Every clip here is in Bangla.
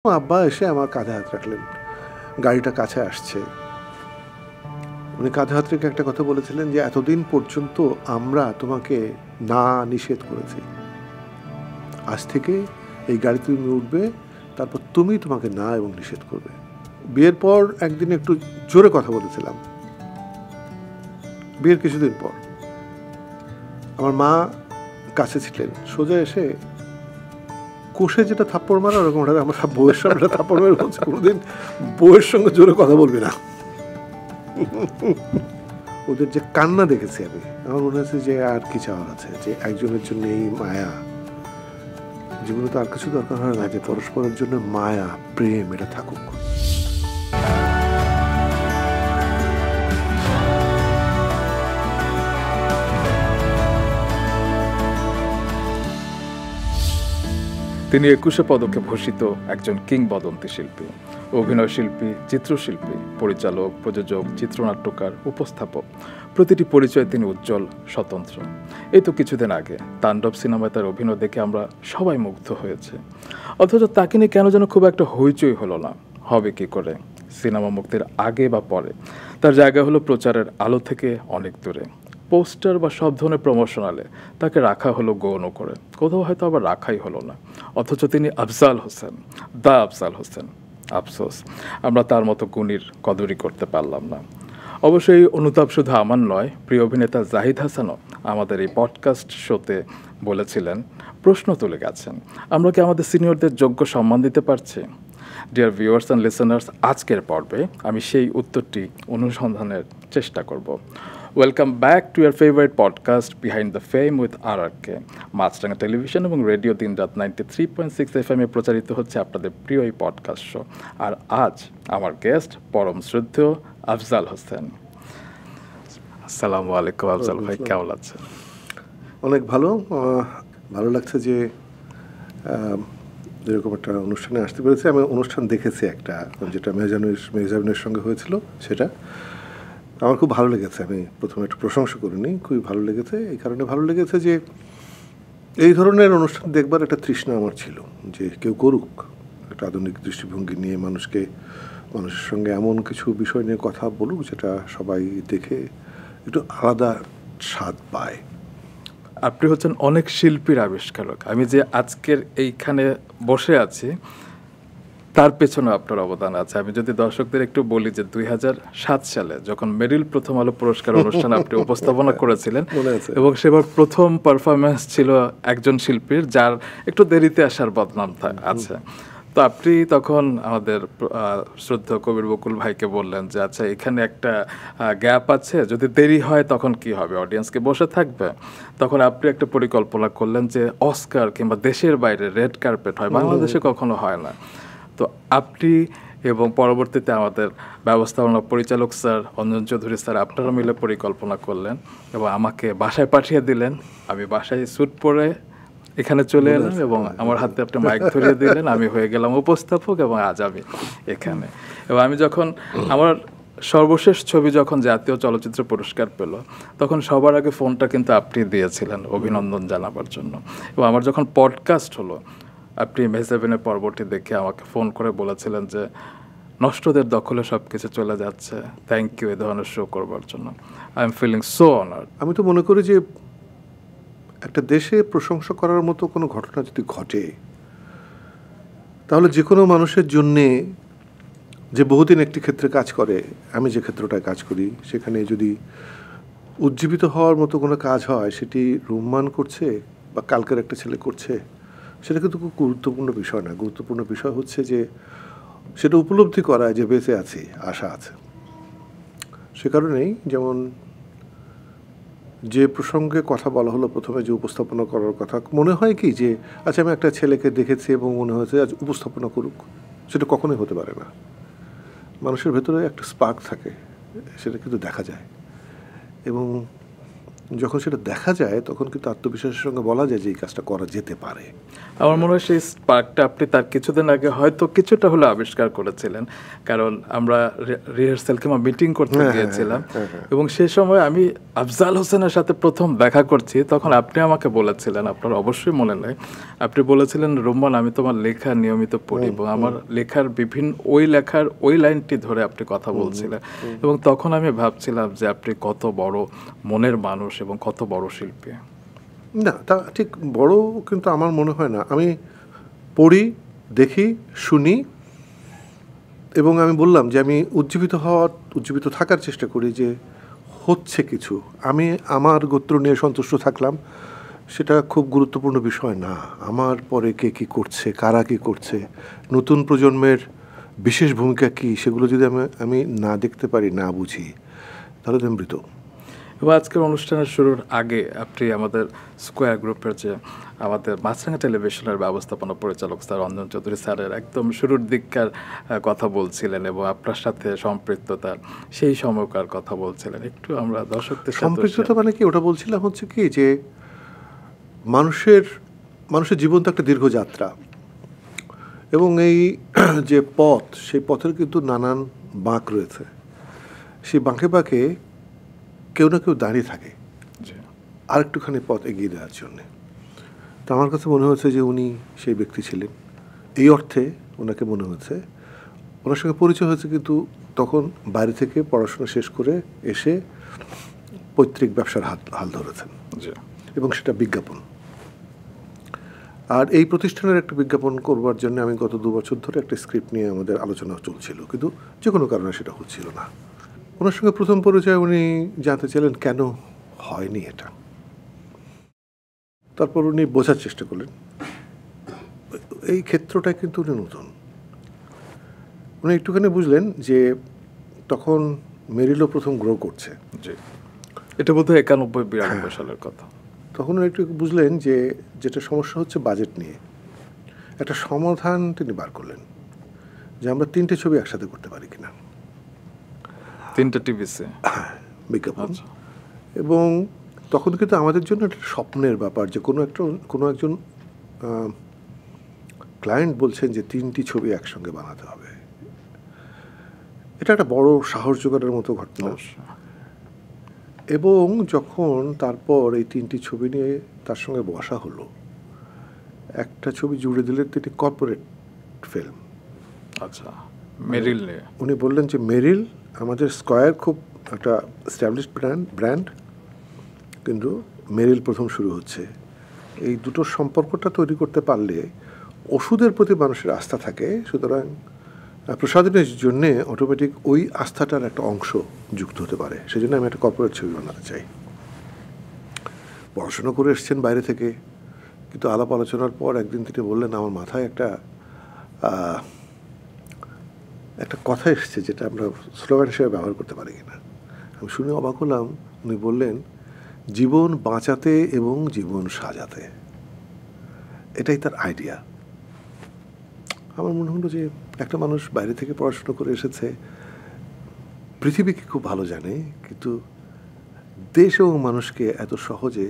আব্বা এসে আমার কাঁধে হাত রাখলেন, গাড়িটা কাছে আসছে। উনি কাঁধে হাত রেখে একটা কথা বলেছিলেন যে এতদিন পর্যন্ত আমরা তোমাকে না নিষেধ করেছি, আজ থেকে এই গাড়িতে তুমি উঠবে, তারপর তুমি তোমাকে না এবং নিষেধ করবে। বিয়ের পর একদিন একটু জোরে কথা বলেছিলাম, বিয়ের কিছুদিন পর আমার মা কাছে ছিলেন, সোজা এসে কোষে যেটা থাপ্পড় মারা ওরকম আমার বউয়ের সামনে থাপ্পড় মেরে বলছে, কোনোদিন বউয়ের সঙ্গে জোরে কথা বলবি না। ওদের যে কান্না দেখেছি আমি, আমার মনে হচ্ছে যে আর কি চাওয়ার আছে, যে একজনের জন্য এই মায়া, জীবনে তো আর কিছু দরকার হয় না, যে পরস্পরের জন্য মায়া প্রেম এটা থাকুক। তিনি ২১শে পদকে ভূষিত একজন কিংবদন্তি শিল্পী, অভিনয় শিল্পী, চিত্রশিল্পী, পরিচালক, প্রযোজক, চিত্রনাট্যকার, উপস্থাপক। প্রতিটি পরিচয় তিনি উজ্জ্বল, স্বতন্ত্র। এই তো কিছুদিন আগে তাণ্ডব সিনেমায় তার অভিনয় দেখে আমরা সবাই মুগ্ধ হয়েছে, অথচ তাকে নিয়ে কেন যেন খুব একটা হইচই হলো না। হবে কি করে? সিনেমা মুক্তির আগে বা পরে তার জায়গা হলো প্রচারের আলো থেকে অনেক দূরে। পোস্টার বা সব ধরনের প্রমোশনালে তাকে রাখা হলো গৌণ করে, কোথাও হয়তো আবার রাখাই হলো না। অথচ তিনি আফজাল হোসেন, দা আফজাল হোসেন। আফসোস, আমরা তার মতো গুণীর কদরই করতে পারলাম না। অবশ্যই অনুতাপ শুধু আমার নয়, প্রিয় অভিনেতা জাহিদ হাসানও আমাদের এই পডকাস্ট শোতে বলেছিলেন, প্রশ্ন তুলে গেছেন, আমরা কি আমাদের সিনিয়রদের যোগ্য সম্মান দিতে পারছি? ডিয়ার ভিউয়ার্স অ্যান্ড লিসেনার্স, আজকের পর্বে আমি সেই উত্তরটি অনুসন্ধানের চেষ্টা করব। Welcome back to year favourite podcast behind the fame with RRK। Maasranga television এবং রেডিও দিনরাত 93.6 FM প্রচারিত হচ্ছে আপনাদের প্রিয় এই পডকাস্ট শো। আর আজ আমার গেস্ট পরম শ্রদ্ধেয় আফজাল হোসেন। আসসালামু আলাইকুম আফজাল ভাই, কেমন আছেন? অনেক ভালো, ভালো লাগছে যে এরকম একটা অনুষ্ঠানে আসতে পেরেছি। আমি অনুষ্ঠান দেখেছি একটা, যেটা মেহজাবিনের সঙ্গে হয়েছিল, সেটা আমার খুব ভালো লেগেছে। আমি প্রথমে একটু প্রশংসা করিনি, খুবই ভালো লেগেছে। এই কারণে ভালো লেগেছে যে এই ধরনের অনুষ্ঠান দেখবার একটা তৃষ্ণা আমার ছিল, যে কেউ করুক একটা আধুনিক দৃষ্টিভঙ্গি নিয়ে, মানুষের সঙ্গে এমন কিছু বিষয় নিয়ে কথা বলুক যেটা সবাই দেখে একটু আলাদা স্বাদ পায়। আপনি হচ্ছেন অনেক শিল্পীর আবিষ্কারক। আমি যে আজকের এইখানে বসে আছি তার পেছনে আপনার অবদান আছে। আমি যদি দর্শকদের একটু বলি যে 2007 সালে যখন মেরিল প্রথম আলো পুরস্কার অনুষ্ঠান আপনি উপস্থাপনা করেছিলেন, এবং সেবার প্রথম পারফরমেন্স ছিল একজন শিল্পীর যার একটু দেরিতে আসার বদনাম আছে। তো আপনি তখন আমাদের শ্রদ্ধেয় কবির বকুল ভাইকে বললেন যে আচ্ছা, এখানে একটা গ্যাপ আছে, যদি দেরি হয় তখন কি হবে, অডিয়েন্সকে বসে থাকবে? তখন আপনি একটা পরিকল্পনা করলেন যে অস্কার কিংবা দেশের বাইরে রেড কার্পেট হয়, বাংলাদেশে কখনো হয় না। তো আপনি এবং পরবর্তীতে আমাদের ব্যবস্থাপনা পরিচালক স্যার অঞ্জন চৌধুরী স্যার, আপনারা মিলে পরিকল্পনা করলেন এবং আমাকে বাসায় পাঠিয়ে দিলেন। আমি বাসায় স্যুট পরে এখানে চলে এলাম এবং আমার হাতে আপনি মাইক ধরিয়ে দিলেন, আমি হয়ে গেলাম উপস্থাপক এবং আজ আমি এখানে। এবং আমি যখন আমার সর্বশেষ ছবি যখন জাতীয় চলচ্চিত্র পুরস্কার পেল, তখন সবার আগে ফোনটা কিন্তু আপনি দিয়েছিলেন অভিনন্দন জানাবার জন্য। এবং আমার যখন পডকাস্ট হলো, আপনি মেহজাবিনের পর্বটি দেখে আমাকে ফোন করে বলেছিলেন যে নষ্টদের দখলে সব কিছু চলে যাচ্ছে, থ্যাংক ইউ এই ধরনের শো করবার জন্য। I am feeling so honoured. আমি তো মনে করি যে একটা দেশে প্রশংসা করার মতো কোনো ঘটনা যদি ঘটে, তাহলে যে কোনো মানুষের জন্যে যে বহুদিন একটি ক্ষেত্রে কাজ করে, আমি যে ক্ষেত্রটায় কাজ করি, সেখানে যদি উজ্জীবিত হওয়ার মতো কোনো কাজ হয়, সেটি রুম্মান করছে বা কালকের একটা ছেলে করছে, সেটা কিন্তু খুব গুরুত্বপূর্ণ বিষয় না। গুরুত্বপূর্ণ বিষয় হচ্ছে যে সেটা উপলব্ধি করা যে বেঁচে আছি, আশা আছে। সে কারণেই যেমন যে প্রসঙ্গে কথা বলা হলো প্রথমে, যে উপস্থাপনা করার কথা, মনে হয় কি যে আচ্ছা, আমি একটা ছেলেকে দেখেছি এবং মনে হয়েছে আজ উপস্থাপনা করুক, সেটা কখনোই হতে পারে না। মানুষের ভেতরে একটা স্পার্ক থাকে, সেটা কিন্তু দেখা যায়। এবং যখন সেটা দেখা যায় তখন কিন্তু আত্মবিশ্বাসের সঙ্গে বলা যায় যে এই কাজটা করা যেতে পারে। আমার মনে হয় সেই স্পার্কটা আপনি তার কিছুদিন আগে হয়তো কিছুটা হলে আবিষ্কার করেছিলেন, কারণ আমরা রিহার্সাল কিংবা মিটিং করতে গিয়েছিলাম এবং সেই সময় আমি আফজাল হোসেনের সাথে প্রথম দেখা করছি, তখন আপনি আমাকে বলেছিলেন, আপনার অবশ্যই মনে নেই, আপনি বলেছিলেন রোমান আমি তোমার লেখা নিয়মিত পড়ি এবং আমার লেখার বিভিন্ন ওই লেখার ওই লাইনটি ধরে আপনি কথা বলছিলেন এবং তখন আমি ভাবছিলাম যে আপনি কত বড় মনের মানুষ এবং কত বড় শিল্পী। না, তা ঠিক বড় কিন্তু আমার মনে হয় না। আমি পড়ি, দেখি, শুনি এবং আমি বললাম যে আমি উজ্জীবিত থাকার চেষ্টা করি যে হচ্ছে কিছু। আমি আমার গোত্র নিয়ে সন্তুষ্ট থাকলাম, সেটা খুব গুরুত্বপূর্ণ বিষয় না। আমার পরে কে কী করছে, কারা কী করছে, নতুন প্রজন্মের বিশেষ ভূমিকা কী, সেগুলো যদি আমি না দেখতে পারি, না বুঝি, তাহলে তো আমি মৃত। এবং আজকের অনুষ্ঠানের শুরুর আগে আপনি আমাদের স্কোয়ার গ্রুপের যে আমাদের মাছরাঙা টেলিভিশনের ব্যবস্থাপনা পরিচালক স্যার রঞ্জন চৌধুরী স্যারের একদম শুরুর দিককার কথা বলছিলেন এবং আপনার সাথে সম্পৃক্ততার সেই সময়কার কথা বলছিলেন। একটু আমরা দর্শকদের সম্পৃক্ততা মানে কি, ওটা বলছিলাম হচ্ছে কি যে মানুষের জীবন তো একটা দীর্ঘ যাত্রা এবং এই যে পথ, সেই পথের কিন্তু নানান বাঁক রয়েছে। সেই বাঁকে বাঁকে কেউ না কেউ দাঁড়িয়ে থাকে আরেকটুখানি পথ এগিয়ে দেওয়ার জন্যে। তো আমার কাছে মনে হয়েছে যে উনি সেই ব্যক্তি ছিলেন। এই অর্থে ওনাকে মনে হয়েছে, ওনার সঙ্গে পরিচয় হয়েছে কিন্তু তখন বাইরে থেকে পড়াশোনা শেষ করে এসে পৈতৃক ব্যবসার হাল ধরেছেন এবং সেটা বিজ্ঞাপন। আর এই প্রতিষ্ঠানের একটা বিজ্ঞাপন করবার জন্য আমি গত 2 বছর ধরে একটা স্ক্রিপ্ট নিয়ে আমাদের আলোচনা চলছিল, কিন্তু যে কোনো কারণে সেটা হচ্ছিল না। ওনার সঙ্গে প্রথম পরিচয় উনি জানতে চাইলেন কেন হয়নি এটা। তারপর উনি বোঝার চেষ্টা করলেন এই ক্ষেত্রটায় কিন্তু উনি নতুন। উনি একটুখানি বুঝলেন যে তখন মেরিলও প্রথম গ্রো করছে, এটা বোধহয় 91-92 সালের কথা। তখন উনি একটু বুঝলেন যে যেটা সমস্যা হচ্ছে বাজেট নিয়ে। একটা সমাধান তিনি বার করলেন যে আমরা 3টে ছবি একসাথে করতে পারি কিনা, 3টে টিভিতে বিজ্ঞাপন। এবং তখন কিন্তু আমাদের জন্য একটা স্বপ্নের ব্যাপার যে কোনো একজন ক্লায়েন্ট বলছেন যে 3টি ছবি একসঙ্গে বানাতে হবে। এটা একটা বড় সাহস জোগাড়ের মতো ঘটনা। এবং যখন তারপর এই 3টি ছবি নিয়ে তার সঙ্গে বসা হলো, একটা ছবি জুড়ে দিলেন তিনি কর্পোরেট ফিল্ম। আচ্ছা, মেরিল নিয়ে উনি বললেন যে মেরিল আমাদের স্কয়ার খুব একটা এস্টাবলিশড ব্র্যান্ড, কিন্তু মেরিল প্রথম শুরু হচ্ছে। এই দুটোর সম্পর্কটা তৈরি করতে পারলে ওষুধের প্রতি মানুষের আস্থা থাকে, সুতরাং প্রসাধনের জন্য অটোমেটিক ওই আস্থাটার একটা অংশ যুক্ত হতে পারে। সেই জন্য আমি একটা কর্পোরেট ছবি বানাতে চাই। পড়াশোনা করে এসছেন বাইরে থেকে, কিন্তু আলাপ আলোচনার পর একদিন তিনি বললেন আমার মাথায় একটা কথা এসছে যেটা আমরা স্লোগান হিসেবে ব্যবহার করতে পারি কিনা। আমি শুনে অবাক হলাম। উনি বললেন জীবন বাঁচাতে এবং জীবন সাজাতে, এটাই তার আইডিয়া। আমার মনে হলো যে একটা মানুষ বাইরে থেকে পড়াশোনা করে এসেছে, পৃথিবীকে খুব ভালো জানে, কিন্তু দেশ এবং মানুষকে এত সহজে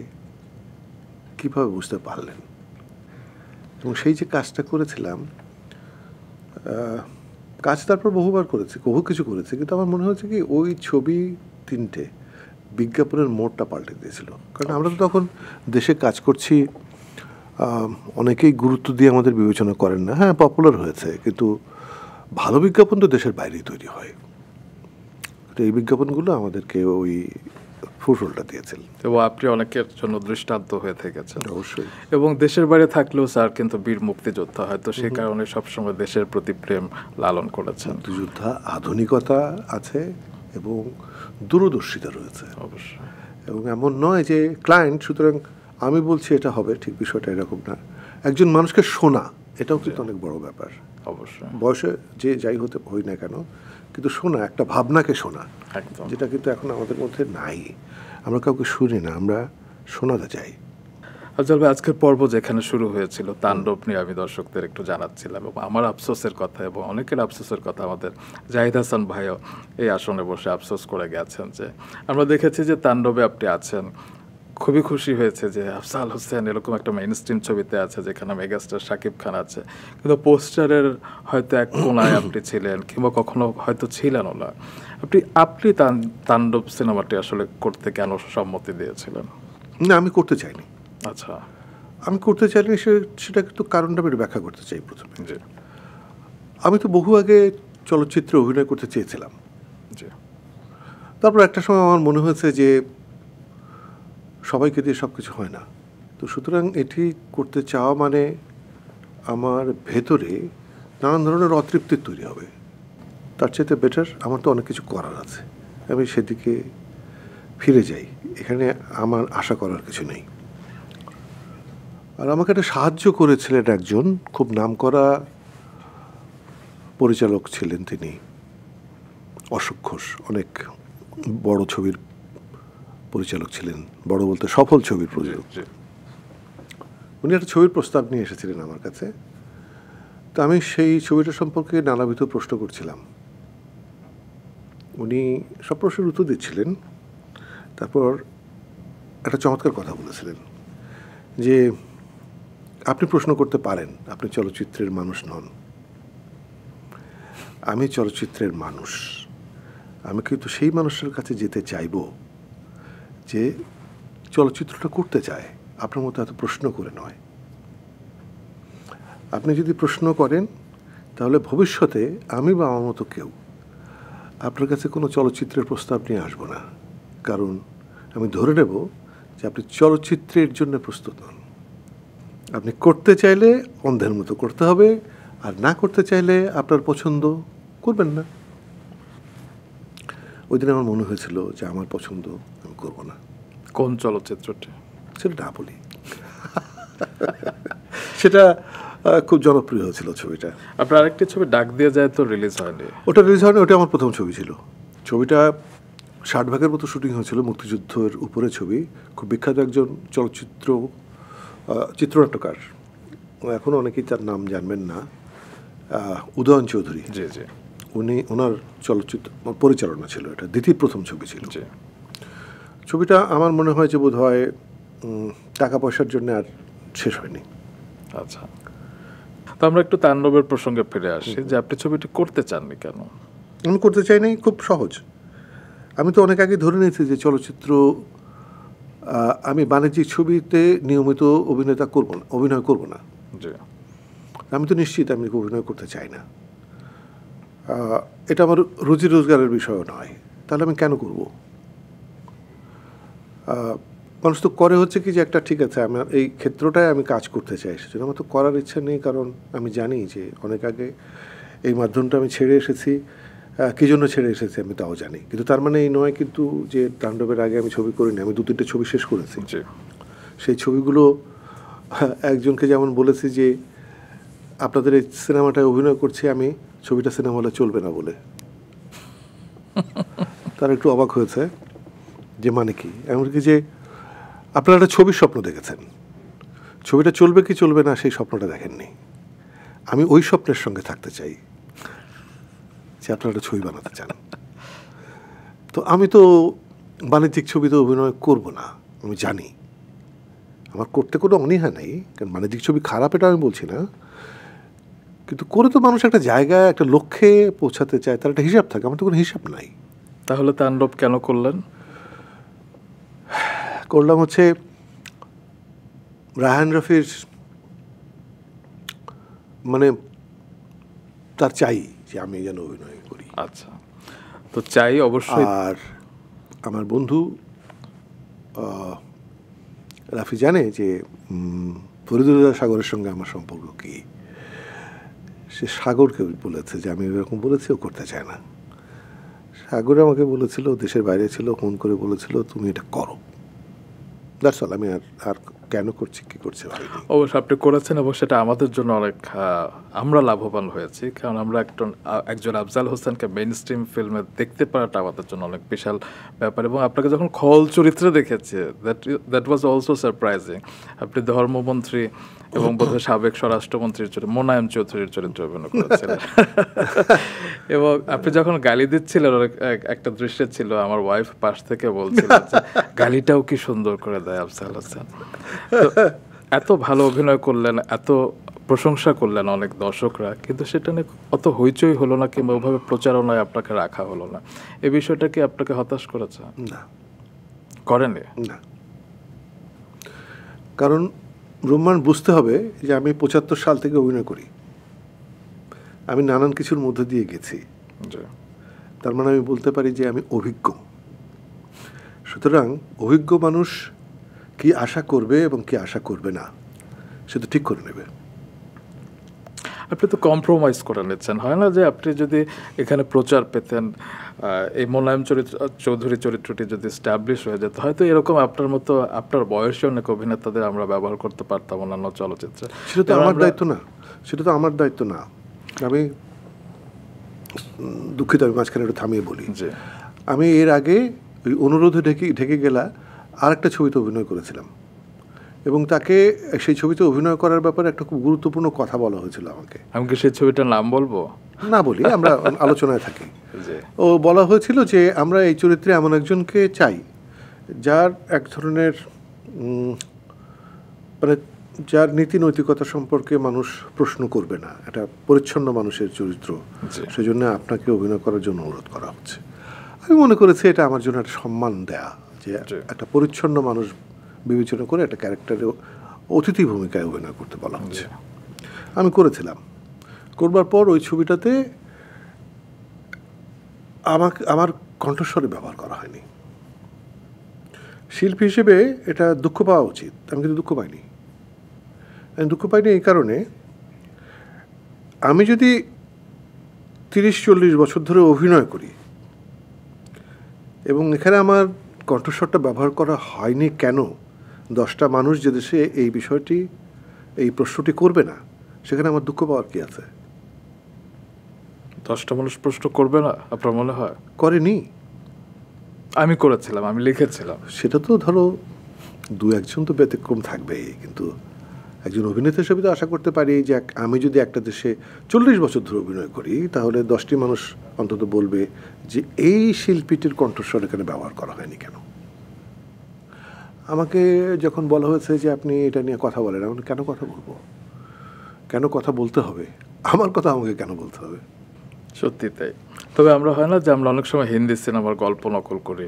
কিভাবে বুঝতে পারলেন। এবং সেই যে কাজটা করেছিলাম, কাজ তারপর বহুবার করেছি, বহু কিছু করেছি, কিন্তু আমার মনে হচ্ছে কি ওই ছবি 3টে বিজ্ঞাপনের মোড়টা পাল্টে দিয়েছিল। কারণ আমরা তো তখন দেশে কাজ করছি, অনেকেই গুরুত্ব দিয়ে আমাদের বিবেচনা করেন না। হ্যাঁ, পপুলার হয়েছে, কিন্তু ভালো বিজ্ঞাপন তো দেশের বাইরেই তৈরি হয়। তো এই বিজ্ঞাপনগুলো আমাদেরকে ওই ফুটবলটা দিয়েছিল এবং আপনি অনেকের জন্য দৃষ্টান্ত হয়ে থেকেছেন। অবশ্যই। এবং দেশের বাইরে থাকলেও স্যার কিন্তু বীর মুক্তিযোদ্ধা, হয়তো সেই কারণে সবসময় দেশের প্রতি প্রেম লালন করেছেন। মুক্তিযোদ্ধা, আধুনিকতা আছে এবং দূরদর্শিতা রয়েছে অবশ্যই। এবং এমন নয় যে ক্লায়েন্ট, সুতরাং আমি বলছি এটা হবে, ঠিক বিষয়টা এরকম না। একজন মানুষকে শোনা, এটাও কিন্তু অনেক বড় ব্যাপার। অবশ্যই। বয়সে যে যাই হই না কেন, কিন্তু শোনা, একটা ভাবনাকে শোনা, একদম, যেটা কিন্তু এখন আমাদের মধ্যে নাই। আমরা কাউকে শুনি না, আমরা শোনাতে চাই। আফজাল ভাই, আজকের পর্ব যেখানে শুরু হয়েছিল তাণ্ডব নিয়ে আমি দর্শকদের একটু জানাচ্ছিলাম এবং আমার আফসোসের কথা এবং অনেকের আফসোসের কথা, আমাদের জাহিদ হাসান ভাইও এই আসনে বসে আফসোস করে গেছেন যে আমরা দেখেছি যে তাণ্ডবে আপনি আছেন, খুবই খুশি হয়েছে যে আফজাল হোসেন এরকম একটা মেইন স্ট্রিম ছবিতে আছে যেখানে মেগাস্টার শাকিব খান আছে, কিন্তু পোস্টারের হয়তো এক কোনায় আপনি ছিলেন কিংবা কখনো হয়তো ছিলেনও না। আপনি তাণ্ডব সিনেমাটি আসলে করতে কেন সম্মতি দিয়েছিলেন? না, আমি করতে চাইনি। আচ্ছা, আমি করতে চাইনি সেটা কিন্তু কারণটা আমি ব্যাখ্যা করতে চাই প্রথমে। জি আমি তো বহু আগে চলচ্চিত্রে অভিনয় করতে চেয়েছিলাম। জি। তারপর একটা সময় আমার মনে হয়েছে যে সবাইকে দিয়ে সব কিছু হয় না, তো সুতরাং এটি করতে চাওয়া মানে আমার ভেতরে নানান ধরনের অতৃপ্তি তৈরি হবে। তার চাইতে বেটার আমার তো অনেক কিছু করার আছে, আমি সেদিকে ফিরে যাই। এখানে আমার আশা করার কিছু নেই। আর আমাকে একটা সাহায্য করেছিলেন একজন খুব নামকরা পরিচালক ছিলেন, তিনি অশোক ঘোষ, অনেক বড় ছবির পরিচালক ছিলেন, বড় বলতে সফল ছবির প্রযোজক। উনি একটা ছবির প্রস্তাব নিয়ে এসেছিলেন আমার কাছে, তো আমি সেই ছবিটা সম্পর্কে নানাবিধ প্রশ্ন করছিলাম। উনি সব প্রশ্নের উত্তর দিচ্ছিলেন, তারপর একটা চমৎকার কথা বলেছিলেন যে আপনি প্রশ্ন করতে পারেন, আপনি চলচ্চিত্রের মানুষ নন, আমি চলচ্চিত্রের মানুষ। আমি কিন্তু সেই মানুষের কাছে যেতে চাইব যে চলচ্চিত্রটা করতে চায়, আপনার মতো এত প্রশ্ন করে নয়। আপনি যদি প্রশ্ন করেন তাহলে ভবিষ্যতে আমি বা আমার মতো কেউ আপনার কাছে কোনো চলচ্চিত্রের প্রস্তাব নিয়ে আসবো না, কারণ আমি ধরে নেব যে আপনি চলচ্চিত্রের জন্য প্রস্তুত নন। আপনি করতে চাইলে অন্ধের মতো করতে হবে, আর না করতে চাইলে আপনার পছন্দ করবেন না। ওই দিন আমার মনে হয়েছিল যে আমার পছন্দ আমি করবো না। কোন চলচ্চিত্রটি? সেটা না বলি। সেটা খুব জনপ্রিয় হয়েছিল ছবিটা। আপনার আরেকটি ছবি ডাক দিয়ে যায় তো রিলিজ হয়নি? ওটা রিলিজ হয়নি, ওটা আমার প্রথম ছবি ছিল। ছবিটা 60 ভাগের মতো শুটিং হয়েছিল, মুক্তিযুদ্ধের উপরে ছবি। খুব বিখ্যাত একজন চিত্রনাট্যকার, এখনও অনেকেই তার নাম জানবেন না, উদয়ন চৌধুরী। জি জি। ওনার চলচ্চিত্র পরিচালনা ছিল, এটা দ্বিতীয় প্রথম ছবি ছিল। জি। ছবিটা আমার মনে হয় যে বোধ হয় টাকা পয়সার জন্য আর শেষ হয়নি। আচ্ছা, তো আমরা একটু তাণ্ডবের প্রসঙ্গে ফিরে আসি, যে আপনি ছবিটি করতে চাননি কেন? আমি করতে চাই নাই, খুব সহজ। আমি তো অনেক আগে ধরে নিয়েছি যে চলচ্চিত্র, আমি বাণিজ্যিক ছবিতে নিয়মিত অভিনয় করব না। জি। আমি তো নিশ্চিত আমি অভিনয় করতে চাই না। এটা আমার রুজি রোজগারের বিষয় নয়, তাহলে আমি কেন করব? মানুষ তো করে হচ্ছে কি যে একটা, ঠিক আছে আমার এই ক্ষেত্রটায় আমি কাজ করতে চাই, সেজন্য আমার তো করার ইচ্ছা নেই, কারণ আমি জানি যে অনেক আগে এই মাধ্যমটা আমি ছেড়ে এসেছি। কী জন্য ছেড়ে এসেছি আমি তাও জানি, কিন্তু তার মানে এই নয় কিন্তু যে তাণ্ডবের আগে আমি ছবি করিনি। আমি 2-3টে ছবি শেষ করেছি। সেই ছবিগুলো একজনকে যেমন বলেছি যে আপনাদের এই সিনেমাটায় অভিনয় করছি আমি, ছবিটা সিনেমা হলে চলবে না বলে। তার একটু অবাক হয়েছে যে মানে কি, এমনকি যে আপনারা একটা ছবির স্বপ্ন দেখেছেন, ছবিটা চলবে কি চলবে না সেই স্বপ্নটা দেখেননি। আমি ওই স্বপ্নের সঙ্গে থাকতে চাই যে আপনারা একটা ছবি বানাতে চান। তো আমি তো বাণিজ্যিক ছবিতে অভিনয় করব না, আমি জানি। আমার করতে কোনো অনীহা নেই, কারণ বাণিজ্যিক ছবি খারাপ এটা আমি বলছি না, কিন্তু করে তো মানুষ একটা জায়গায় একটা লক্ষ্যে পৌঁছাতে চায়, তার একটা হিসাব থাকে। আমার তো কোনো হিসাব নাই। তাহলে তাণ্ডব কেন করলেন? করলাম হচ্ছে রায়হান রফির, মানে তার চাই যে আমি যেন অভিনয় করি। আচ্ছা, তো চাই অবশ্যই। আর আমার বন্ধু রাফি জানে যে ফরিদুল সাগরের সঙ্গে আমার সম্পর্ক কি। সে সাগরকে বলেছে যে আমি এরকম বলেছি, ও করতে চায় না। সাগর আমাকে বলেছিল, দেশের বাইরে ছিল, ফোন করে বলেছিল তুমি এটা করো। That's all. আমি আর কেন করছি কি করছি ভাবিনি। অবশ্য আপনি করেছেন এবং সেটা আমাদের জন্য অনেক, আমরা লাভবান হয়েছি, কারণ আমরা একজন আফজাল হোসেনকে মেইন স্ট্রিম ফিল্মে দেখতে পারাটা আমাদের জন্য অনেক বিশাল ব্যাপার। এবং আপনাকে যখন খল চরিত্রে দেখেছি, দ্যাট ওয়াজ অলসো সারপ্রাইজিং। আপনি ধর্মমন্ত্রী এবং বোধহয় সাবেক স্বরাষ্ট্রমন্ত্রীর চরিত্রে মোনায়েম চৌধুরীর চরিত্রে অভিনয় করেছিলেন। এবং আপনি যখন গালি দিচ্ছিলেন একটা দৃশ্য ছিল, আমার ওয়াইফ পাশ থেকে বলছিল যে, গালিটাও কি সুন্দর করে দেয় আফজাল হোসেন। তো এত ভালো অভিনয় করলেন, এত প্রশংসা করলেন অনেক দর্শকরা, কিন্তু সেটা নিয়ে অত হইচই হলো না কিংবা ওভাবে প্রচারণায় আপনাকে রাখা হলো না। এই বিষয়টা কি আপনাকে হতাশ করেছে? না, করেনি? না, কারণ রুম্মান বুঝতে হবে যে আমি ৭৫ সাল থেকে অভিনয় করি, আমি নানান কিছুর মধ্যে দিয়ে গেছি, তার মানে আমি বলতে পারি যে আমি অভিজ্ঞ। সুতরাং অভিজ্ঞ মানুষ কি আশা করবে এবং কি আশা করবে না সেটা ঠিক করে নেবে। আপনি তো কম্প্রোমাইজ করে নিচ্ছেন, হয় না যে আপনি যদি এখানে প্রচার পেতেন, এই মোলায়েম চৌধুরী চরিত্রটি যদি স্ট্যাবলিশ হয়ে যেত, হয়তো এরকম আপনার মতো আপনার বয়সী অনেক অভিনেতাদের আমরা ব্যবহার করতে পারতাম অন্যান্য চলচ্চিত্রে। সেটা তো আমার দায়িত্ব না, সেটা তো আমার দায়িত্ব না। আমি দুঃখিত, আমি মাঝখানে একটু থামিয়ে বলি যে আমি এর আগে ওই অনুরোধে ঢেকে গেলা আর একটা ছবিতে অভিনয় করেছিলাম, এবং তাকে সেই ছবিতে অভিনয় করার ব্যাপারে একটা খুব গুরুত্বপূর্ণ কথা বলা হয়েছিল আমাকে। আমি কি সেই ছবিটার নাম বলবো? না বলি, আমরা আলোচনায় থাকি। ও বলা হয়েছিল যে আমরা এই চরিত্রে এমন একজনকে চাই যার এক ধরনের মানে যার নীতি নৈতিকতা সম্পর্কে মানুষ প্রশ্ন করবে না, একটা পরিচ্ছন্ন মানুষের চরিত্র, সেজন্য আপনাকে অভিনয় করার জন্য অনুরোধ করা হচ্ছে। আমি মনে করেছি এটা আমার জন্য একটা সম্মান দেয়া, যে একটা পরিচ্ছন্ন মানুষ বিবেচনা করে একটা ক্যারেক্টারে অতিথি ভূমিকায় অভিনয় করতে বলা হচ্ছে। আমি করেছিলাম। করবার পর ওই ছবিটাতে আমার কণ্ঠস্বরে ব্যবহার করা হয়নি। শিল্পী হিসেবে এটা দুঃখ পাওয়া উচিত, আমি কিন্তু দুঃখ পাইনি। আমি দুঃখ পাইনি এই কারণে, আমি যদি ৩০-৪০ বছর ধরে অভিনয় করি এবং এখানে আমার কণ্ঠস্বরটা ব্যবহার করা হয়নি কেন, 10টা মানুষ যে দেশে এই বিষয়টি, এই প্রশ্নটি করবে না, সেখানে আমার দুঃখ পাওয়ার কি আছে? 10টা মানুষ প্রশ্ন করবে না আপনার মনে হয়? করেনি। আমি করেছিলাম, আমি লিখেছিলাম। সেটা তো ধরো 2-1জন তো ব্যতিক্রম থাকবেই, কিন্তু একজন অভিনেতা হিসেবে তো আশা করতে পারি যে আমি যদি একটা দেশে 40 বছর ধরে অভিনয় করি, তাহলে 10টি মানুষ অন্তত বলবে যে এই শিল্পীটির কণ্ঠস্বর এখানে ব্যবহার করা হয়নি কেন। আমাকে যখন বলা হয়েছে যে আপনি এটা নিয়ে কথা বলেন, আমি কেন কথা বলবো, কেন কথা বলতে হবে, আমার কথা আমাকে কেন বলতে হবে? সত্যি তাই। তবে আমরা হয় না যে আমরা অনেক সময় হিন্দি সিনেমার গল্প নকল করি,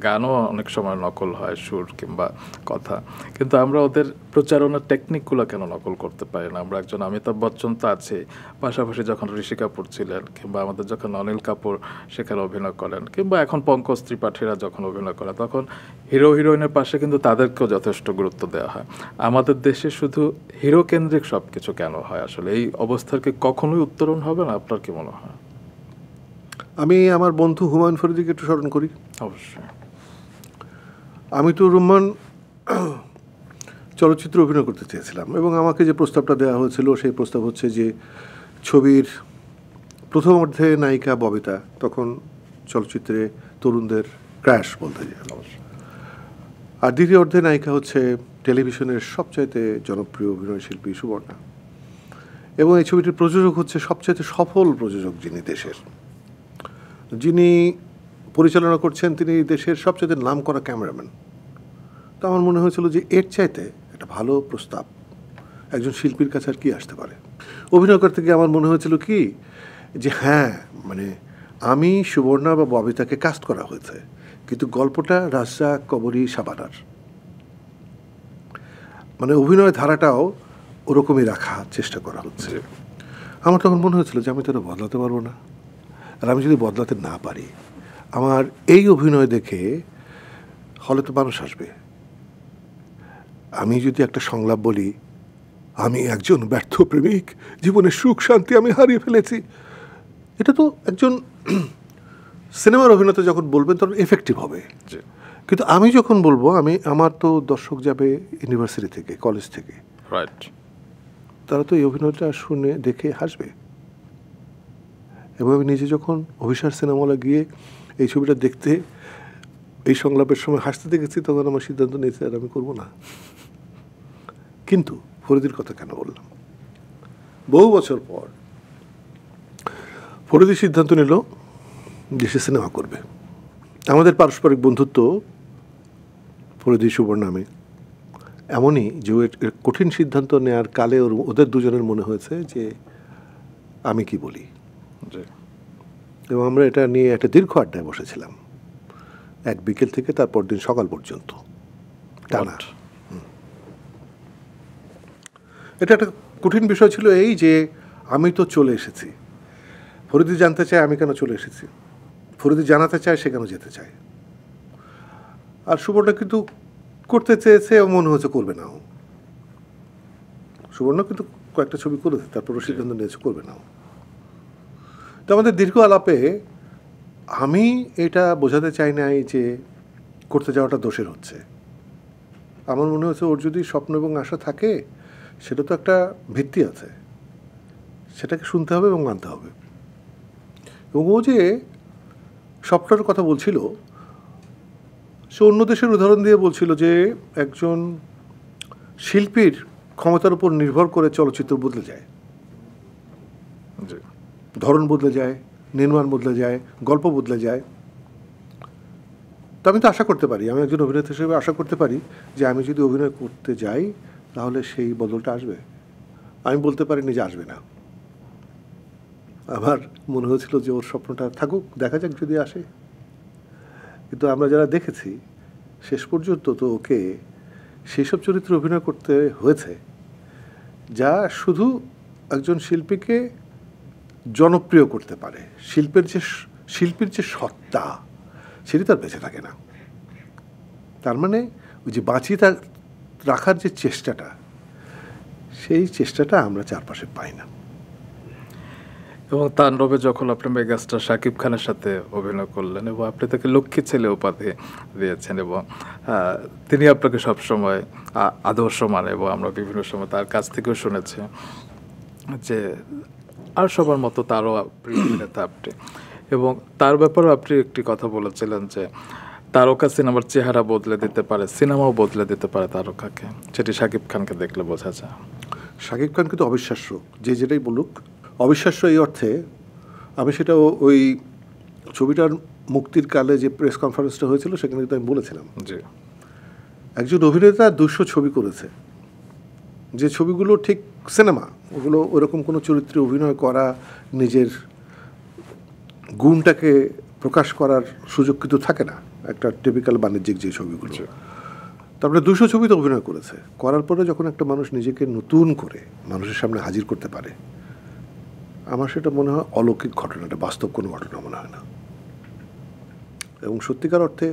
গানও অনেক সময় নকল হয়, সুর কিংবা কথা, কিন্তু আমরা ওদের প্রচারণার টেকনিকগুলো কেন নকল করতে পারি না? আমরা একজন অমিতাভ বচ্চন তো আছে, পাশাপাশি যখন ঋষি কাপুর ছিলেন, কিংবা আমাদের যখন অনিল কাপুর সেখানে অভিনয় করেন, কিংবা এখন পঙ্কজ ত্রিপাঠীরা যখন অভিনয় করে, তখন হিরো হিরোইনের পাশে কিন্তু তাদেরকেও যথেষ্ট গুরুত্ব দেওয়া হয়। আমাদের দেশে শুধু হিরো কেন্দ্রিক সব কিছু কেন হয়? আসলে এই অবস্থার কি কখনোই উত্তরণ হবে না? আপনার কি মনে হয়? আমি আমার বন্ধু হুমায়ুন ফরিদিকে একটু স্মরণ করি। অবশ্যই। আমি তো রুম্মান চলচ্চিত্রে অভিনয় করতে চেয়েছিলাম, এবং আমাকে যে প্রস্তাবটা দেওয়া হয়েছিল সেই প্রস্তাব হচ্ছে যে ছবির প্রথম অর্ধে নায়িকা ববিতা, তখন চলচ্চিত্রে তরুণদের ক্র্যাশ বলতে যায়, আর দ্বিতীয় অর্ধে নায়িকা হচ্ছে টেলিভিশনের সবচাইতে জনপ্রিয় অভিনয় শিল্পী সুবর্ণা, এবং এই ছবিটির প্রযোজক হচ্ছে সবচাইতে সফল প্রযোজক যিনি দেশের, যিনি পরিচালনা করছেন তিনি দেশের সবচেয়ে নামকরা ক্যামেরাম্যান। তো আমার মনে হয়েছিল যে এর চাইতে একটা ভালো প্রস্তাব একজন শিল্পীর কাছে আর কি আসতে পারে। অভিনয় করতে গিয়ে আমার মনে হয়েছিল কি যে হ্যাঁ, মানে আমি সুবর্ণা বা ববিতাকে কাস্ট করা হয়েছে, কিন্তু গল্পটা রাজ্জাক, কবরী, শাবানার, মানে অভিনয় ধারাটাও ওরকমই রাখার চেষ্টা করা হচ্ছে। আমার তখন মনে হয়েছিল যে আমি তো বদলাতে পারবো না, আর আমি যদি বদলাতে না পারি, আমার এই অভিনয় দেখে হলে তো মানুষ আসবে। আমি যদি একটা সংলাপ বলি, আমি একজন ব্যর্থ প্রেমিক, জীবনের সুখ শান্তি আমি হারিয়ে ফেলেছি, এটা তো একজন সিনেমার অভিনেতা যখন বলবেন তখন এফেক্টিভ হবে। কিন্তু আমি যখন বলবো, আমার তো দর্শক যাবে ইউনিভার্সিটি থেকে, কলেজ থেকে, রাইট, তারা তো এই অভিনয়টা শুনে দেখে হাসবে। এবং আমি নিজে যখন অভিসার সিনেমা হলে গিয়ে এই ছবিটা দেখতে, এই সংলাপের সময় হাসতে দেখেছি, তখন আমার সিদ্ধান্ত নিয়েছে আর আমি করবো না। কিন্তু ফরিদির কথা কেন বললাম? বহু বছর পর ফরিদি সিদ্ধান্ত নিল দেশে সিনেমা করবে। আমাদের পারস্পরিক বন্ধুত্ব ফরিদি শুভর নামে এমনই যে এর কঠিন সিদ্ধান্ত নেওয়ার কালে ওদের দুজনের মনে হয়েছে যে আমি কি বলি, এবং আমরা এটা নিয়ে একটা দীর্ঘ আড্ডায় বসেছিলাম, এক বিকেল থেকে তারপর দিন সকাল পর্যন্ত টানা। এটা একটা কঠিন বিষয় ছিল এই যে আমি তো চলে এসেছি, ফরিদি জানতে চায় আমি কেন চলে এসেছি, ফরিদি জানাতে চায় সে কেন যেতে চায়। আর সুবর্ণা কিন্তু করতে চেয়েছে এবং মনে হচ্ছে করবে না। সুবর্ণা কিন্তু কয়েকটা ছবি করেছে, তারপরও সিদ্ধান্ত নিয়েছে করবে না। তো আমাদের দীর্ঘ আলাপে আমি এটা বোঝাতে চাই নাই যে করতে যাওয়াটা দোষের হচ্ছে। আমার মনে হচ্ছে ওর যদি স্বপ্ন এবং আশা থাকে সেটা তো একটা ভিত্তি আছে, সেটাকে শুনতে হবে এবং মানতে হবে। এবং ও যে স্বপ্নটার কথা বলছিল, সে অন্য দেশের উদাহরণ দিয়ে বলছিল যে একজন শিল্পীর ক্ষমতার উপর নির্ভর করে চলচ্চিত্র বদলে যায়, ধরন বদলে যায়, নির্মাণ বদলে যায়, গল্প বদলে যায়। তো আমি তো আশা করতে পারি, আমি একজন অভিনেতা হিসেবে আশা করতে পারি যে আমি যদি অভিনয় করতে যাই তাহলে সেই বদলটা আসবে। আমি বলতে পারিনি যে আসবে না। আমার মনে হয়েছিল যে ওর স্বপ্নটা থাকুক, দেখা যাক যদি আসে। কিন্তু আমরা যারা দেখেছি শেষ পর্যন্ত তো ওকে সেই সব চরিত্রে অভিনয় করতে হয়েছে যা শুধু একজন শিল্পীকে জনপ্রিয় করতে পারে। শিল্পীর যে সত্তা সেটি তার বেঁচে থাকে না। তার মানে ওই যে বাঁচিয়ে রাখার যে চেষ্টাটা, সেই চেষ্টাটা আমরা চারপাশে পাই না। এবং তাণ্ডবে যখন আপনি মেগাস্টার শাকিব খানের সাথে অভিনয় করলেন এবং আপনি তাকে লক্ষ্মী ছেলে উপাধি দিয়েছেন, এবং তিনি আপনাকে সবসময় আদর্শ মানে, এবং আমরা বিভিন্ন সময় তার কাছ থেকেও শুনেছি যে আর সবার মতো তারও প্রিয় অভিনেতা আপনি। এবং তার ব্যাপারেও আপনি একটি কথা বলেছিলেন যে তারকা সিনেমার চেহারা বদলে দিতে পারে, সিনেমাও বদলে দিতে পারে তারকাকে, সেটি শাকিব খানকে দেখলে বোঝা যায়। শাকিব খান কিন্তু অবিশ্বাস্য, যে যেটাই বলুক অবিশ্বাস্য। এই অর্থে আমি সেটা ওই ছবিটার মুক্তির কালে যে প্রেস কনফারেন্সটা হয়েছিল সেখানে কিন্তু আমি বলেছিলাম যে একজন অভিনেতা 200 ছবি করেছে, যে ছবিগুলো ঠিক সিনেমা, ওগুলো ওরকম কোনো চরিত্রে অভিনয় করা, নিজের গুণটাকে প্রকাশ করার সুযোগ কিন্তু থাকে না একটা টিপিক্যাল বাণিজ্যিক যে ছবিগুলো। তারপরে 200 ছবিতে অভিনয় করেছে, করার পরে যখন একটা মানুষ নিজেকে নতুন করে মানুষের সামনে হাজির করতে পারে, আমার সেটা মনে হয় অলৌকিক ঘটনাটা, বাস্তব কোনো ঘটনা মনে হয় না। এবং সত্যিকার অর্থে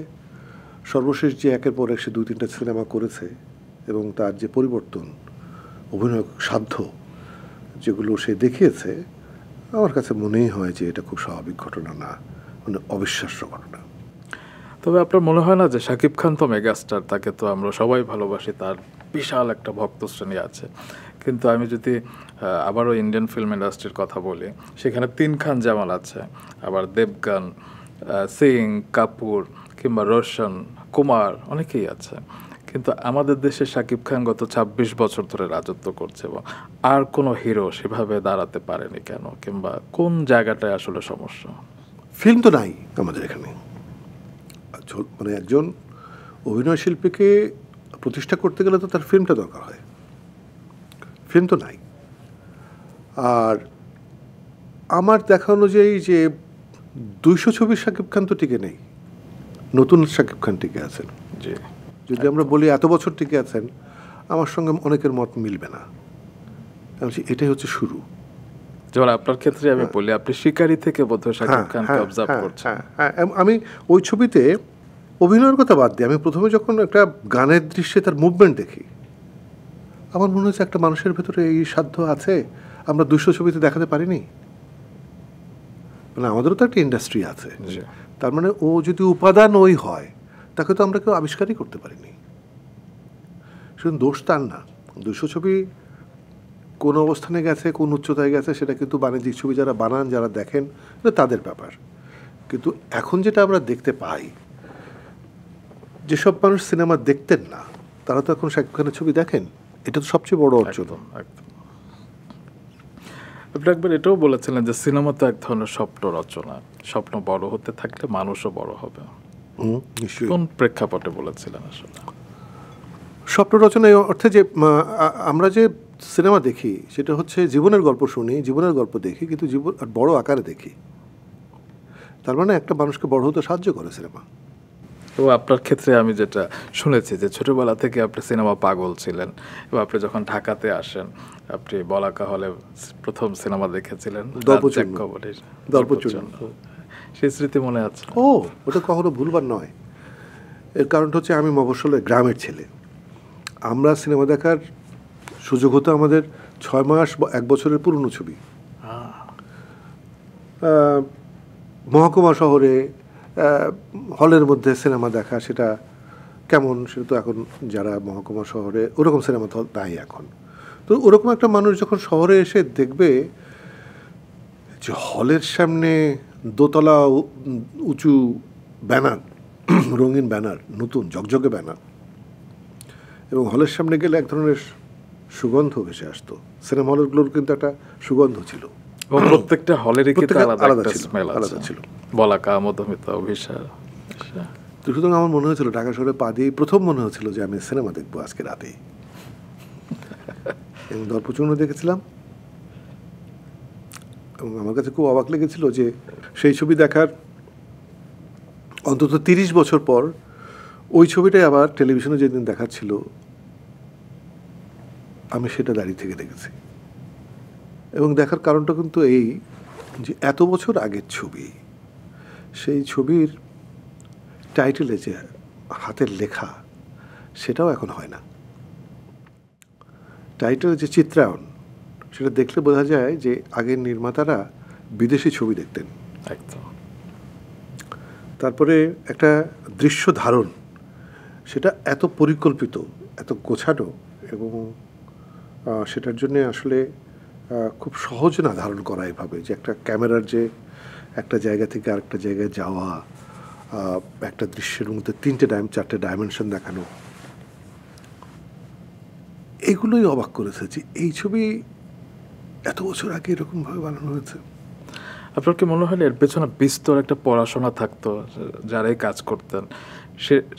সর্বশেষ যে একের পর এক সে 2-3টা সিনেমা করেছে এবং তার যে পরিবর্তন, অভিনয় সাধ্য যেগুলো সে দেখিয়েছে, আমার কাছে মনেই হয় যে এটা খুব স্বাভাবিক ঘটনা না, মানে অবিশ্বাস্য ঘটনা। তবে আপনার মনে হয় না যে শাকিব খান তো মেগাস্টার, তাকে তো আমরা সবাই ভালোবাসি, তার বিশাল একটা ভক্ত শ্রেণী আছে, কিন্তু আমি যদি আবারও ইন্ডিয়ান ফিল্ম ইন্ডাস্ট্রির কথা বলি, সেখানে 3 খান জামাল আছে, আবার দেবগান, সিং, কাপুর কিংবা রোশন, কুমার, অনেকেই আছে। কিন্তু আমাদের দেশে শাকিব খান গত 26 বছর ধরে রাজত্ব করছে এবং আর কোনো হিরো সেভাবে দাঁড়াতে পারেনি কেন, কিংবা কোন জায়গাটায় আসলে সমস্যা? ফিল্ম তো নাই আমাদের এখানে। মানে একজন অভিনয় শিল্পীকে প্রতিষ্ঠা করতে গেলে তো তার ফিল্মটা দরকার হয়, ফিল্ম তো নাই। আর আমার দেখা অনুযায়ী যে 200 ছবির শাকিব খান তো টিকে নেই, নতুন শাকিব খান টিকে আছেন। জি, যদি আমরা বলি এত বছর টিকে আছেন, আমার সঙ্গে অনেকের মত মিলবে না। এটাই হচ্ছে শুরু। যেমন আপনার ক্ষেত্রে আমি বলি, আপনি শিকারি থেকে বোধহয় শাকিব খানকে অবজার্ভ করছেন। আমি ওই ছবিতে অভিনয়ের কথা বাদ দিই, আমি প্রথমে যখন একটা গানের দৃশ্যে তার মুভমেন্ট দেখি, আমার মনে হচ্ছে একটা মানুষের ভেতরে এই সাধ্য আছে, আমরা 200 ছবিতে দেখাতে পারিনি। মানে আমাদেরও তো একটা ইন্ডাস্ট্রি আছে, তার মানে ও যদি উপাদান ওই হয়, তাকে তো আমরা কেউ আবিষ্কারই করতে পারিনি। শুধু দোষ তার না, 200 ছবি কোন অবস্থানে গেছে, কোন উচ্চতায় গেছে, সেটা কিন্তু বাণিজ্যিক ছবি যারা বানান, যারা দেখেন, এটা তাদের ব্যাপার। কিন্তু এখন যেটা আমরা দেখতে পাই, যেসব মানুষ সিনেমা দেখতেন না তারা তো এখন শাকিব খানের ছবি দেখেন, এটা তো সবচেয়ে বড় অর্জন। আপনি একবার এটাও বলেছিলেন যে সিনেমা তো এক ধরনের স্বপ্ন রচনা, স্বপ্ন বড় হতে থাকলে মানুষও বড় হবে। নিশ্চয়ই। কোন প্রেক্ষাপটে বলেছিলেন আসলে? স্বপ্ন রচনা এই অর্থে যে আমরা যে সিনেমা দেখি সেটা হচ্ছে জীবনের গল্প শুনি, জীবনের গল্প দেখি, কিন্তু জীবন আর বড় আকারে দেখি। তার মানে একটা মানুষকে বড় হতে সাহায্য করে সিনেমা। তো আপনার ক্ষেত্রে আমি যেটা শুনেছি যে ছোটবেলা থেকে আপনি সিনেমা পাগল ছিলেন, এবং আপনি যখন ঢাকাতে আসেন আপনি বলাকা হলে প্রথম সিনেমা দেখেছিলেন দর্পচূর্ণ। কবরীর দর্পচূর্ণ। সেই স্মৃতি মনে আছে? ও, ওটা কখনো ভুলবার নয়। এর কারণটা হচ্ছে আমি মফস্বলে গ্রামের ছেলে। আমরা সিনেমা দেখার সুযোগ হতো আমাদের 6 মাস বা 1 বছরের পুরনো ছবি। মহকুমা শহরে হলের মধ্যে সিনেমা দেখা সেটা কেমন, সেটা তো এখন যারা মহকুমা শহরে ওরকম সিনেমা তো নাই এখন। তো ওরকম একটা মানুষ যখন শহরে এসে দেখবে যে হলের সামনে দোতলা উঁচু ব্যানার, রঙিন ব্যানার, নতুন ঝকঝকে ব্যানার, এবং হলের সামনে গেলে এক ধরনের সুগন্ধ ভেসে আসতো। সিনেমা হলগুলোর কিন্তু একটা সুগন্ধ ছিল, প্রত্যেকটা হলেরই কিন্তু আলাদা ছিল, স্মেল আলাদা ছিল। বলাকা, মধুমিতা, অভিসার। তো সুতরাং আমার মনে হয়েছিল ঢাকা শহরে পা দিয়ে প্রথম মনে হয়েছিল যে আমি সিনেমা দেখবো আজকে রাতেই। এবং দর্পচূর্ণ দেখেছিলাম, এবং আমার কাছে খুব অবাক লেগেছিল যে সেই ছবি দেখার অন্তত 30 বছর পর ওই ছবিটাই আবার টেলিভিশনে যেদিন দেখাচ্ছিল আমি সেটা দাঁড়িয়ে থেকে দেখেছি। এবং দেখার কারণটা কিন্তু এই যে এত বছর আগের ছবি, সেই ছবির টাইটেলে যে হাতের লেখা সেটাও এখন হয় না। টাইটেলের যে চিত্রায়ন সেটা দেখলে বোঝা যায় যে আগের নির্মাতারা বিদেশি ছবি দেখতেন। একদম। তারপরে একটা দৃশ্য ধারণ, সেটা এত পরিকল্পিত, এত গোছানো, এবং সেটার জন্যে আসলে খুব সহজ না ধারণ করা এভাবে, যে একটা ক্যামেরার যে একটা জায়গা থেকে আরেকটা জায়গায় যাওয়া, একটা দৃশ্যের মধ্যে 4টে ডাইমেনশন দেখানো, এগুলোই অবাক করেছে যে এই ছবি এত বছর আগে এরকমভাবে বানানো হয়েছে। আপনার কি মনে হয় এর পেছনে বিস্তর একটা পড়াশোনা থাকতো যারাই কাজ করতেন,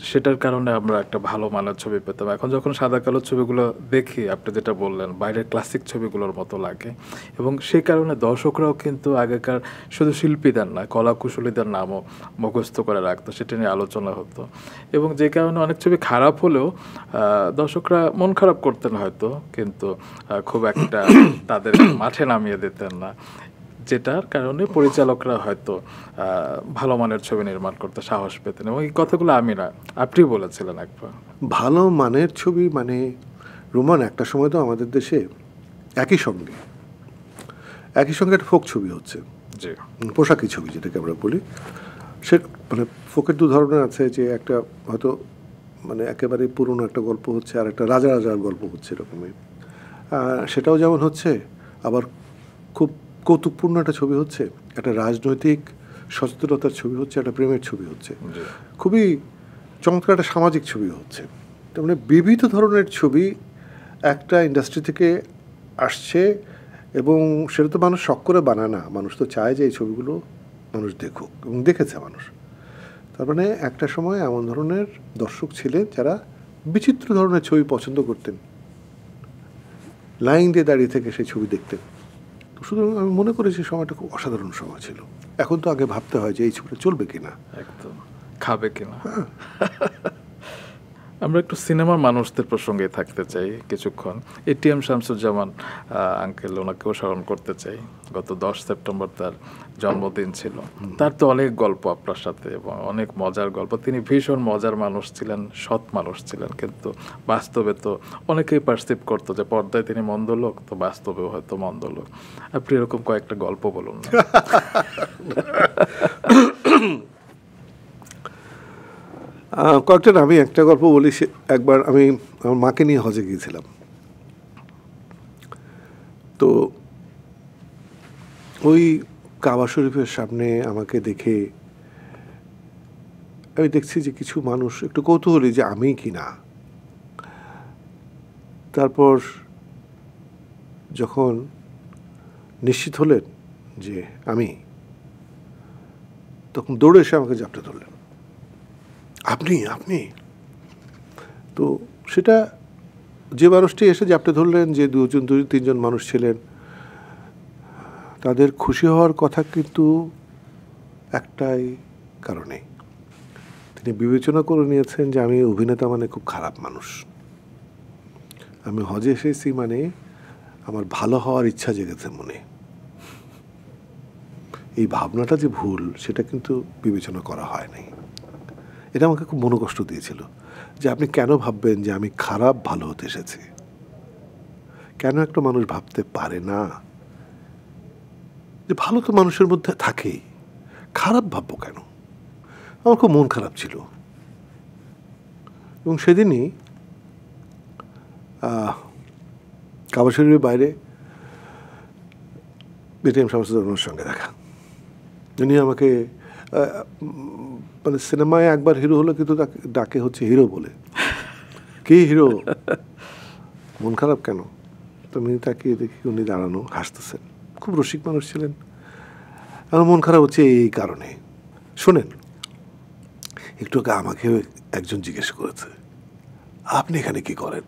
সেটার কারণে আমরা একটা ভালো মানের ছবি পেতাম? এখন যখন সাদা কালো ছবিগুলো দেখি, আপনি যেটা বললেন বাইরের ক্লাসিক ছবিগুলোর মতো লাগে, এবং সেই কারণে দর্শকরাও কিন্তু আগেকার শুধু শিল্পীদের না, কলাকুশলীদের নামও মুখস্থ করে রাখতো, সেটা নিয়ে আলোচনা হতো, এবং যে কারণে অনেক ছবি খারাপ হলেও দর্শকরা মন খারাপ করতেন হয়তো, কিন্তু খুব একটা তাদের মাঠে নামিয়ে দিতেন না, যেটার কারণে পরিচালকরা হয়তো ভালো মানের ছবি নির্মাণ করতে সাহস পেতেন। এবং এই কথাগুলো আমি না, আপনি বলেছিলেন একবার। ভালো মানের ছবি মানে রোমান, একটা সময় তো আমাদের দেশে একই সঙ্গে একটা ফোক ছবি হচ্ছে, জি, পোশাকি ছবি যেটাকে আমরা বলি। সে মানে ফোকের 2 ধরনের আছে, যে একটা হয়তো মানে একেবারে পুরনো একটা গল্প হচ্ছে, আর একটা রাজা রাজার গল্প হচ্ছে, এরকমই। সেটাও যেমন হচ্ছে, আবার খুব কৌতুকপূর্ণ একটা ছবি হচ্ছে, একটা রাজনৈতিক সচেতনতার ছবি হচ্ছে, একটা প্রেমের ছবি হচ্ছে, খুবই চমৎকার একটা সামাজিক ছবি হচ্ছে। তার মানে বিবিধ ধরনের ছবি একটা ইন্ডাস্ট্রি থেকে আসছে, এবং সেটা তো মানুষ শখ করে বানায় না, মানুষ তো চায় যে এই ছবিগুলো মানুষ দেখুক, এবং দেখেছে মানুষ। তার মানে একটা সময় এমন ধরনের দর্শক ছিলেন যারা বিচিত্র ধরনের ছবি পছন্দ করতেন, লাইন দিয়ে দাঁড়িয়ে থেকে সেই ছবি দেখতেন। তো সুতরাং আমি মনে করি যে সময়টা খুব অসাধারণ সময় ছিল। এখন তো আগে ভাবতে হয় যে এই ছবিটা চলবে কিনা, একদম খাবে কিনা। আমরা একটু সিনেমার মানুষদের প্রসঙ্গে থাকতে চাই কিছুক্ষণ। এটিএম শামসুজ্জামান আঙ্কেল, ওনাকেও স্মরণ করতে চাই। গত 10 সেপ্টেম্বর তার জন্মদিন ছিল। তার তো অনেক গল্প আপনার সাথে, এবং অনেক মজার গল্প। তিনি ভীষণ মজার মানুষ ছিলেন, সৎ মানুষ ছিলেন, কিন্তু বাস্তবে তো অনেকেই পারসিভ করতো যে পর্দায় তিনি মন্দ লোক, তো বাস্তবেও হয়তো মন্দ লোক। আপনি এরকম কয়েকটা গল্প বলুন না। কয়েকটা আমি একটা গল্প বলি। একবার আমি আমার মাকে নিয়ে হজে গিয়েছিলাম। তো ওই কাবা শরীফের সামনে আমাকে দেখে আমি দেখছি যে কিছু মানুষ একটু কৌতূহলী যে আমি কি না। তারপর যখন নিশ্চিত হলেন যে আমি, তখন দৌড়ে এসে আমাকে জাপটে ধরলেন। আপনি আপনি তো সেটা যে মানুষটি এসে জাপটে ধরলেন, যে তিনজন মানুষ ছিলেন, তাদের খুশি হওয়ার কথা কিন্তু একটাই কারণে, তিনি বিবেচনা করে নিয়েছেন যে আমি অভিনেতা মানে খুব খারাপ মানুষ, আমি হজে এসেছি মানে আমার ভালো হওয়ার ইচ্ছা জেগেছে মনে। এই ভাবনাটা যে ভুল সেটা কিন্তু বিবেচনা করা হয় নাই। এটা আমাকে খুব মনোকষ্ট দিয়েছিল যে আপনি কেন ভাববেন যে আমি খারাপ ভালো হতে এসেছি। কেন একটা মানুষ ভাবতে পারে না যে ভালো তো মানুষের মধ্যে থাকেই, খারাপ ভাববো কেন? আমার খুব মন খারাপ ছিল। এবং সেদিনই কাবা শরীফের বাইরে বিটিএম শামসুজ্জামানের সঙ্গে দেখা। উনি আমাকে মানে সিনেমায় একবার হিরো হলো, কিন্তু তাকে ডাকে হচ্ছে হিরো বলে। কি হিরো? মন খারাপ কেন? তুমি তাকে দেখি উনি দাঁড়ানো হাসতেছেন, খুব রসিক মানুষ ছিলেন। আমার মন খারাপ হচ্ছে এই কারণে। শোনেন, একটু আগে আমাকে একজন জিজ্ঞেস করেছে আপনি এখানে কি করেন।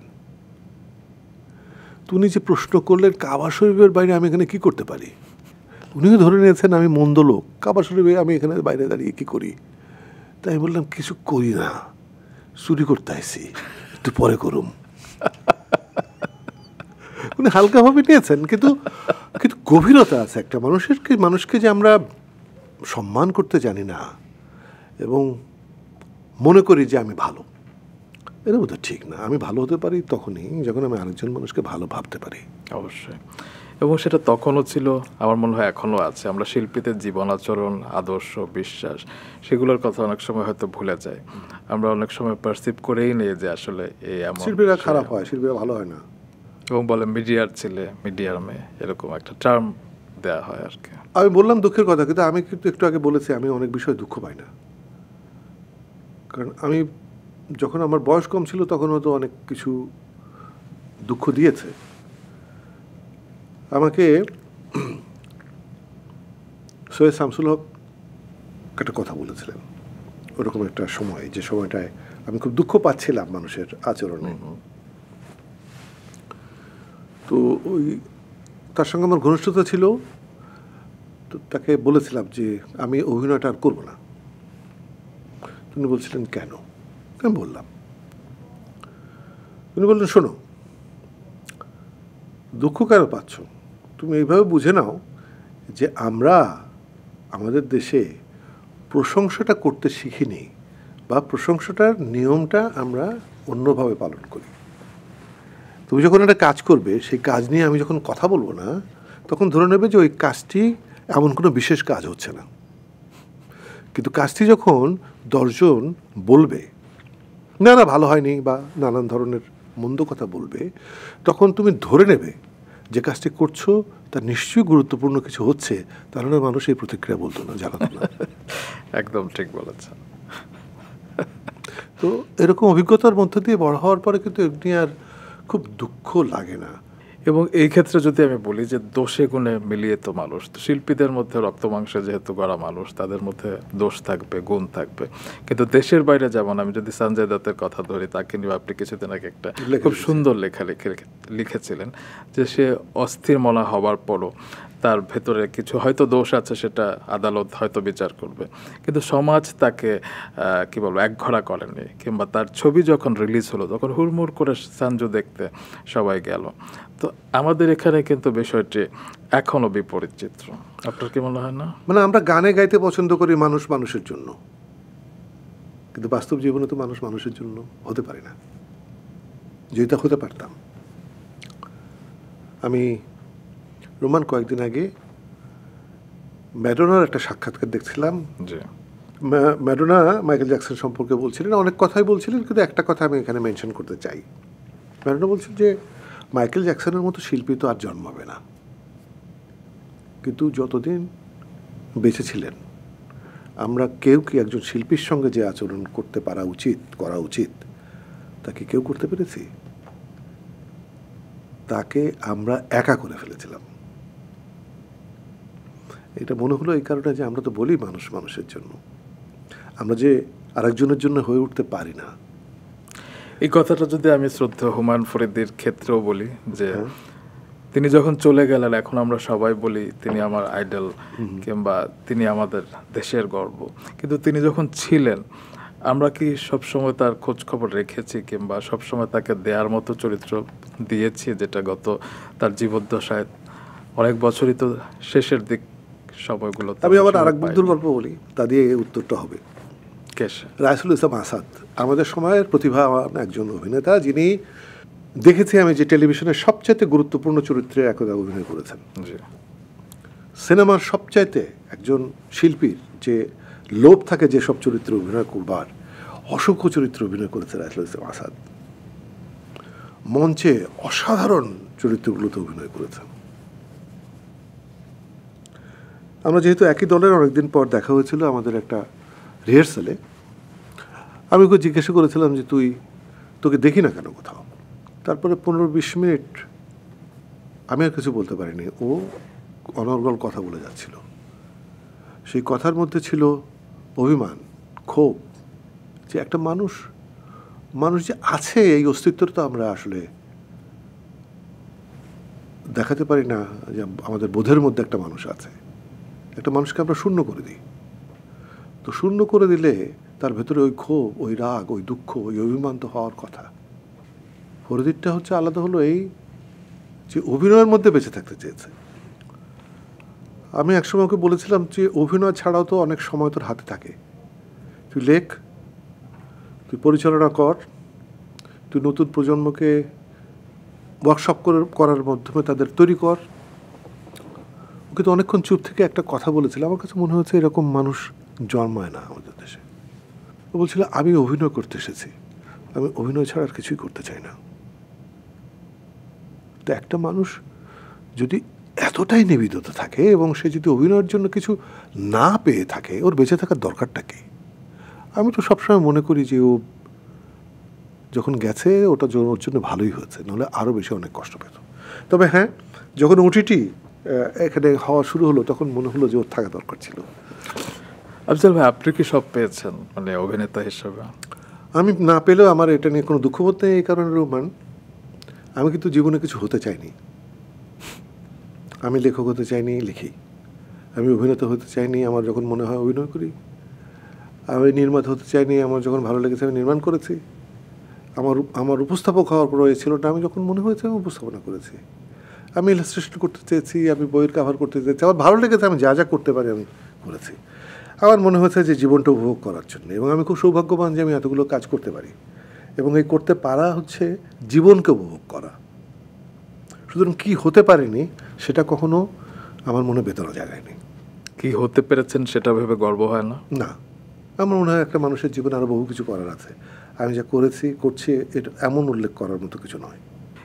উনি যে প্রশ্ন করলেন কাবা শরীফের বাইরে আমি এখানে কি করতে পারি, উনিও ধরে নিয়েছেন আমি মন্দ লোক, কাবা শরীফে আমি এখানে বাইরে দাঁড়িয়ে কি করি। তাই আমি বললাম কিছু করি না, চুরি করতে আসছি, একটু পরে করুম। উনি হালকাভাবে নিয়েছেন, কিন্তু কিন্তু গভীরতা আছে একটা মানুষকে যে আমরা সম্মান করতে জানি না এবং মনে করি যে আমি ভালো, এটা বোধহয় ঠিক না। আমি ভালো হতে পারি তখনই যখন আমি আরেকজন মানুষকে ভালো ভাবতে পারি। অবশ্যই। এবং সেটা তখনও ছিল, আমার মনে হয় এখনও আছে। আমরা শিল্পীদের জীবন আচরণ, আদর্শ, বিশ্বাস, সেগুলোর কথা অনেক সময় হয়তো ভুলে যাই। আমরা অনেক সময় পারসিভ করেই নিই যে আসলে এই এমন, শিল্পীরা খারাপ হয়, শিল্পীরা ভালো হয় না। এবং বলে মিডিয়ার ছেলে, মিডিয়ার মেয়ে, এরকম একটা টার্ম দেওয়া হয় আর কি। আমি বললাম দুঃখের কথা, কিন্তু আমি কিন্তু একটু আগে বলেছি আমি অনেক বিষয়ে দুঃখ পাই না। কারণ আমি যখন আমার বয়স কম ছিল তখন হয়তো অনেক কিছু দুঃখ দিয়েছে আমাকে। সৈয়দ শামসুল হক একটা কথা বলেছিলেন ওরকম একটা সময়, যে সময়টায় আমি খুব দুঃখ পাচ্ছিলাম মানুষের আচরণে। তো ওই তার সঙ্গে আমার ঘনিষ্ঠতা ছিল, তো তাকে বলেছিলাম যে আমি অভিনয়টা আর করবো না। তিনি বলছিলেন কেন? আমি বললাম, তিনি বললেন শোনো, দুঃখ কেন পাচ্ছ, তুমি এইভাবে বুঝে নাও যে আমরা আমাদের দেশে প্রশংসাটা করতে শিখিনি, বা প্রশংসাটার নিয়মটা আমরা অন্যভাবে পালন করি। তুমি যখন একটা কাজ করবে, সেই কাজ নিয়ে আমি যখন কথা বলবো না, তখন ধরে নেবে যে ওই কাজটি এমন কোনো বিশেষ কাজ হচ্ছে না। কিন্তু কাজটি যখন 10 জন বলবে না না ভালো হয়নি বা নানান ধরনের মন্দ কথা বলবে, তখন তুমি ধরে নেবে যে কাজটি করছো তা নিশ্চয়ই গুরুত্বপূর্ণ কিছু হচ্ছে, তাহলে মানুষ এই প্রতিক্রিয়া বলতো না, জানাতো না। একদম ঠিক বলেছেন। তো এরকম অভিজ্ঞতার মধ্য দিয়ে বড় হওয়ার পরে কিন্তু এমনি আর খুব দুঃখ লাগে না। এবং এই ক্ষেত্রে যদি আমি বলি যে দোষে গুণে মিলিয়ে তো মানুষ, তো শিল্পীদের মধ্যে রক্ত মাংসে যেহেতু গড়া মানুষ, তাদের মধ্যে দোষ থাকবে, গুণ থাকবে। কিন্তু দেশের বাইরে যেমন, আমি যদি সঞ্জয় দত্তের কথা ধরি, তাকে নিয়ে আপনি কিছুদিন আগে একটা খুব সুন্দর লেখা লিখেছিলেন যে সে অস্থির মনা হওয়ার পরও তার ভেতরে কিছু হয়তো দোষ আছে, সেটা আদালত হয়তো বিচার করবে, কিন্তু সমাজ তাকে কি বলবো একঘরা করেনি। কিংবা তার ছবি যখন রিলিজ হলো তখন হুড়মুড় করে সঞ্জু দেখতে সবাই গেল। তো আমাদের এখানে কিন্তু বিষয়টি এখনো বিপরীত চিত্র। আপনার কি মনে হয় না? মানে আমরা গানে গাইতে পছন্দ করি মানুষ মানুষের জন্য, কিন্তু বাস্তব জীবনে তো মানুষ মানুষের জন্য হতে পারে না। যেটা হতে পারতাম। আমি রোমান কয়েকদিন আগে ম্যাডোনার একটা সাক্ষাৎকার দেখছিলাম। জি। ম্যাডোনা মাইকেল জ্যাকসন সম্পর্কে বলছিলেন, অনেক কথাই বলছিলেন, কিন্তু একটা কথা আমি এখানে মেনশন করতে চাই। ম্যাডোনা বলছেন যে মাইকেল জ্যাকসনের মতো শিল্পী তো আর জন্মাবে না, কিন্তু যতদিন বেঁচে ছিলেন আমরা কেউ কি একজন শিল্পীর সঙ্গে যে আচরণ করতে করা উচিত তাকে কেউ করতে পেরেছি? তাকে আমরা একা করে ফেলেছিলাম। এটা মনে হলো এই কারণে যে আমরা তো বলি মানুষ মানুষের জন্য, আমরা যে আরেকজনের জন্য হয়ে উঠতে পারি না। এই কথাটা যদি আমি শ্রদ্ধেয় হুমায়ুন ফরিদির ক্ষেত্রেও বলি যে তিনি যখন চলে গেলেন, এখন আমরা সবাই বলি তিনি আমার আইডল কিংবা তিনি আমাদের দেশের গর্ব, কিন্তু তিনি যখন ছিলেন আমরা কি সবসময় তার খোঁজ খবর রেখেছি কিংবা সবসময় তাকে দেওয়ার মতো চরিত্র দিয়েছি, যেটা গত তার জীবদ্দশায় অনেক বছরই তো শেষের দিক সময়গুলো। আমি আবার আরেক বন্ধুর গল্প বলি, তা দিয়ে উত্তরটা হবে। রাইসুল ইসলাম আসাদ আমাদের সময়ের প্রতিভাবান একজন অভিনেতা, যিনি দেখেছি আমি যে টেলিভিশনের সবচাইতে গুরুত্বপূর্ণ চরিত্রে একদা অভিনয় করেছেন। সিনেমার সবচাইতে একজন শিল্পীর যে লোভ থাকে যেসব চরিত্রে অভিনয় করবার, অসংখ্য চরিত্রে অভিনয় করেছে রাইসুল ইসলাম আসাদ। মঞ্চে অসাধারণ চরিত্রগুলোতে অভিনয় করেছেন। আমরা যেহেতু একই দলের, অনেকদিন পর দেখা হয়েছিল আমাদের একটা রিহার্সালে। আমি ওকে জিজ্ঞাসা করেছিলাম যে তোকে দেখি না কেন কোথাও। তারপরে 15-20 মিনিট আমি আর কিছু বলতে পারিনি, ও অনর্গল কথা বলে যাচ্ছিল। সেই কথার মধ্যে ছিল অভিমান, ক্ষোভ, যে একটা মানুষ যে আছে, এই অস্তিত্বটা আমরা আসলে দেখাতে পারি না, যে আমাদের বোধের মধ্যে একটা মানুষ আছে। একটা মানুষকে আমরা শূন্য করে দিই। তো শূন্য করে দিলে তার ভেতরে ওই ক্ষোভ, ওই রাগ, ওই দুঃখ, ওই অভিমান তো হওয়ার কথা। ফরিদিরটা হচ্ছে আলাদা, হলো এই যে অভিনয়ের মধ্যে বেঁচে থাকতে চেয়েছে। আমি একসময় ওকে বলেছিলাম যে অভিনয় ছাড়াও তো অনেক সময় তোর হাতে থাকে, তুই লেখ, তুই পরিচালনা কর, তুই নতুন প্রজন্মকে ওয়ার্কশপ করার মাধ্যমে তাদের তৈরি কর। ওকে তো অনেকক্ষণ চুপ থেকে একটা কথা বলেছিল, আমার কাছে মনে হচ্ছে এরকম মানুষ জন্মায় না আমাদের দেশে। ও বলছিল আমি অভিনয় করতে এসেছি, আমি অভিনয় ছাড়া আর কিছুই করতে চাই না। তো একটা মানুষ যদি এতটাই নিবেদিত থাকে এবং সে যদি অভিনয়ের জন্য কিছু না পেয়ে থাকে, ওর বেঁচে থাকার দরকারটা কি? আমি তো সবসময় মনে করি যে ও যখন গেছে ওটা ওর জন্য ভালোই হয়েছে, নাহলে আরও বেশি অনেক কষ্ট পেত। তবে হ্যাঁ, যখন ওটিটি এখানে হওয়া শুরু হলো তখন মনে হলো যে ওর থাকা দরকার ছিল। আফজাল ভাই, আপনি কি সব পেয়েছেন মানে অভিনেতা হিসেবে? আমি না পেলেও আমার এটা নিয়ে কোনো দুঃখবোধ নেই। এই কারণে রোমান, আমি কিন্তু জীবনে কিছু হতে চাইনি। আমি লেখক হতে চাইনি, লিখি। আমি অভিনেতা হতে চাইনি, আমার যখন মনে হয় অভিনয় করি। আমি নির্মাতা হতে চাইনি, আমার যখন ভালো লেগেছে আমি নির্মাণ করেছি। আমার উপস্থাপক হওয়ার পর ছিল না, আমি যখন মনে হয়েছে আমি উপস্থাপনা করেছি। আমি ইলাস্ট্রেশন করতে চেয়েছি, আমি বইয়ের কাভার করতে চেয়েছি, আমার ভালো লেগেছে, আমি যা যা করতে পারি আমি করেছি। আমার মনে হয়েছে যে জীবনটা উপভোগ করার জন্য, এবং আমি খুব সৌভাগ্যবান যে আমি এতগুলো কাজ করতে পারি, এবং এই করতে পারা হচ্ছে জীবনকে উপভোগ করা। সুতরাং কী হতে পারিনি সেটা কখনো আমার মনে বেদনা জাগায়নি। কি হতে পেরেছেন সেটা ভেবে গর্ব হয় না? না, আমার মনে হয় একটা মানুষের জীবনে আরও বহু কিছু করার আছে। আমি যা করছি এটা এমন উল্লেখ করার মতো কিছু নয়।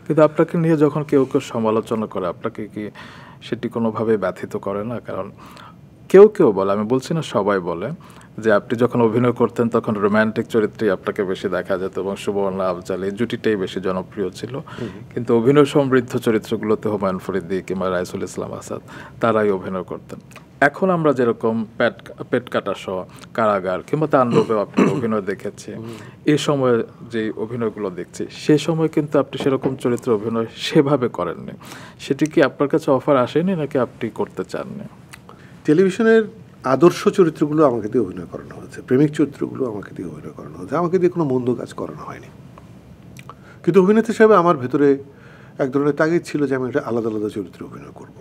কিন্তু আপনাকে নিয়ে যখন কেউ সমালোচনা করে, আপনাকে কি সেটি কোনোভাবে ব্যথিত করে না? কারণ কেউ বলে, আমি বলছি না সবাই বলে, যে আপনি যখন অভিনয় করতেন তখন রোম্যান্টিক চরিত্রেই আপনাকে বেশি দেখা যেত এবং সুবর্ণা আফজাল এই জুটিটাই বেশি জনপ্রিয় ছিল। কিন্তু অভিনয় সমৃদ্ধ চরিত্রগুলোতে হুমায়ুন ফরিদি কিংবা রাইসুল ইসলাম আসাদ তারাই অভিনয় করতেন। এখন আমরা যেরকম পেট কাটা সহ, কারাগার কিংবা তাণ্ডবে আপনি অভিনয় দেখেছি, এই সময়ে যে অভিনয়গুলো দেখছি, সে সময় কিন্তু আপনি সেরকম চরিত্র অভিনয় সেভাবে করেননি। সেটি কি আপনার কাছে অফার আসেনি নাকি আপনি করতে চাননি? টেলিভিশনের আদর্শ চরিত্রগুলো আমাকে দিয়ে অভিনয় করানো হয়েছে, প্রেমিক চরিত্রগুলো আমাকে দিয়ে অভিনয় করানো হয়েছে, আমাকে দিয়ে কোনো মন্দ কাজ করানো হয়নি। কিন্তু অভিনেতা হিসাবে আমার ভেতরে এক ধরনের তাগিদ ছিল যে আমি একটা আলাদা আলাদা চরিত্রে অভিনয় করব,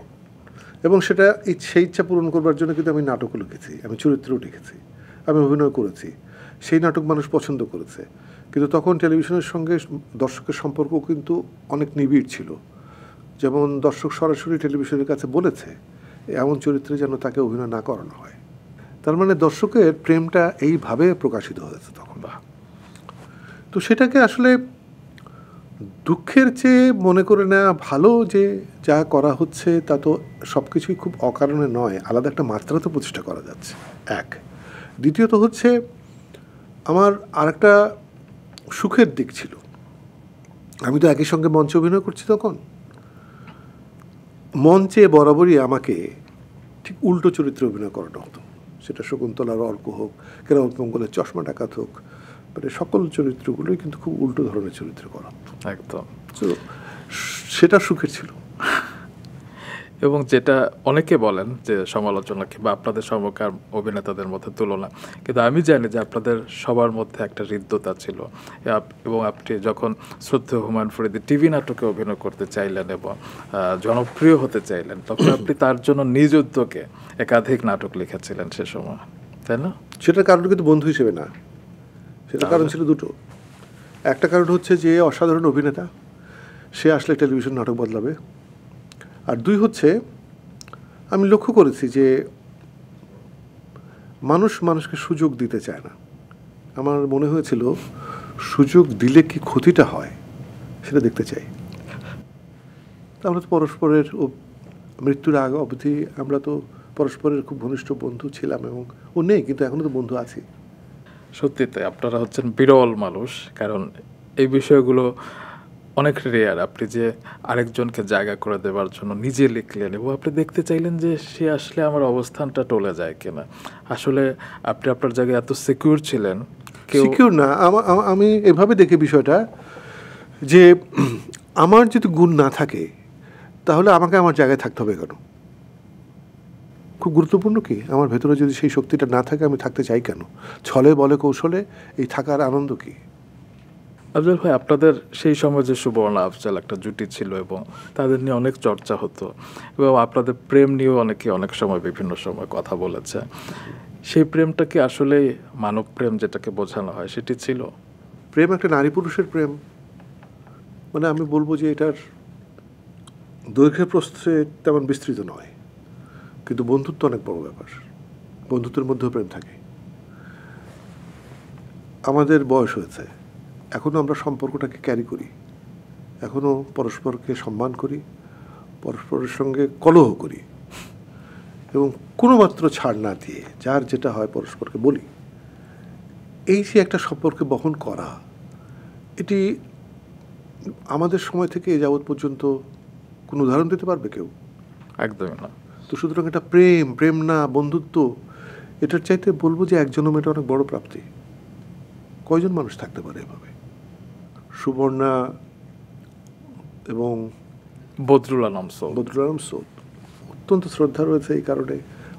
এবং সেটা সেই ইচ্ছা পূরণ করবার জন্য কিন্তু আমি নাটকও লিখেছি, আমি চরিত্রও লিখেছি, আমি অভিনয় করেছি। সেই নাটক মানুষ পছন্দ করেছে, কিন্তু তখন টেলিভিশনের সঙ্গে দর্শকের সম্পর্ক কিন্তু অনেক নিবিড় ছিল। যেমন দর্শক সরাসরি টেলিভিশনের কাছে বলেছে এমন চরিত্রে যেন তাকে অভিনয় না করানো হয়। তার মানে দর্শকের প্রেমটা এইভাবে প্রকাশিত হয়েছে তখন। তো সেটাকে আসলে দুঃখের চেয়ে মনে করে নেওয়া ভালো, যে যা করা হচ্ছে তা তো সব কিছুই খুব অকারণে নয়, আলাদা একটা মাত্রা তো প্রতিষ্ঠা করা যাচ্ছে। এক, দ্বিতীয়ত হচ্ছে আমার আরেকটা সুখের দিক ছিল, আমি তো একই সঙ্গে মঞ্চে অভিনয় করছি, তখন মঞ্চে বরাবরই আমাকে ঠিক উল্টো চরিত্রে অভিনয় করানো হতো, সেটা শকুন্তলার অর্ক হোক, কেরামত মঙ্গলের চশমা ডাকাত হোক, মানে সকল চরিত্রগুলোই কিন্তু খুব উল্টো ধরনের চরিত্র করা হতো একদম। তো সেটা সুখের ছিল। এবং যেটা অনেকে বলেন যে সমালোচনা কিংবা আপনাদের সমকার অভিনেতাদের মধ্যে তুলনা, কিন্তু আমি জানি যে আপনাদের সবার মধ্যে একটা হৃদ্যতা ছিল এবং আপনি যখন শ্রদ্ধেয় হুমায়ুন ফরিদী টিভি নাটকে অভিনয় করতে চাইলেন এবং জনপ্রিয় হতে চাইলেন, তখন আপনি তার জন্য নিজ উদ্যোগে একাধিক নাটক লিখেছিলেন সে সময়, তাই না? সেটার কারণ কিন্তু বন্ধু হিসেবে না, সেটার কারণ ছিল দুটো। একটা কারণ হচ্ছে যে অসাধারণ অভিনেতা, সে আসলে টেলিভিশন নাটক বদলাবে। আর দুই হচ্ছে আমি লক্ষ্য করেছি যে মানুষ মানুষকে সুযোগ দিতে চায় না। আমার মনে হয়েছিল সুযোগ দিলে কি ক্ষতিটা হয় সেটা দেখতে চাই। আমরা তো পরস্পরের মৃত্যুর আগে অবধি আমরা তো পরস্পরের খুব ঘনিষ্ঠ বন্ধু ছিলাম, এবং ও নেই কিন্তু এখনো তো বন্ধু আছি। সত্যি তাই, আপনারা হচ্ছেন বিরল মানুষ, কারণ এই বিষয়গুলো অনেক রেয়ার। আপনি যে আরেকজনকে জায়গা করে দেওয়ার জন্য নিজে লিখলেন এবং আপনি দেখতে চাইলেন যে সে আসলে আমার অবস্থানটা টলে যায় কিনা। আসলে আপনি আপনার জায়গায় এত সিকিউর ছিলেন। সিকিউর না, আমি এভাবে দেখি বিষয়টা যে আমার যদি গুণ না থাকে তাহলে আমাকে আমার জায়গায় থাকতে হবে কেন? খুব গুরুত্বপূর্ণ কি, আমার ভেতরে যদি সেই শক্তিটা না থাকে আমি থাকতে চাই কেন? ছলে বলে কৌশলে এই থাকার আনন্দ কি? আফজাল ভাই, আপনাদের সেই সময় যে সুবর্ণা আফজাল একটা জুটি ছিল এবং তাদের নিয়ে অনেক চর্চা হতো এবং আপনাদের প্রেম নিয়েও অনেকে অনেক সময় বিভিন্ন সময় কথা বলেছে। সেই প্রেমটা কি আসলে মানব প্রেম যেটাকে বোঝানো হয় সেটি ছিল? প্রেম একটা নারী পুরুষের প্রেম, মানে আমি বলবো যে এটার দৈর্ঘ্যের প্রস্থে তেমন বিস্তৃত নয়, কিন্তু বন্ধুত্ব অনেক বড় ব্যাপার। বন্ধুত্বের মধ্যেও প্রেম থাকে। আমাদের বয়স হয়েছে, এখনও আমরা সম্পর্কটাকে ক্যারি করি, এখনও পরস্পরকে সম্মান করি, পরস্পরের সঙ্গে কলহ করি, এবং কোনো মাত্র ছাড় না দিয়ে যার যেটা হয় পরস্পরকে বলি। এই যে একটা সম্পর্কে বহন করা, এটি আমাদের সময় থেকে এ যাবৎ পর্যন্ত কোনো উদাহরণ দিতে পারবে কেউ? একদমই না। তো সুতরাং এটা প্রেম, প্রেম না বন্ধুত্ব, এটার চাইতে বলবো যে একজনও এটা অনেক বড় প্রাপ্তি। কয়জন মানুষ থাকতে পারে এভাবে? সুবর্ণা এবং বদরুল আলম সৌদ অত্যন্ত শ্রদ্ধা রয়েছে, এই কারণে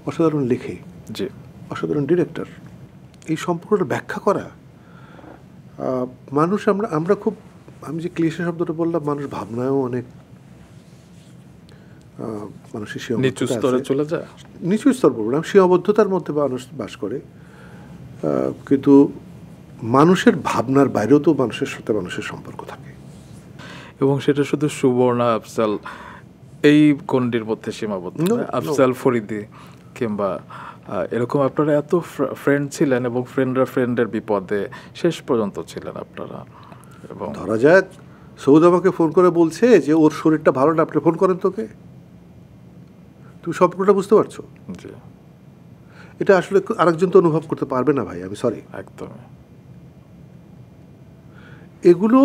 অসাধারণ লেখে, জি, অসাধারণ ডিরেক্টর। এই সম্পর্কটা ব্যাখ্যা করা, মানুষ আমরা খুব, আমি যে ক্লিশে শব্দটা বললাম, মানুষ ভাবনায়ও অনেক মানুষের নিচু স্তরে চলে যায়। নিচু স্তর বলবো না, সীমাবদ্ধতার মধ্যে মানুষ বাস করে, কিন্তু মানুষের ভাবনার বাইরেও তো মানুষের সাথে মানুষের সম্পর্ক থাকে। এবং সেটা শুধু সুবর্ণা আফজাল এই গণ্ডির মধ্যে সীমাবদ্ধ নয়, আফজাল ফরিদী কিংবা এরকম আপনারা এত ফ্রেন্ড ছিলেন এবং ফ্রেন্ডরা ফ্রেন্ডের বিপদে শেষ পর্যন্ত ছিলেন আপনারা। এবং ধরা যাক সৌদ আমাকে ফোন করে বলছে যে ওর শরীরটা ভালো না, আপনি ফোন করেন তোকে, তুমি সম্পর্কটা বুঝতে পারছো? জি, এটা আসলে আরেকজন তো অনুভব করতে পারবে না ভাই, আমি সরি। একদম। এগুলো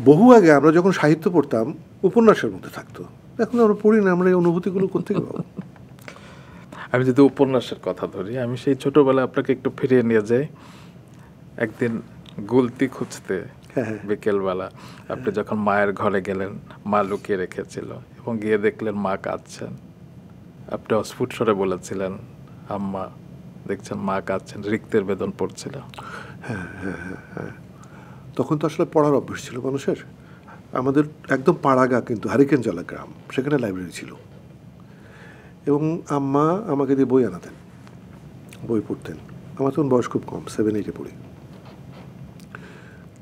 বহু আগে আমরা যখন সাহিত্য পড়তাম উপন্যাসের মধ্যে থাকতো, এখন আমরা পড়ি না, আমরা এই অনুভূতিগুলো কোত্থেকে পাবো? আমি যদি উপন্যাসের কথা ধরি, আমি সেই ছোটবেলায় আপনাকে একটু ফিরিয়ে নিয়ে যাই। একদিন গুলতি খুঁজতে বিকেলবেলা আপনি যখন মায়ের ঘরে গেলেন, মা লুকিয়ে রেখেছিল এবং গিয়ে দেখলেন মা কাঁদছেন। আপনি অস্ফুট স্বরে বলেছিলেন, আম্মা দেখছেন মা কাঁদছেন, রিক্তের বেদন পড়ছিল। হ্যাঁ হ্যাঁ হ্যাঁ হ্যাঁ, তখন তো আসলে পড়ার অভ্যাস ছিল মানুষের। আমাদের একদম পাড়াগা কিন্তু হারিকেনজলা গ্রাম, সেখানে লাইব্রেরি ছিল, এবং আম্মা আমাকে দিয়ে বই আনাতেন, বই পড়তেন। আমার তখন বয়স খুব কম, 7-8-এ পড়ি।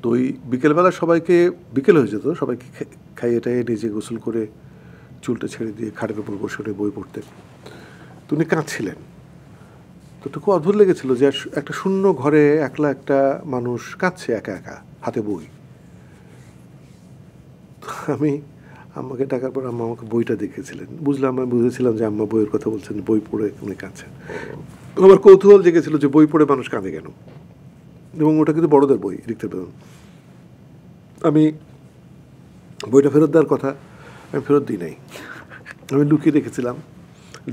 তো ওই বিকেলবেলা সবাইকে, বিকেল হয়ে যেত, সবাইকে খাইয়ে টাইয়ে নিজে গোসল করে চুলটা ছেড়ে দিয়ে খাটের উপর বসে বই পড়তেন। তো উনি কাঁদছিলেন, তো খুব অদ্ভুত লেগেছিল যে একটা শূন্য ঘরে একলা একটা মানুষ কাঁদছে একা একা, হাতে বই। আমি আম্মাকে ডাকার পর আম্মা আমাকে বইটা দেখেছিলেন, বুঝলাম, আমি বুঝেছিলাম যে আম্মা বইয়ের কথা বলছেন, বই পড়ে উনি কাঁদছেন। আমার কৌতূহল জেগেছিল যে বই পড়ে মানুষ কাঁদে কেন, এবং ওটা কিন্তু বড়দের বই, রিক্তের বেদন। আমি বইটা ফেরত দেওয়ার কথা, আমি ফেরত দিই নাই, আমি লুকিয়ে রেখেছিলাম।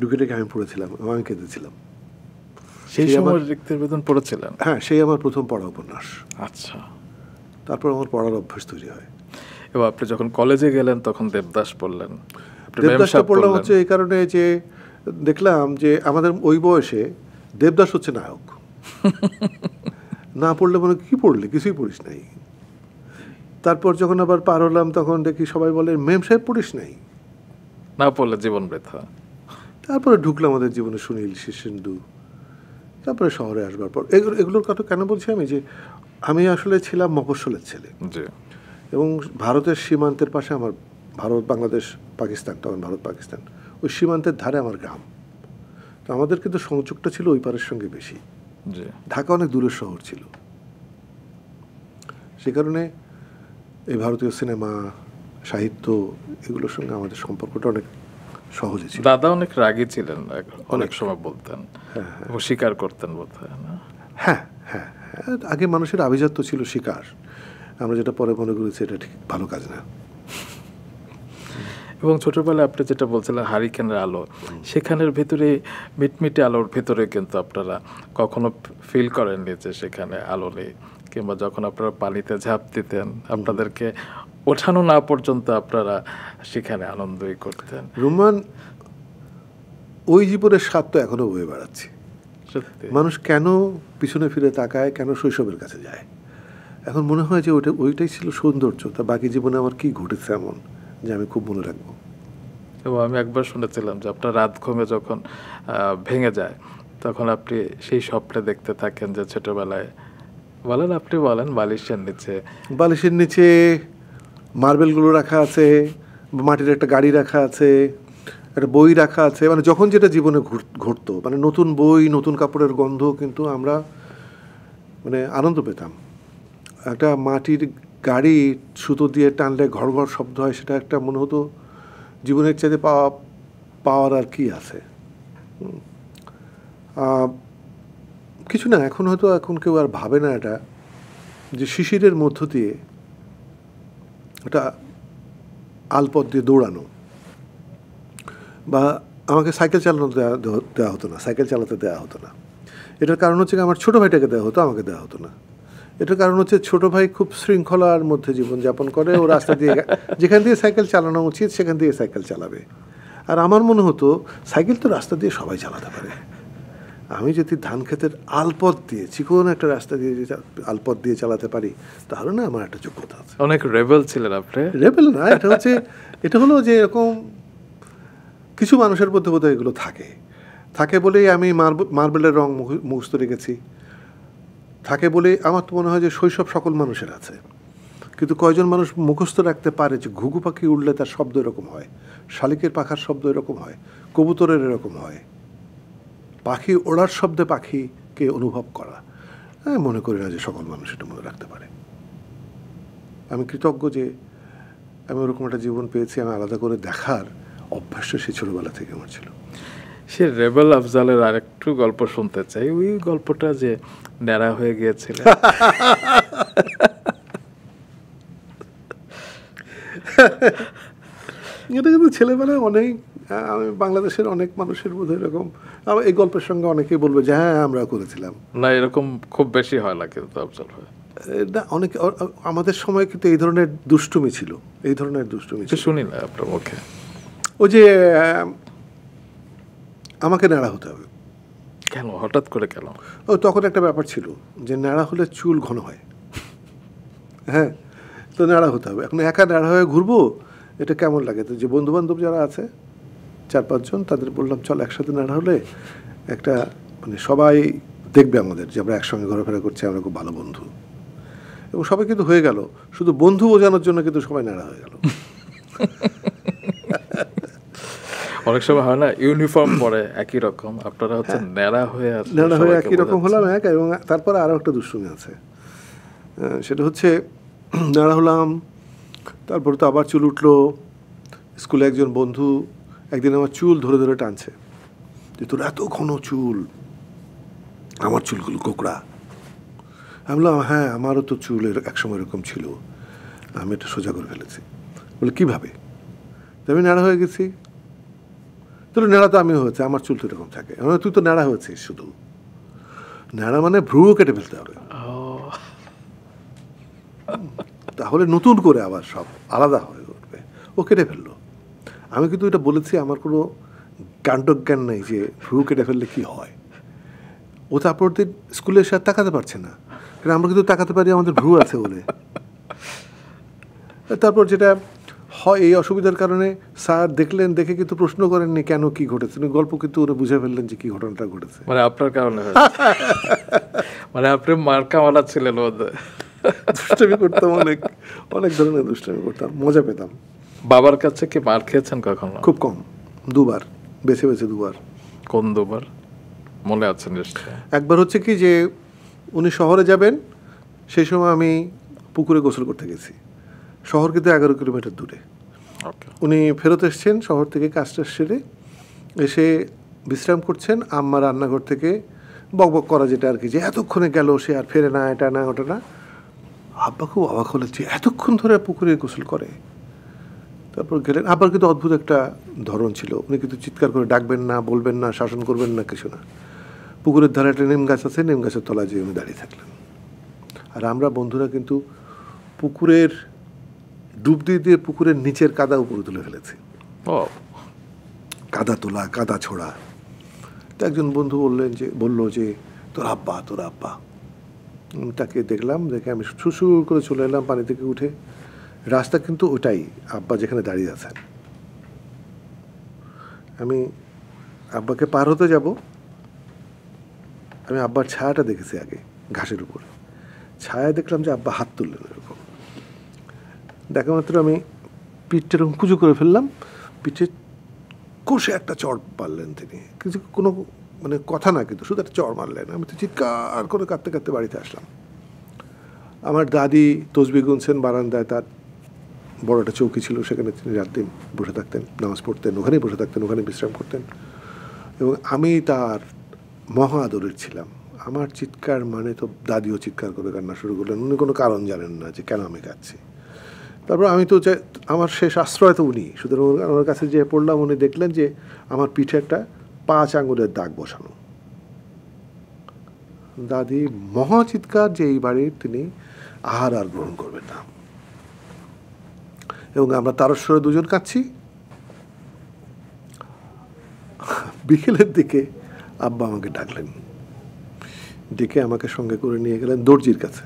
ঢুকে ঢুকে আমি পড়েছিলাম এবং আমি কেঁদেছিলাম। সেই সময় রিক্তের বেদন পড়েছিলেন? হ্যাঁ, সেই আমার প্রথম পড়া উপন্যাস। আচ্ছা। তারপর আমার পড়ার অভ্যাস তৈরি হয়। এবং আপনি যখন কলেজে গেলেন তখন দেবদাস পড়লেন। দেবদাসটা পড়লাম হচ্ছে এই কারণে যে দেখলাম যে আমাদের ওই বয়সে দেবদাস হচ্ছে নায়ক। না পড়লে মনে কি পড়লে, কিছুই পড়িস নাই। তারপর যখন আবার পার হলাম তখন দেখি সবাই বলে মেম সাহেব পড়িস নাই, না পড়লে জীবন বৃথা। তারপরে ঢুকলাম আমাদের জীবনে সুনীল, শীর্ষেন্দু, তারপরে শহরে আসবার পর এগুলোর কথা কেন বলছি আমি, যে আমি আসলে ছিলাম মফস্বলের ছেলে এবং ভারতের সীমান্তের পাশে আমার, ভারত বাংলাদেশ পাকিস্তান, তখন ভারত পাকিস্তান, ওই সীমান্তের ধারে আমার গ্রাম। তো আমাদের কিন্তু সংযোগটা ছিল ওই পারের সঙ্গে বেশি। ঢাকা অনেক দূরের শহর ছিল, সে কারণে এই ভারতীয় সিনেমা, সাহিত্য এগুলোর সঙ্গে আমাদের সম্পর্কটা অনেক সহজে ছিল। দাদা অনেক রাগী ছিলেন, অনেক সময় বলতেন, স্বীকার করতেন বোধহয় না? হ্যাঁ হ্যাঁ হ্যাঁ, আগে মানুষের আভিজাত্য ছিল শিকার, আমরা যেটা পরে মনে করেছি এটা ঠিক ভালো কাজ না। এবং ছোটবেলায় আপনি যেটা বলছিলেন হারিকেনের আলো, সেখানের ভেতরে মিটমিটে আলোর ভেতরে কিন্তু আপনারা কখনো ফিল করেননি যে সেখানে আলো নেই, কিংবা যখন আপনারা পানিতে ঝাঁপ দিতেন আপনাদেরকে ওঠানো না পর্যন্ত আপনারা সেখানে আনন্দই করতেন? রোমান, ওই জীবনের স্বাদ তো এখনো বয়ে বেড়াচ্ছি। মানুষ কেন পিছনে ফিরে তাকায়, কেন শৈশবের কাছে যায়? এখন মনে হয় যে ওইটাই ছিল সৌন্দর্য। তা বাকি জীবনে আমার কি ঘটেছে এমন যে আমি খুব মনে রাখবো। এবং আমি একবার শুনেছিলাম যে আপনার রাত ঘুমে যখন ভেঙে যায় তখন আপনি সেই স্বপ্নে দেখতে থাকেন যে ছোটবেলায়, বলেন আপনি বলেন, বালিশের নিচে মার্বেলগুলো রাখা আছে, মাটির একটা গাড়ি রাখা আছে, একটা বই রাখা আছে, মানে যখন যেটা জীবনে ঘটতো, মানে নতুন বই, নতুন কাপড়ের গন্ধ, কিন্তু আমরা মানে আনন্দ পেতাম। একটা মাটির গাড়ি সুতো দিয়ে টানলে ঘর ঘর শব্দ হয়, সেটা একটা মনে হতো জীবনের চাইতে পাওয়ার আর কি আছে। কিছু না, এখন হয়তো এখন কেউ আর ভাবে না এটা, যে শিশিরের মধ্য দিয়ে এটা আলপথ দিয়ে দৌড়ানো, বা আমাকে সাইকেল চালানো দেওয়া হতো না, সাইকেল চালাতে দেওয়া হতো না। এটার কারণ হচ্ছে আমার ছোটো ভাইটাকে দেওয়া হতো, আমাকে দেওয়া হতো না। এটার কারণ হচ্ছে ছোটো ভাই খুব শৃঙ্খলার মধ্যে জীবনযাপন করে, ও রাস্তা দিয়ে যেখান দিয়ে সাইকেল চালানো উচিত সেখান দিয়ে সাইকেল চালাবে। আর আমার মনে হতো সাইকেল তো রাস্তা দিয়ে সবাই চালাতে পারে, আমি যদি ধান ক্ষেতের আলপথ দিয়ে, চিকন একটা রাস্তা দিয়ে আলপথ দিয়ে চালাতে পারি, তাহলে না আমার একটা যোগ্যতা আছে। অনেক রেবেল ছিলেন আপনি। রেবেল না, এটা হলো যে এরকম কিছু মানুষের মধ্যে বোধহয় এগুলো থাকে বলেই আমি মার্বেলের রং মুখস্থ রেখেছি, থাকে বলেই আমার তো মনে হয় যে শৈশব সকল মানুষের আছে। কিন্তু কয়জন মানুষ মুখস্থ রাখতে পারে যে ঘুঘু পাখি উড়লে তার শব্দ এরকম হয়, শালিকের পাখার শব্দ এরকম হয়, কবুতরের এরকম হয়, পাখি ওড়ার শব্দে পাখিকে অনুভব করা। আমি মনে করি না যে সকল মানুষ এটা মনে রাখতে পারে। আমি কৃতজ্ঞ যে আমি ওরকম একটা জীবন পেয়েছি, আমি আলাদা করে দেখার অভ্যাসটা সে ছোটবেলা থেকে আমার ছিল। সে রেবেল আফজালের আরেকটু গল্প শুনতে চাই, ওই গল্পটা যে ন্যাড়া হয়ে গিয়েছিল। এটা কিন্তু ছেলেবেলায় অনেক, আমি বাংলাদেশের অনেক মানুষের বোধ এরকম, এই গল্পের সঙ্গে অনেকেই বলবে যে হ্যাঁ আমরা করেছিলাম। না, এরকম খুব বেশি হয় না কিন্তু আফজাল ভাই। না, অনেক আমাদের সময় কিন্তু এই ধরনের দুষ্টুমি ছিল, এই ধরনের দুষ্টুমি ছিল। শুনি না আপনার মুখে। ওই যে আমাকে ন্যাড়া হতে হবে। কেন, হঠাৎ করে কেন? ও তখন একটা ব্যাপার ছিল যে ন্যাড়া হলে চুল ঘন হয়, হ্যাঁ, তো ন্যাড়া হতে হবে। এখন একা ন্যাড়া হয়ে ঘুরবো, এটা কেমন লাগে? তো যে বন্ধুবান্ধব যারা আছে 4-5 জন, তাদের বললাম চল একসাথে ন্যাড়া হলে একটা, মানে সবাই দেখবে আমাদের যে আমরা একসঙ্গে ঘোরাফেরা করছি, আমরা খুব ভালো বন্ধু। এবং সবাই কিন্তু হয়ে গেল, শুধু বন্ধু বোঝানোর জন্য কিন্তু সবাই ন্যাড়া হয়ে গেল। অনেক সময় হয় না ইউনিফর্ম পরে একই রকম, আপনারা হচ্ছে ন্যাড়া হয়ে একই রকম হলাম এক। এবং তারপরে আরও একটা দুষ্টুমি আছে, সেটা হচ্ছে ন্যাড়া হলাম, তারপরে তো আবার চুল উঠলো। স্কুলে একজন বন্ধু একদিন আমার চুল ধরে ধরে টানছে যে তোর এত ঘন চুল, আমার চুলগুলো কোকড়া। আমি বললাম হ্যাঁ আমারও তো চুল একসময় এরকম ছিল, আমি এটা সোজা করে ফেলেছি। বলে কীভাবে? আমি ন্যাড়া হয়ে গেছি। তো তাহলে ন্যাড়া তো আমিও হয়েছে, আমার চুল তো এরকম থাকে। তুই তো ন্যাড়া হয়েছিস, শুধু ন্যাড়া মানে ভ্রুও কেটে ফেলতে হবে, তাহলে নতুন করে আবার সব আলাদা হয়ে উঠবে। ও কেটে ফেললো। আমি কিন্তু এটা বলেছি, আমার কোনো কাণ্ডজ্ঞান নেই যে ভ্রু কেটে ফেললে কি হয়। ও তারপর দিন স্কুলে এসে আর তাকাতে পারছে না, কারণ আমরা কিন্তু তাকাতে পারি আমাদের ভ্রু আছে বলে। তারপর যেটা হয়, এই অসুবিধার কারণে স্যার দেখলেন, দেখে কিন্তু প্রশ্ন করেননি কেন কি ঘটেছে, গল্প কিন্তু ওরা বুঝে ফেললেন যে কি ঘটনাটা ঘটেছে। মানে আপনার কারণে মানে আপনি মার্কাওয়ালা ছিলেন। দুষ্টামি করতাম, অনেক অনেক ধরনের দুষ্টামি করতাম, মজা পেতাম। বাবার কাছে কি মার খেয়েছেন কখনো? খুব কম, দুবার, বেছে বেছে দুবার। কোন দুবার মনে আছে নিশ্চয়? একবার হচ্ছে কি যে উনি শহরে যাবেন, সেই সময় আমি পুকুরে গোসল করতে গেছি। শহর কিন্তু 11 কিলোমিটার দূরে। উনি ফেরত এসছেন শহর থেকে কাজটা সেরে, এসে বিশ্রাম করছেন। আম্মা রান্নাঘর থেকে বকবক করা, যেটা আর কি, যে এতক্ষণে গেল, সে আর ফেরে না, এটা না ওটা না। আব্বা খুব অবাক হলেন যে এতক্ষণ ধরে পুকুরে গোসল করে। তারপর গেলেন। আব্বার কিন্তু অদ্ভুত একটা ধরন ছিল, উনি কিন্তু চিৎকার করে ডাকবেন না, বলবেন না, শাসন করবেন না, কিছু না। পুকুরের ধারে একটা নিম গাছ আছে, নিম গাছের তলায় যেয়ে উনি দাঁড়িয়ে থাকলেন। আর আমরা বন্ধুরা কিন্তু পুকুরের ডুব দিয়ে দিয়ে পুকুরের নিচের কাদা উপরে তুলে ফেলেছি। কাদা তোলা, কাদা ছোড়া। তো একজন বন্ধু বললো যে তোর আব্বা। তাকে দেখলাম, দেখে আমি সুসুর করে চলে এলাম পানি থেকে উঠে। রাস্তা কিন্তু ওটাই, আব্বা যেখানে দাঁড়িয়ে আছেন। আমি আব্বাকে পার হতে যাব, আমি আব্বার ছায়াটা দেখেছি আগে ঘাসের উপর। ছায়া দেখলাম যে আব্বা হাত তুললেন এরকম। দেখা মাত্র আমি পিঠটা এরকম কুচু করে ফেললাম, পিঠে কষে একটা চড় মারলেন তিনি। কিছু কোনো মানে কথা না, কিন্তু শুধু একটা চড় মারলেন। আমি তো চিৎকার করে কাঁদতে কাঁদতে বাড়িতে আসলাম। আমার দাদি তসবিহ গুনছেন বারান্দায়, তার বড় একটা চৌকি ছিল, সেখানে তিনি রাত দিন বসে থাকতেন, নামাজ পড়তেন, ওখানেই বসে থাকতেন, ওখানে বিশ্রাম করতেন। এবং আমি তার মহা আদরের ছিলাম। আমার চিৎকার মানে তো দাদিও চিৎকার করে কান্না শুরু করলেন। উনি কোনো কারণ জানেন না যে কেন আমি কাঁদছি। তারপর আমি তো আমার শেষ আশ্রয় তো উনি, সুতরাং ওনার কাছে যেয়ে পড়লাম। উনি দেখলেন যে আমার পিঠে একটা 5 আঙুলের দাগ বসানো। দাদি মহা চিৎকার যে এই বাড়ির তিনি আহার আর গ্রহণ করবেন না। এবং আমরা তারস্বরে দুজন কাঁদছি। বিকেলের দিকে আব্বা আমাকে ডাকলেন, ডেকে আমাকে সঙ্গে করে নিয়ে গেলেন দর্জির কাছে।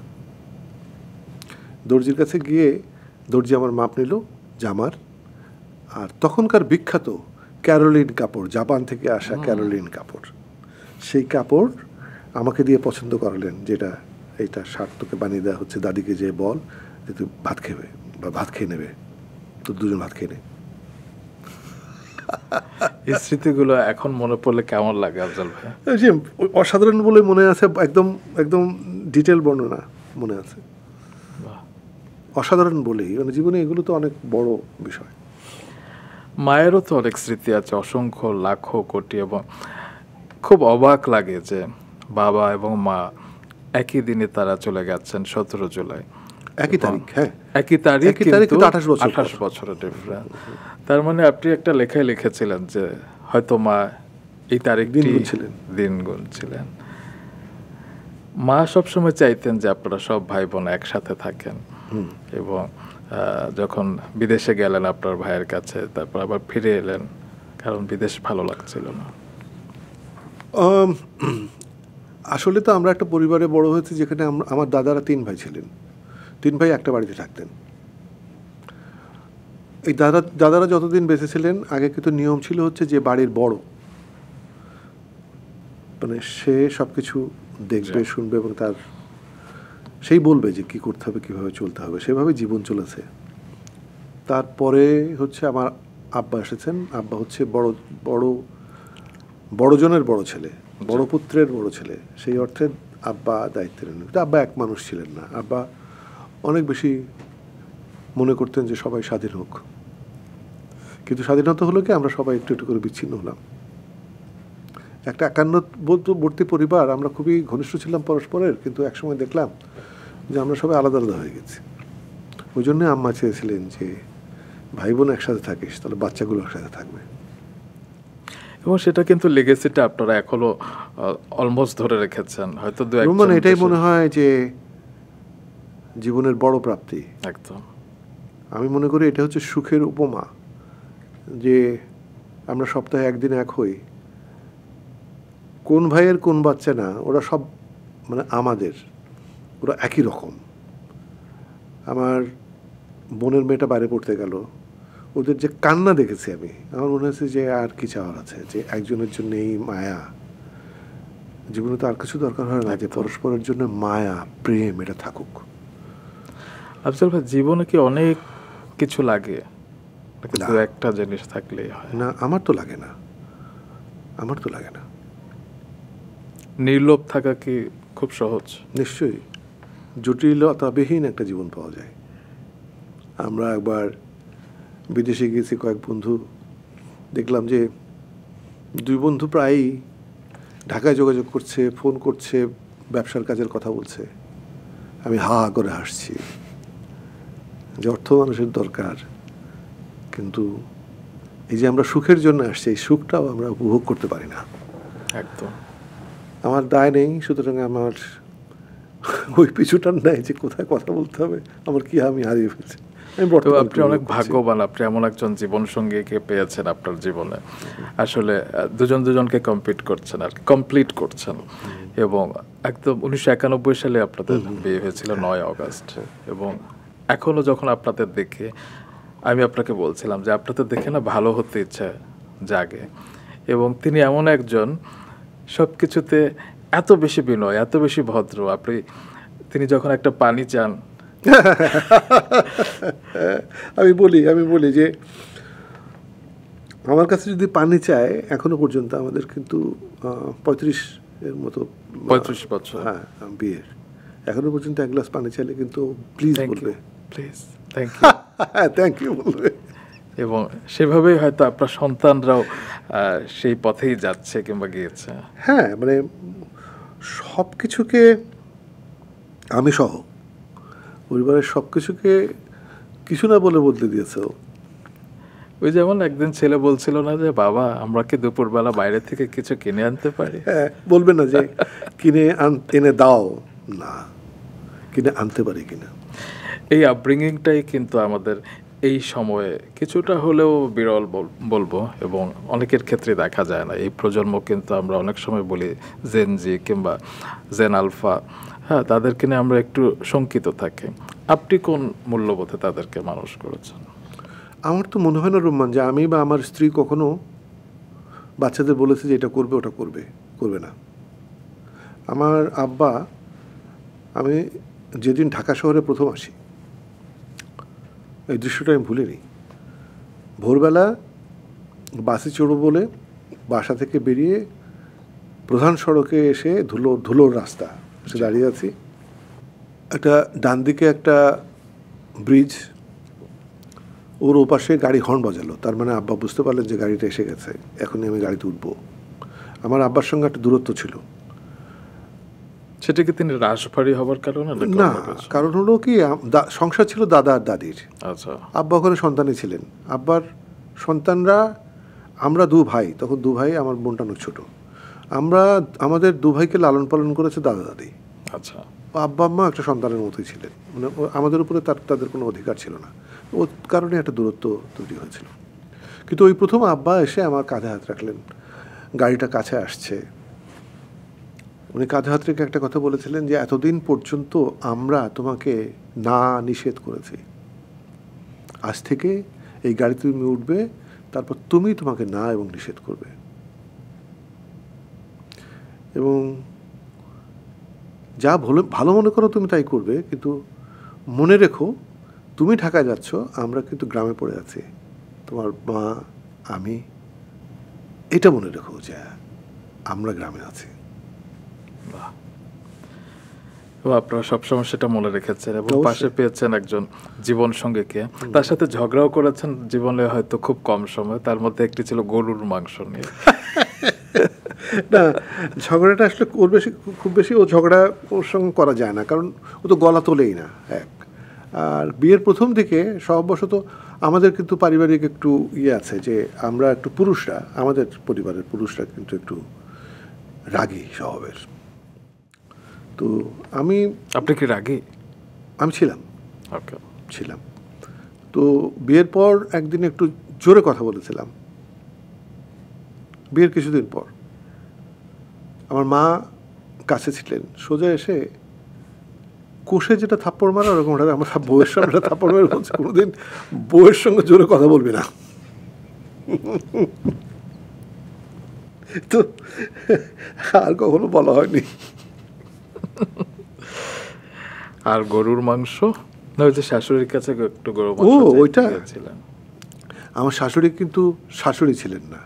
দর্জির কাছে গিয়ে দর্জি আমার মাপ নিল জামার। আর তখনকার বিখ্যাত ক্যারোলিন কাপড়, জাপান থেকে আসা ক্যারোলিন কাপড়, সেই কাপড় আমাকে দিয়ে পছন্দ করালেন, যেটা এইটা শার্ট তোকে বানিয়ে দেওয়া হচ্ছে, দাদিকে যে বল যে তুই ভাত খেবে বা ভাত খেয়ে নেবে, তো দুজন ভাত খেয়ে নে। এই স্মৃতিগুলো এখন মনে পড়লে কেমন লাগে আফজাল ভাই? যে অসাধারণ বলে মনে আছে, একদম একদম ডিটেল বর্ণনা মনে আছে। অসাধারণ বলেই, মানে জীবনে এগুলো তো অনেক বড় বিষয়। মায়েরও তো অনেক স্মৃতি আছে, অসংখ্য লাখো কোটি। এবং খুব অবাক লাগে যে বাবা এবং মা একই দিনে তারা চলে গেছেন 17 জুলাই, একই তারিখ। হ্যাঁ, একই তারিখ, কিন্তু 28 বছরের ডিফারেন্স। তার মানে আপনি একটা লেখায় লিখেছিলেন যে হয়তো মা এই তারিখ দিন গুনছিলেন। মা সবসময় চাইতেন যে আপনারা সব ভাই বোন একসাথে থাকেন। এবং যখন বিদেশে গেলেন আপনার ভাইয়ের কাছে, তারপর আবার ফিরে এলেন, কারণ বিদেশ ভালো লাগছিল না। আসলে তো আমরা একটা পরিবারে বড় হয়েছি, যেখানে আমার দাদারা 3 ভাই ছিলেন। 3 ভাই একটা বাড়িতে থাকতেন। এই দাদারা যতদিন বেঁচে ছিলেন, আগে কিন্তু নিয়ম ছিল হচ্ছে যে বাড়ির বড়, মানে সে সব কিছু দেখবে, শুনবে, এবং সেই বলবে যে কি করতে হবে, কিভাবে চলতে হবে, সেভাবে জীবন চলেছে। তারপরে হচ্ছে আমার আব্বা এসেছেন। আব্বা হচ্ছে বড়জনের বড় ছেলে, বড় পুত্রের বড় ছেলে। সেই অর্থে আব্বা দায়িত্ব নেন। আব্বা এক মানুষ ছিলেন না। আব্বা অনেক বেশি মনে করতেন যে সবাই স্বাধীন হোক। কিন্তু স্বাধীনতা হলো কি, আমরা সবাই একটু একটু করে বিচ্ছিন্ন হলাম। একটা একান্নবর্তী পরিবার, আমরা খুবই ঘনিষ্ঠ ছিলাম পরস্পরের, কিন্তু একসময় দেখলাম যে আমরা সবাই আলাদা আলাদা হয়ে গেছি। ওই জন্য আম্মা চেয়েছিলেন যে ভাই বোন একসাথে থাকিস, তাহলে বাচ্চাগুলো একসাথে থাকবে। এবং সেটা কিন্তু লেগেসিটা আপনারা এখনো অলমোস্ট ধরে রেখেছেন, হয়তো দু একজন রোমান, এটাই দেশে- মনে হয় যে জীবনের বড় প্রাপ্তি। একদম আমি মনে করি এটা হচ্ছে সুখের উপমা, যে আমরা সপ্তাহে একদিন এক হই। কোন ভাইয়ের কোন বাচ্চা না, ওরা সব মানে আমাদের, ওরা একই রকম। আমার বোনের মেয়েটা বাইরে পড়তে গেল, ওদের যে কান্না দেখেছি আমি, আমার মনে হচ্ছে যে আর কি চাওয়ার আছে, যে একজনের জন্য এই মায়া, জীবনে তো আর কিছু দরকার হয় না, যে পরস্পরের জন্য মায়া প্রেম এটা থাকুক। আফজাল ভাই, জীবনে কি অনেক কিছু লাগে নাকি না। দু একটা জিনিস থাকলেই হয়? না, আমার তো লাগে না, আমার তো লাগে না। নির্লোভ থাকা কি খুব সহজ? নিশ্চয়ই জটিলতাবিহীন একটা জীবন পাওয়া যায়। আমরা একবার বিদেশে গিয়েছি, কয়েক বন্ধু, দেখলাম যে দুই বন্ধু প্রায়ই ঢাকায় যোগাযোগ করছে, ফোন করছে, ব্যবসার কাজের কথা বলছে। আমি হা হা করে হাসছি, যে অর্থ মানুষের দরকার, কিন্তু এই যে আমরা সুখের জন্য আসছি, এই সুখটাও আমরা উপভোগ করতে পারি না। একদম। আমার দায় নেই, সুতরাং আমার ওই পিছুটার নেই যে কোথায় কথা বলতে হবে, আমার কি আমি হারিয়ে ফেলছি। আমি তো বর্তমানে আপনি অনেক ভাগ্যবান, আপনি এমন একজন জীবন সঙ্গীকে পেয়েছেন আপনার জীবনে। আসলে দুজন দুজনকে কমপ্লিট করছেন। এবং একদম 1991 সালে আপনাদের বিয়ে হয়েছিল 9 আগস্ট। এবং এখনো যখন আপনাদের দেখে, আমি আপনাকে বলছিলাম যে আপনাদের দেখে না ভালো হতে ইচ্ছা জাগে। এবং তিনি এমন একজন, সব কিছুতে এত বেশি বিনয়, এত বেশি ভদ্র। তিনি যখন একটা পানি চান, আমি বলি যে আমার কাছে যদি পানি চায়, এখনো পর্যন্ত আমাদের কিন্তু 35-এর মতো 35 বছর। হ্যাঁ বিয়ের, এখনো পর্যন্ত এক গ্লাস পানি চাইলে কিন্তু প্লিজ বলবে, please, thank you. Thank you বলবে। এবং সেভাবেই হয়তো আপনার সন্তানরাও সেই পথেই যাচ্ছে কিংবা গিয়েছে। হ্যাঁ, মানে সব কিছুকে, আমি সহ পরিবারের সব কিছুকে কিছু না বলে বদলে দিয়েছে ও। ওই যেমন একদিন ছেলে বলছিল না যে, বাবা আমরা কি দুপুরবেলা বাইরে থেকে কিছু কিনে আনতে পারি? হ্যাঁ, বলবে না যে কিনে এনে দাও, না, কিনে আনতে পারি কিনা। এই আপব্রিঙ্গিংটাই কিন্তু আমাদের এই সময়ে কিছুটা হলেও বিরল বলবো, এবং অনেকের ক্ষেত্রে দেখা যায় না। এই প্রজন্ম কিন্তু আমরা অনেক সময় বলি জেন জি কিংবা জেন আলফা, হ্যাঁ, তাদেরকে নিয়ে আমরা একটু শঙ্কিত থাকি। আপনি কোন মূল্যবোধে তাদেরকে মানুষ করেছেন? আমার তো মনে হয় না রোমান, যে আমি বা আমার স্ত্রী কখনো বাচ্চাদের বলেছে যে এটা করবে ওটা করবে না। আমার আব্বা, আমি যেদিন ঢাকা শহরে প্রথম আসি, এই দৃশ্যটা আমি ভুলিনি। ভোরবেলা বাসে চড়ব বলে বাসা থেকে বেরিয়ে প্রধান সড়কে এসে ধুলোর রাস্তা এসে দাঁড়িয়ে আছি। একটা ডান দিকে একটা ব্রিজ, ওর ওপাশে গাড়ি হর্ন বাজালো। তার মানে আব্বা বুঝতে পারলেন যে গাড়িটা এসে গেছে, এখনই আমি গাড়িতে উঠবো। আমার আব্বার সঙ্গে একটা দূরত্ব ছিল। সেটা কি তিনি রাশভারী হবার কারণে? না, কারণ হলো কি, সংসার ছিল দাদা আর দাদির। আচ্ছা। আব্বা ওখানে সন্তানই ছিলেন। আব্বার সন্তানরা, আমরা দু ভাই, তখন দু ভাই, আমার বোনটা অনেক ছোটো। আমাদের দু ভাইকে লালন পালন করেছে দাদা দাদি। আচ্ছা। আব্বা আম্মা একটা সন্তানের মতোই ছিলেন, মানে আমাদের উপরে তাদের কোনো অধিকার ছিল না। ওর কারণে একটা দূরত্ব তৈরি হয়েছিল। কিন্তু ওই প্রথম আব্বা এসে আমার কাঁধে হাত রাখলেন, গাড়িটা কাছে আসছে, উনি কাঁধে হাত রেখে একটা কথা বলেছিলেন যে এতদিন পর্যন্ত আমরা তোমাকে না নিষেধ করেছি, আজ থেকে এই গাড়িতে তুমি উঠবে, তারপর তুমি তোমাকে না এবং নিষেধ করবে। এবং যা ভালো মনে করো তুমি তাই করবে, কিন্তু মনে রেখো তুমি ঢাকায় যাচ্ছ, আমরা কিন্তু গ্রামে পড়ে আছি, তোমার মা, আমি, এটা মনে রেখো যে আমরা গ্রামে আছি। আপনারা সবসময় সেটা মনে রেখেছেন এবং অবশ্যই। পাশে পেয়েছেন একজন জীবন সঙ্গীকে। তার সাথে ঝগড়াও করেছেন জীবনে হয়তো খুব কম সময়, তার মধ্যে একটি ছিল গরুর মাংস নিয়ে। না, ঝগড়াটা আসলে খুব বেশি ও ঝগড়া ওর সঙ্গে করা যায় না, কারণ ও তো গলা তোলেই না। এক, আর বিয়ের প্রথম দিকে স্বভাববশত আমাদের কিন্তু পারিবারিক একটু আছে যে আমরা একটু পুরুষরা, আমাদের পরিবারের পুরুষরা কিন্তু একটু রাগী স্বভাবের। তো আপনি কি রাগী? আমি ছিলাম। ওকে। ছিলাম। তো বিয়ের পর একদিন একটু জোরে কথা বলেছিলাম। বিয়ের কিছুদিন পর আমার মা কাছে ছিলেন, সোজা এসে কোষে যেটা থাপ্পড় মারা ওরকম আমার বউয়ের সামনে থাপ্পড় মেরে বলছে, কোনোদিন বউয়ের সঙ্গে জোরে কথা বলবি না। তো আর কখনো বলা হয়নি। আর গরুর মাংস না, ওই যে শাশুড়ির কাছে একটু গরুর মাংস ওইটা ছিলেন। আমার শাশুড়ি কিন্তু শাশুড়ি ছিলেন না,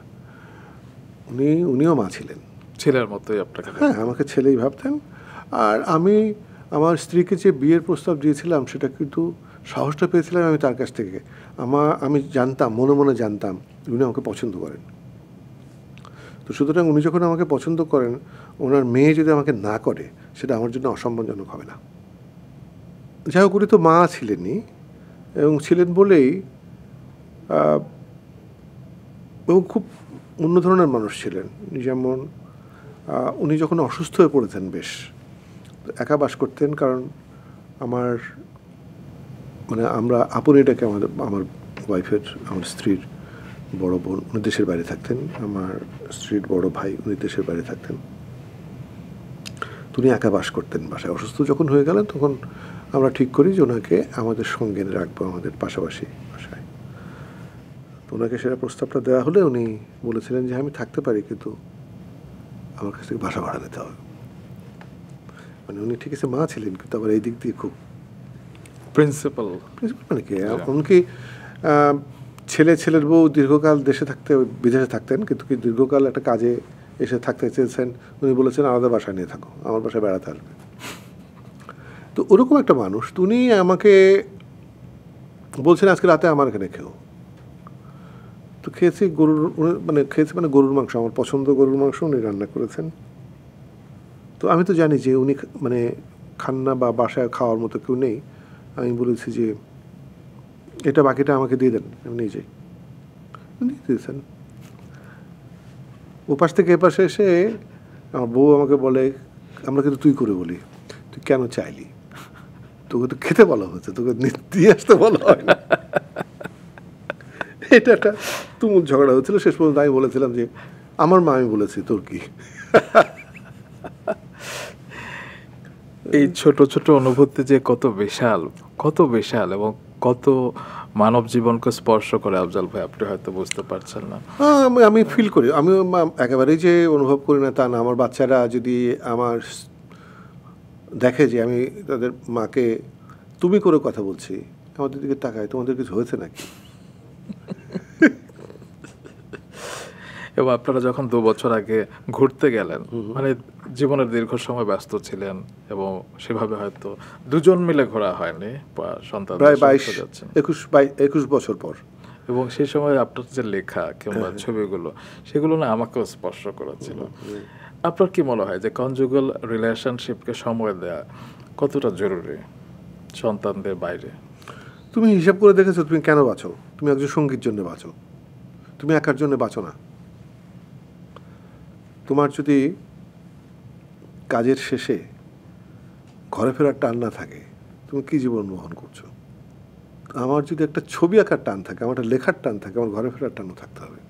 উনিও মা ছিলেন, ছেলের মতোই আপনাকে। হ্যাঁ, আমাকে ছেলেই ভাবতেন। আর আমি আমার স্ত্রীকে যে বিয়ের প্রস্তাব দিয়েছিলাম সেটা কিন্তু সাহসটা পেয়েছিলাম আমি তার কাছ থেকে। আমি জানতাম, মনে মনে জানতাম উনি আমাকে পছন্দ করেন। তো সুতরাং উনি যখন আমাকে পছন্দ করেন, ওনার মেয়ে যদি আমাকে না করে সেটা আমার জন্য অসম্মানজনক হবে না। যাই হোক, উনি তো মা ছিলেনই, এবং ছিলেন বলেই এবং খুব অন্য ধরনের মানুষ ছিলেন। যেমন উনি যখন অসুস্থ হয়ে পড়েছেন, বেশ একা বাস করতেন, কারণ আমরা আপনিটাকে আমার ওয়াইফের, আমার স্ত্রীর বড় বোন উনি দেশের বাইরে থাকতেন, আমার স্ত্রীর বড় ভাই উনি দেশের বাইরে থাকতেন। উনি একা বাস করতেন বাসায়। অসুস্থ যখন হয়ে গেলেন তখন আমরা ঠিক করি যে ওনাকে আমাদের সঙ্গে রাখবো, আমাদের পাশাপাশি বাসায়। তো ওনাকে সেটা প্রস্তাবটা দেওয়া হলে উনি বলেছিলেন যে আমি থাকতে পারি, কিন্তু আমার কাছ থেকে বাসা ভাড়া নিতে হবে। মানে উনি ঠিক আছে মা ছিলেন, কিন্তু আবার এই দিক দিয়ে খুব প্রিন্সিপাল মানে কি, এমনকি ছেলের বউ দীর্ঘকাল বিদেশে থাকতেন, কিন্তু কি দীর্ঘকাল একটা কাজে এসে থাকতে চেয়েছেন, উনি বলেছেন আলাদা বাসায় নিয়ে থাকো, আমার বাসায় বেড়াতে আসবে। তো ওরকম একটা মানুষ। উনি আমাকে বলছেন আজকে রাতে আমার এখানে খেও। তো খেয়েছি গরুর মাংস, আমার পছন্দ গরুর মাংস উনি রান্না করেছেন। তো আমি তো জানি যে উনি খান না বা বাসায় খাওয়ার মতো কেউ নেই। আমি বলেছি যে এটা বাকিটা আমাকে দিয়ে দেন, আমি নিয়ে যাই। দিয়ে দিয়েছেন। ওপাশ থেকে এপাশে এসে আমার বউ আমাকে বলে, আমরা কিন্তু তুই করে বলি, তুই কেন চাইলি? তোকে তো খেতে বলা হচ্ছে, তোকে দিয়ে আসতে বলা হয় না। এটা একটা তুমুল ঝগড়া হচ্ছিল। শেষ পর্যন্ত আমি বলেছিলাম যে আমার মা, আমি বলেছি তোর কি। এই ছোট ছোট অনুভূতি যে কত বিশাল এবং কত মানব জীবনকে স্পর্শ করে আফজাল ভাই, আপনি হয়তো বুঝতে পারছেন না। আমি ফিল করি, আমি একেবারেই যে অনুভব করি না তা না। আমার বাচ্চারা যদি আমার দেখে যে আমি তাদের মাকে তুমি করে কথা বলছি, আমাদের দিকে তাকায়, তোমাদের কিছু হয়েছে নাকি? এবং আপনারা যখন 2 বছর আগে ঘুরতে গেলেন, মানে জীবনের দীর্ঘ সময় ব্যস্ত ছিলেন এবং সেভাবে হয়তো দুজন মিলে ঘোরা হয়নি, সন্তান প্রায় 21 বছর পর। এবং সেই সময় আপনার যে লেখা কিংবা ছবিগুলো, সেগুলো না আমাকেও স্পর্শ করেছিল। আপনার কি মনে হয় যে কনজুগাল রিলেশনশিপকে সময় দেওয়া কতটা জরুরি সন্তানদের বাইরে? তুমি হিসাব করে দেখেছো তুমি কেন বাঁচো? তুমি একজন সঙ্গীর জন্য বাঁচো, তুমি একার জন্য বাঁচো না। তোমার যদি কাজের শেষে ঘরে ফেরার টান না থাকে, তুমি কি জীবন বহন করছো? আমার যদি একটা ছবি আঁকার টান থাকে, আমার একটা লেখার টান থাকে, আমার ঘরে ফেরার টানও থাকতে হবে।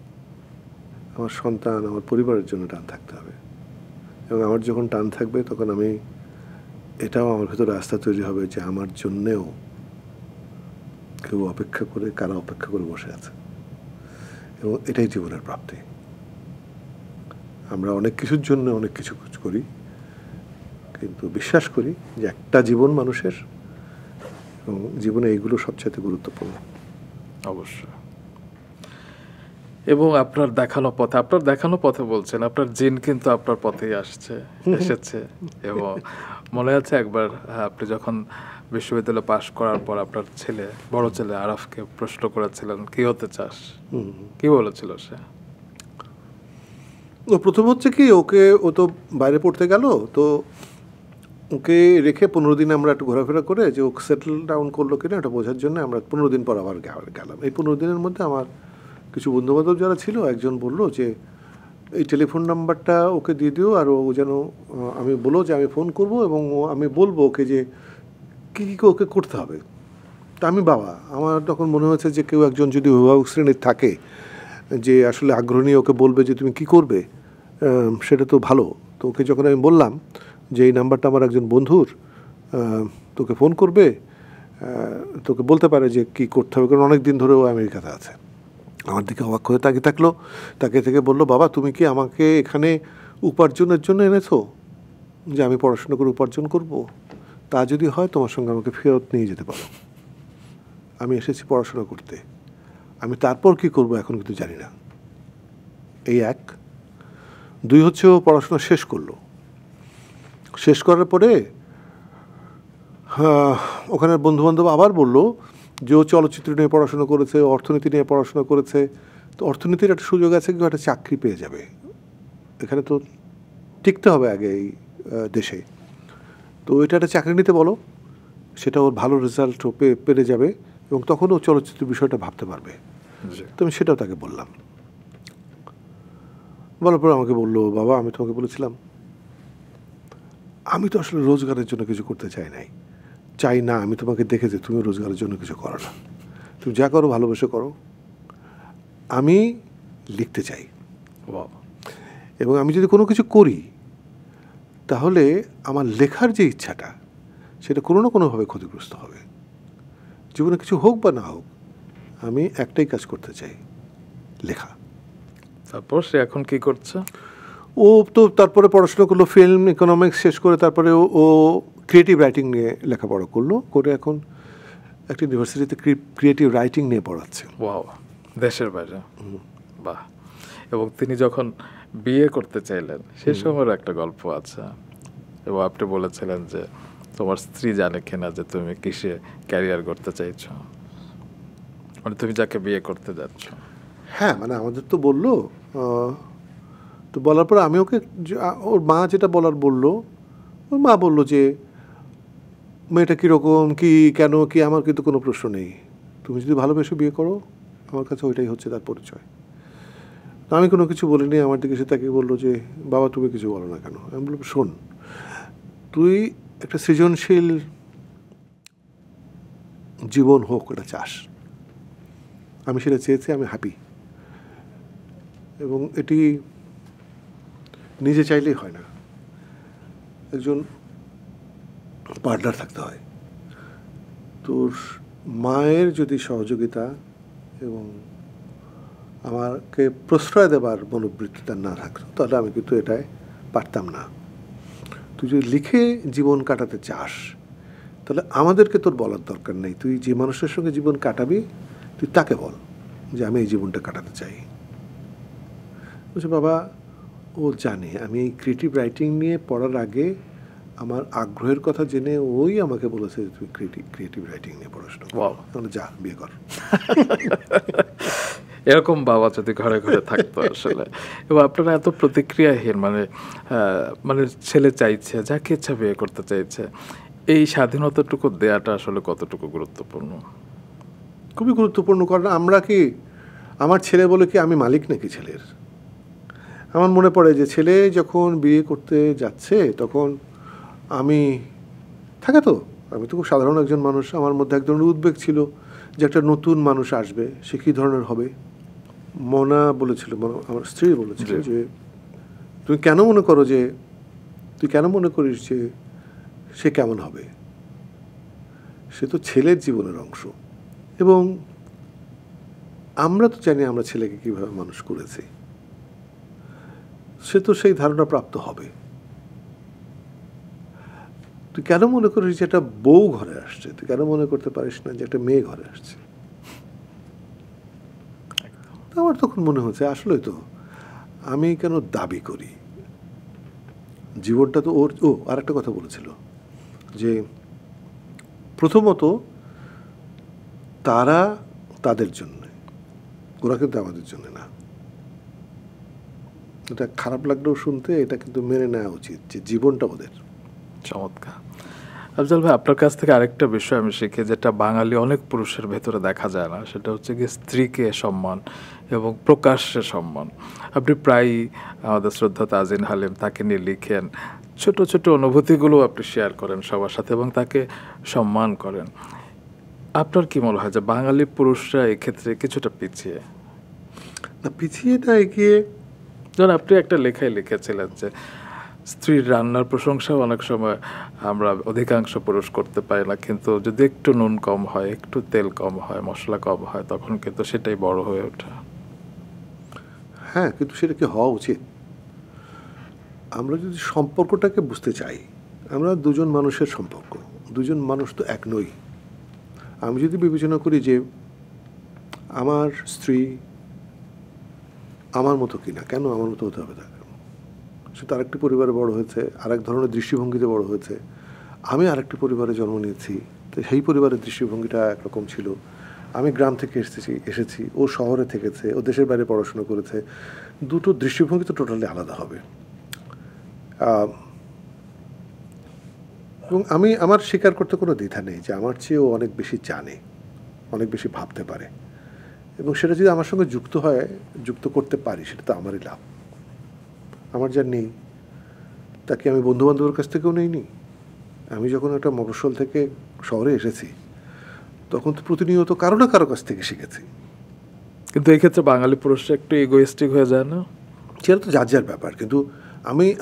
আমার সন্তান, আমার পরিবারের জন্য টান থাকতে হবে। এবং আমার যখন টান থাকবে তখন এটাও আমার ভেতরে আস্থা তৈরি হবে যে আমার জন্যেও কেউ অপেক্ষা করে, কারা অপেক্ষা করে বসে আছে। এবং এটাই জীবনের প্রাপ্তি। আমরা অনেক কিছুর জন্য অনেক কিছু করি, কিন্তু বিশ্বাস করি যে একটা জীবন মানুষের, এবং জীবনে এইগুলো সবচেয়ে গুরুত্বপূর্ণ। অবশ্যই। এবং আপনার দেখানো পথে বলছেন, আপনার জিন কিন্তু আপনার পথেই এসেছে। এবং মনে আছে একবার আপনি যখন বিশ্ববিদ্যালয়ে পাশ করার পর আপনার বড় ছেলে আরাফকে প্রশ্ন করেছিলেন কি হতে চাস, কি বলেছিল সে? প্রথম হচ্ছে কি, ও তো বাইরে পড়তে গেল, তো ওকে রেখে 15 দিন আমরা একটু ঘোরাফেরা করে যে ও সেটেল ডাউন করলো কিনা এটা বোঝার জন্য আমরা 15 দিন পর আবার গেলাম। এই 15 দিনের মধ্যে আমার কিছু বন্ধুবান্ধব যারা ছিল একজন বলল যে এই টেলিফোন নাম্বারটা ওকে দিয়ে দিও, আর ও যেন আমি বলো যে আমি ফোন করব এবং আমি বলবো ওকে যে কী কী ওকে করতে হবে। তা আমি বাবা, আমার তখন মনে হয়েছে যে কেউ একজন যদি অভিভাবক শ্রেণীর থাকে যে আসলে আগ্রহ নিয়ে ওকে বলবে যে তুমি কি করবে, সেটা তো ভালো। তো ওকে যখন আমি বললাম যে এই নাম্বারটা আমার একজন বন্ধুর, তোকে ফোন করবে, তোকে বলতে পারে যে কী করতে হবে, কারণ অনেক দিন ধরে ও আমেরিকাতে আছে। আমার দিকে অবাক হয়ে তাকিয়ে থাকলো, তাকে থেকে বললো, বাবা তুমি কি আমাকে এখানে উপার্জনের জন্য এনেছো, যে আমি পড়াশোনা করে উপার্জন করব? তা যদি হয় তোমার সঙ্গে আমাকে ফেরত নিয়ে যেতে পারো, আমি এসেছি পড়াশোনা করতে, আমি তারপর কি করব এখন কিন্তু জানি না। এই এক। দুই হচ্ছে ও পড়াশোনা শেষ করলো, শেষ করার পরে ওখানে বন্ধুবান্ধব আবার বললো যে ও চলচ্চিত্র নিয়ে পড়াশোনা করেছে, অর্থনীতি নিয়ে পড়াশোনা করেছে, তো অর্থনীতির একটা সুযোগ আছে, কেউ একটা চাকরি পেয়ে যাবে, এখানে তো টিকতে হবে আগে এই দেশে, তো এটা একটা চাকরি নিতে বলো, সেটা ওর ভালো রেজাল্ট ও পেরে যাবে এবং তখন ও চলচ্চিত্র বিষয়টা ভাবতে পারবে। তো আমি সেটাও তাকে বললাম। বলার পর আমাকে বললো, বাবা আমি তোমাকে বলেছিলাম আমি তো আসলে রোজগারের জন্য কিছু করতে চাই না, আমি তোমাকে দেখেছি তুমি রোজগারের জন্য কিছু করো না, তুমি যা করো ভালোবেসে করো, আমি লিখতে চাই এবং আমি যদি কোনো কিছু করি তাহলে আমার লেখার যে ইচ্ছাটা সেটা কোনো না কোনোভাবে ক্ষতিগ্রস্ত হবে, জীবনে কিছু হোক বা না হোক আমি একটাই কাজ করতে চাই, লেখা। তারপর সে এখন কি করছে? ও তো তারপরে পড়াশোনা করলো, ফিল্ম ইকোনমিক্স শেষ করে তারপরে ও ক্রিয়েটিভ রাইটিং নিয়ে লেখাপড়া করলো, করে এখন একটা ইউনিভার্সিটিতে ক্রিয়েটিভ রাইটিং নিয়ে পড়াচ্ছে। ওয়াও, দেশের বাইরে। বাহ। এবং তিনি যখন বিয়ে করতে চাইলেন সেই সময়ের একটা গল্প আছে, এবং আপনি বলেছিলেন যে তোমার স্ত্রী জানে কিনা যে তুমি কিসে ক্যারিয়ার করতে চাইছো, মানে তুমি যাকে বিয়ে করতে যাচ্ছ। হ্যাঁ, মানে আমাদের তো বললো, তো বলার পর আমি ওকে ওর মা যেটা বললো, ওর মা বললো যে মেয়েটা কীরকম কী কেন কি, আমার কিন্তু কোনো প্রশ্ন নেই, তুমি যদি ভালোবেসে বিয়ে করো আমার কাছে ওইটাই হচ্ছে তার পরিচয়। তো আমি কোনো কিছু বলিনি, আমার দিকে সে তাকে বললো যে বাবা তুমি কিছু বলো না কেন। আমি বললাম শোন, তুই একটা সৃজনশীল জীবন হোক এটা চাস, আমি সেটা চেয়েছি, আমি হ্যাপি, এবং এটি নিজে চাইলেই হয় না, একজন পার্টনার থাকতে হয়। তোর মায়ের যদি সহযোগিতা এবং আমাকে প্রশ্রয় দেবার মনোবৃত্তি তার না থাকতো তাহলে আমি কিন্তু এটাই পারতাম না। তুই যদি লিখে জীবন কাটাতে চাস তাহলে আমাদেরকে তোর বলার দরকার নেই, তুই যে মানুষের সঙ্গে জীবন কাটাবি তুই তাকে বল যে আমি এই জীবনটা কাটাতে চাই। বলছে বাবা ও জানে আমি এই ক্রিয়েটিভ রাইটিং নিয়ে পড়ার আগে আমার আগ্রহের কথা জেনে ওই আমাকে বলেছে যে তুই ক্রিয়েটিভ রাইটিং নিয়ে পড়াশোনা কর, তাহলে যা বিয়ে কর। এরকম বাবা যদি ঘরে ঘরে থাকতো আসলে। এবং আপনারা এত প্রতিক্রিয়াহীন, মানে ছেলে চাইছে, যাকে ইচ্ছা বিয়ে করতে চাইছে, এই স্বাধীনতাটুকু দেয়াটা আসলে কতটুকু গুরুত্বপূর্ণ? খুবই গুরুত্বপূর্ণ, কারণ আমরা কি আমার ছেলে বলে কি আমি মালিক নাকি ছেলের? আমার মনে পড়ে যে ছেলে যখন বিয়ে করতে যাচ্ছে তখন আমি তো খুব সাধারণ একজন মানুষ, আমার মধ্যে এক ধরনের উদ্বেগ ছিল যে একটা নতুন মানুষ আসবে, সে কী ধরনের হবে। মনা বলেছিল, আমার স্ত্রী বলেছিল যে তুই কেন মনে করিস যে সে কেমন হবে, সে তো ছেলের জীবনের অংশ, এবং আমরা তো জানি আমরা ছেলেকে কীভাবে মানুষ করেছি, সে তো সেই ধারণা প্রাপ্ত হবে। তুই কেন মনে করিস যে একটা বউ ঘরে আসছে, তুই কেন মনে করতে পারিস না যে একটা মেয়ে ঘরে আসছে? আমার তখন মনে হচ্ছে আসলে তো আমি কেন দাবি করি, জীবনটা তো ওর। আর একটা কথা বলেছিল যে প্রথমত তারা তাদের জন্য, ওরা কিন্তু আমাদের জন্য না। এটা খারাপ লাগলেও শুনতে, এটা কিন্তু মেনে নেওয়া উচিত যে জীবনটা ওদের, চমৎকার। আফজাল ভাই, আপনার কাছ থেকে আরেকটা বিষয় আমি শিখি, যেটা বাঙালি অনেক পুরুষের ভেতরে দেখা যায় না, সেটা হচ্ছে কি স্ত্রীকে সম্মান এবং প্রকাশ্যে সম্মান। আপনি প্রায়ই আমাদের শ্রদ্ধা তাজিন হালিম, তাকে নিয়ে লিখেন, ছোট ছোট অনুভূতিগুলো আপনি শেয়ার করেন সবার সাথে এবং তাকে সম্মান করেন। আপনার কি মনে হয় যে বাঙালি পুরুষরা এক্ষেত্রে কিছুটা পিছিয়ে? না, পিছিয়ে না, এগিয়ে। ধর আপনি একটা লেখায় লিখেছিলেন যে স্ত্রীর রান্নার প্রশংসাও অনেক সময় আমরা অধিকাংশ পুরুষ করতে পারি না, কিন্তু যদি একটু নুন কম হয়, একটু তেল কম হয়, মশলা কম হয়, তখন কিন্তু সেটাই বড় হয়ে ওঠে। হ্যাঁ, কিন্তু সেটা কি হওয়া উচিত? আমরা যদি সম্পর্কটাকে বুঝতে চাই, আমরা দুজন মানুষের সম্পর্ক, দুজন মানুষ তো এক নই। আমি যদি বিবেচনা করি যে আমার স্ত্রী আমার মতো কিনা, কেন আমার মতো হতে হবে তাকে? সে তো আরেকটি পরিবারে বড় হয়েছে, আরেক ধরনের দৃষ্টিভঙ্গিতে বড় হয়েছে। আমি আরেকটি পরিবারে জন্ম নিয়েছি, তো সেই পরিবারের দৃষ্টিভঙ্গিটা একরকম ছিল। আমি গ্রাম থেকে এসেছি, ও শহরে থেকেছে, ও দেশের বাইরে পড়াশোনা করেছে। দুটো দৃষ্টিভঙ্গি তো টোটালি আলাদা হবে। এবং আমার স্বীকার করতে কোনো দ্বিধা নেই যে আমার চেয়েও অনেক বেশি জানে, অনেক বেশি ভাবতে পারে, এবং সেটা যদি আমার সঙ্গে যুক্ত করতে পারি, সেটা তো আমারই লাভ। আমার যা নেই তাকে আমি বন্ধুবান্ধবের কাছ থেকেও নেইনি। আমি যখন একটা মফস্বল থেকে শহরে এসেছি, তখন তো প্রতিনিয়ত কারো না কারো কাছ থেকে শিখেছি। কিন্তু এই ক্ষেত্রে বাঙালি পুরুষরা একটু ইগোইস্টিক হয়ে যায় না? সেটা তো যার ব্যাপার। কিন্তু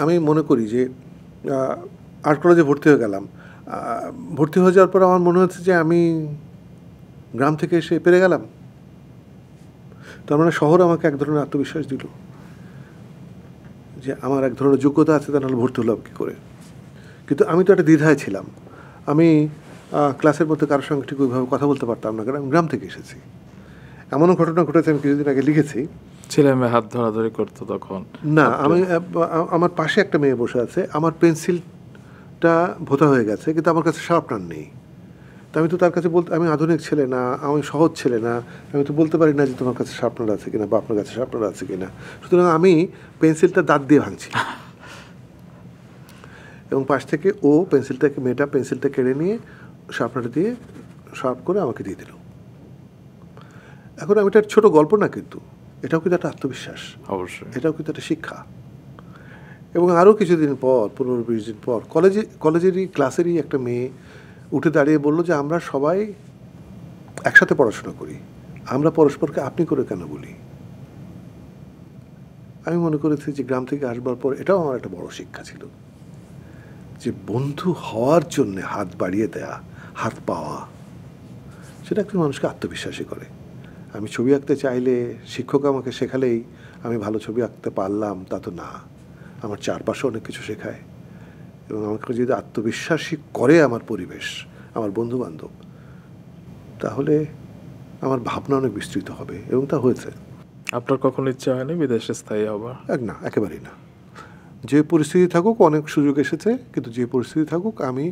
আমি মনে করি যে আর্ট কলেজে ভর্তি হয়ে গেলাম। ভর্তি হয়ে যাওয়ার পর আমার মনে হচ্ছে যে আমি গ্রাম থেকে এসে পেরে গেলাম। তার মানে শহর আমাকে এক ধরনের আত্মবিশ্বাস দিল যে আমার এক ধরনের যোগ্যতা আছে, তা নাহলে ভর্তি হলাম কী করে। কিন্তু আমি তো একটা দ্বিধায় ছিলাম। আমি ক্লাসের মধ্যে কারোর সঙ্গে ঠিক ওইভাবে কথা বলতে পারতাম না, কারণ আমি গ্রাম থেকে এসেছি। এমনও ঘটনা ঘটেছে, আমি কিছুদিন আগে লিখেছি। ছেলে মেয়ে হাত ধরাধরি করতো তখন? না, আমার পাশে একটা মেয়ে বসে আছে, আমার পেন্সিলটা ভোঁতা হয়ে গেছে, কিন্তু আমার কাছে শার্পনার নেই। তো আমি তো তার কাছে আমি আধুনিক ছেলে না, আমি সহজ ছেলে না, আমি তো বলতে পারি না যে তোমার কাছে শার্পনার আছে কিনা বা আপনার কাছে শার্পনার আছে কিনা। সুতরাং আমি পেন্সিলটা দাঁত দিয়ে ভাঙছি, এবং পাশ থেকে মেয়েটা পেন্সিলটা কেড়ে নিয়ে শার্পনারটা দিয়ে শার্প করে আমাকে দিয়ে দিল। এখন আমি এটা ছোট গল্প না, কিন্তু এটাও কিন্তু একটা আত্মবিশ্বাস, অবশ্যই এটাও কিন্তু একটা শিক্ষা। এবং আরও কিছুদিন পর, 15-20 দিন পর, কলেজেরই ক্লাসেরই একটা মেয়ে উঠে দাঁড়িয়ে বলল যে আমরা সবাই একসাথে পড়াশোনা করি, আমরা পরস্পরকে আপনি করে কেন বলি। আমি মনে করেছি যে গ্রাম থেকে আসবার পর এটাও আমার একটা বড় শিক্ষা ছিল, যে বন্ধু হওয়ার জন্যে হাত বাড়িয়ে দেয়া, হাত পাওয়া, সেটা একজন মানুষকে আত্মবিশ্বাসী করে। আমি ছবি আঁকতে চাইলে শিক্ষক আমাকে শেখালেই আমি ভালো ছবি আঁকতে পারলাম তা তো না। আমার চারপাশে অনেক কিছু শেখায়, এবং আমাকে যদি আত্মবিশ্বাসী করে আমার পরিবেশ, আমার বন্ধুবান্ধব, তাহলে আমার ভাবনা অনেক বিস্তৃত হবে, এবং তা হয়েছে। আপনার কখনো ইচ্ছা হয়নি বিদেশে স্থায়ী হবার? না, একেবারেই না। যে পরিস্থিতি থাকুক, অনেক সুযোগ এসেছে, কিন্তু যে পরিস্থিতি থাকুক আমি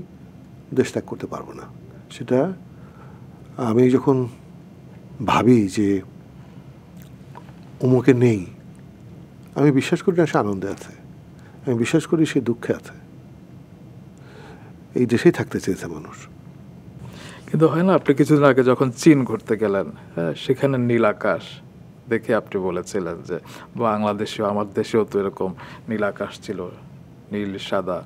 দেশ ত্যাগ করতে পারবো না। সেটা আমি যখন ভাবি যে অমুকে নেই, আমি বিশ্বাস করি না সে আনন্দে আছে, আমি বিশ্বাস করি সে দুঃখে আছে। এই দেশেই থাকতে চেয়েছে মানুষ। কিন্তু হয় না, আপনি কিছুদিন আগে যখন চীন ঘুরতে গেলেন, হ্যাঁ, সেখানে নীল আকাশ দেখে আপনি বলেছিলেন যে বাংলাদেশেও, আমার দেশেও তো এরকম নীল আকাশ ছিল, নীল সাদা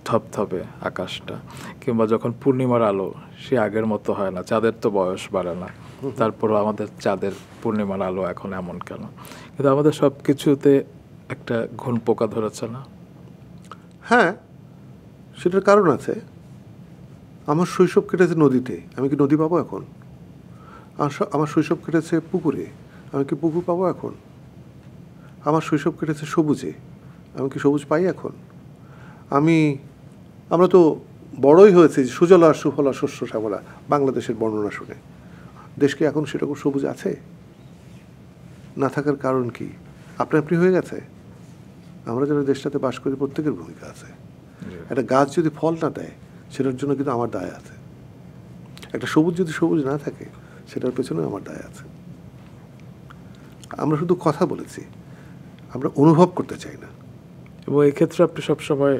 থপথপে আকাশটা। কিংবা যখন পূর্ণিমার আলো, সে আগের মতো হয় না, চাঁদের তো বয়স বাড়ে না, তারপরও আমাদের চাঁদের পূর্ণিমার আলো এখন এমন কেন? কিন্তু আমাদের সব কিছুতে একটা ঘুণ পোকা ধরেছে না? হ্যাঁ, সেটার কারণ আছে। আমার শৈশব কেটেছে নদীতে, আমি কি নদী পাবো এখন? আমার শৈশব কেটেছে পুকুরে, আমি কি পুকুর পাবো এখন? আমার শৈশব কেটেছে সবুজে, আমি কি সবুজ পাই এখন? আমরা তো বড়ই হয়েছে সুজলা সুফলা শস্য শ্যামলা, বাংলাদেশের বর্ণনা শুনে। দেশকে এখন সেরকম সবুজ আছে? না থাকার কারণ কি? আপনি হয়ে গেছে? আমরা যারা দেশটাতে বাস করি প্রত্যেকের ভূমিকা আছে। একটা গাছ যদি ফল না দেয়, সেটার জন্য কিন্তু আমার দায় আছে। একটা সবুজ যদি সবুজ না থাকে, সেটার পেছনে আমার দায় আছে। আমরা শুধু কথা বলেছি, আমরা অনুভব করতে চাই না। এবং এক্ষেত্রে আপনি সবসময়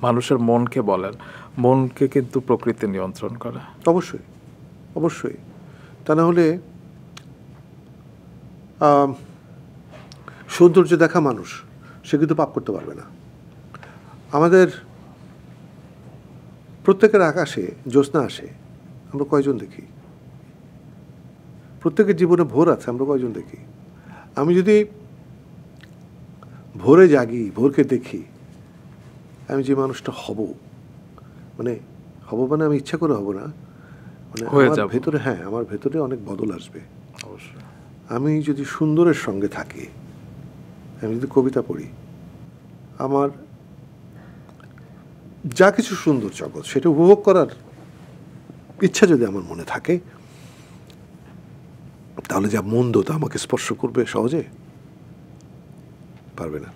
মানুষের মনকে বলেন, মনকে কিন্তু প্রকৃতি নিয়ন্ত্রণ করে। অবশ্যই, অবশ্যই। তা না হলে সৌন্দর্য দেখা মানুষ সে কিন্তু পাপ করতে পারবে না। আমাদের প্রত্যেকের আকাশে জ্যোৎস্না আসে, আমরা কয়জন দেখি? প্রত্যেকের জীবনে ভোর আছে, আমরা কয়জন দেখি? আমি যদি ভোরে জাগি, ভোরকে দেখি, আমি যে মানুষটা হব, মানে আমি ইচ্ছা করে হব না, মানে আমার ভেতরে, হ্যাঁ, আমার ভেতরে অনেক বদল আসবে। অবশ্যই। আমি যদি সুন্দরের সঙ্গে থাকি, আমি যদি কবিতা পড়ি, আমার যা কিছু সুন্দর জগৎ সেটা উপভোগ করার ইচ্ছা যদি আমার মনে থাকে, তাহলে যা মন্দ তা আমাকে স্পর্শ করবে সহজে? পারবে না।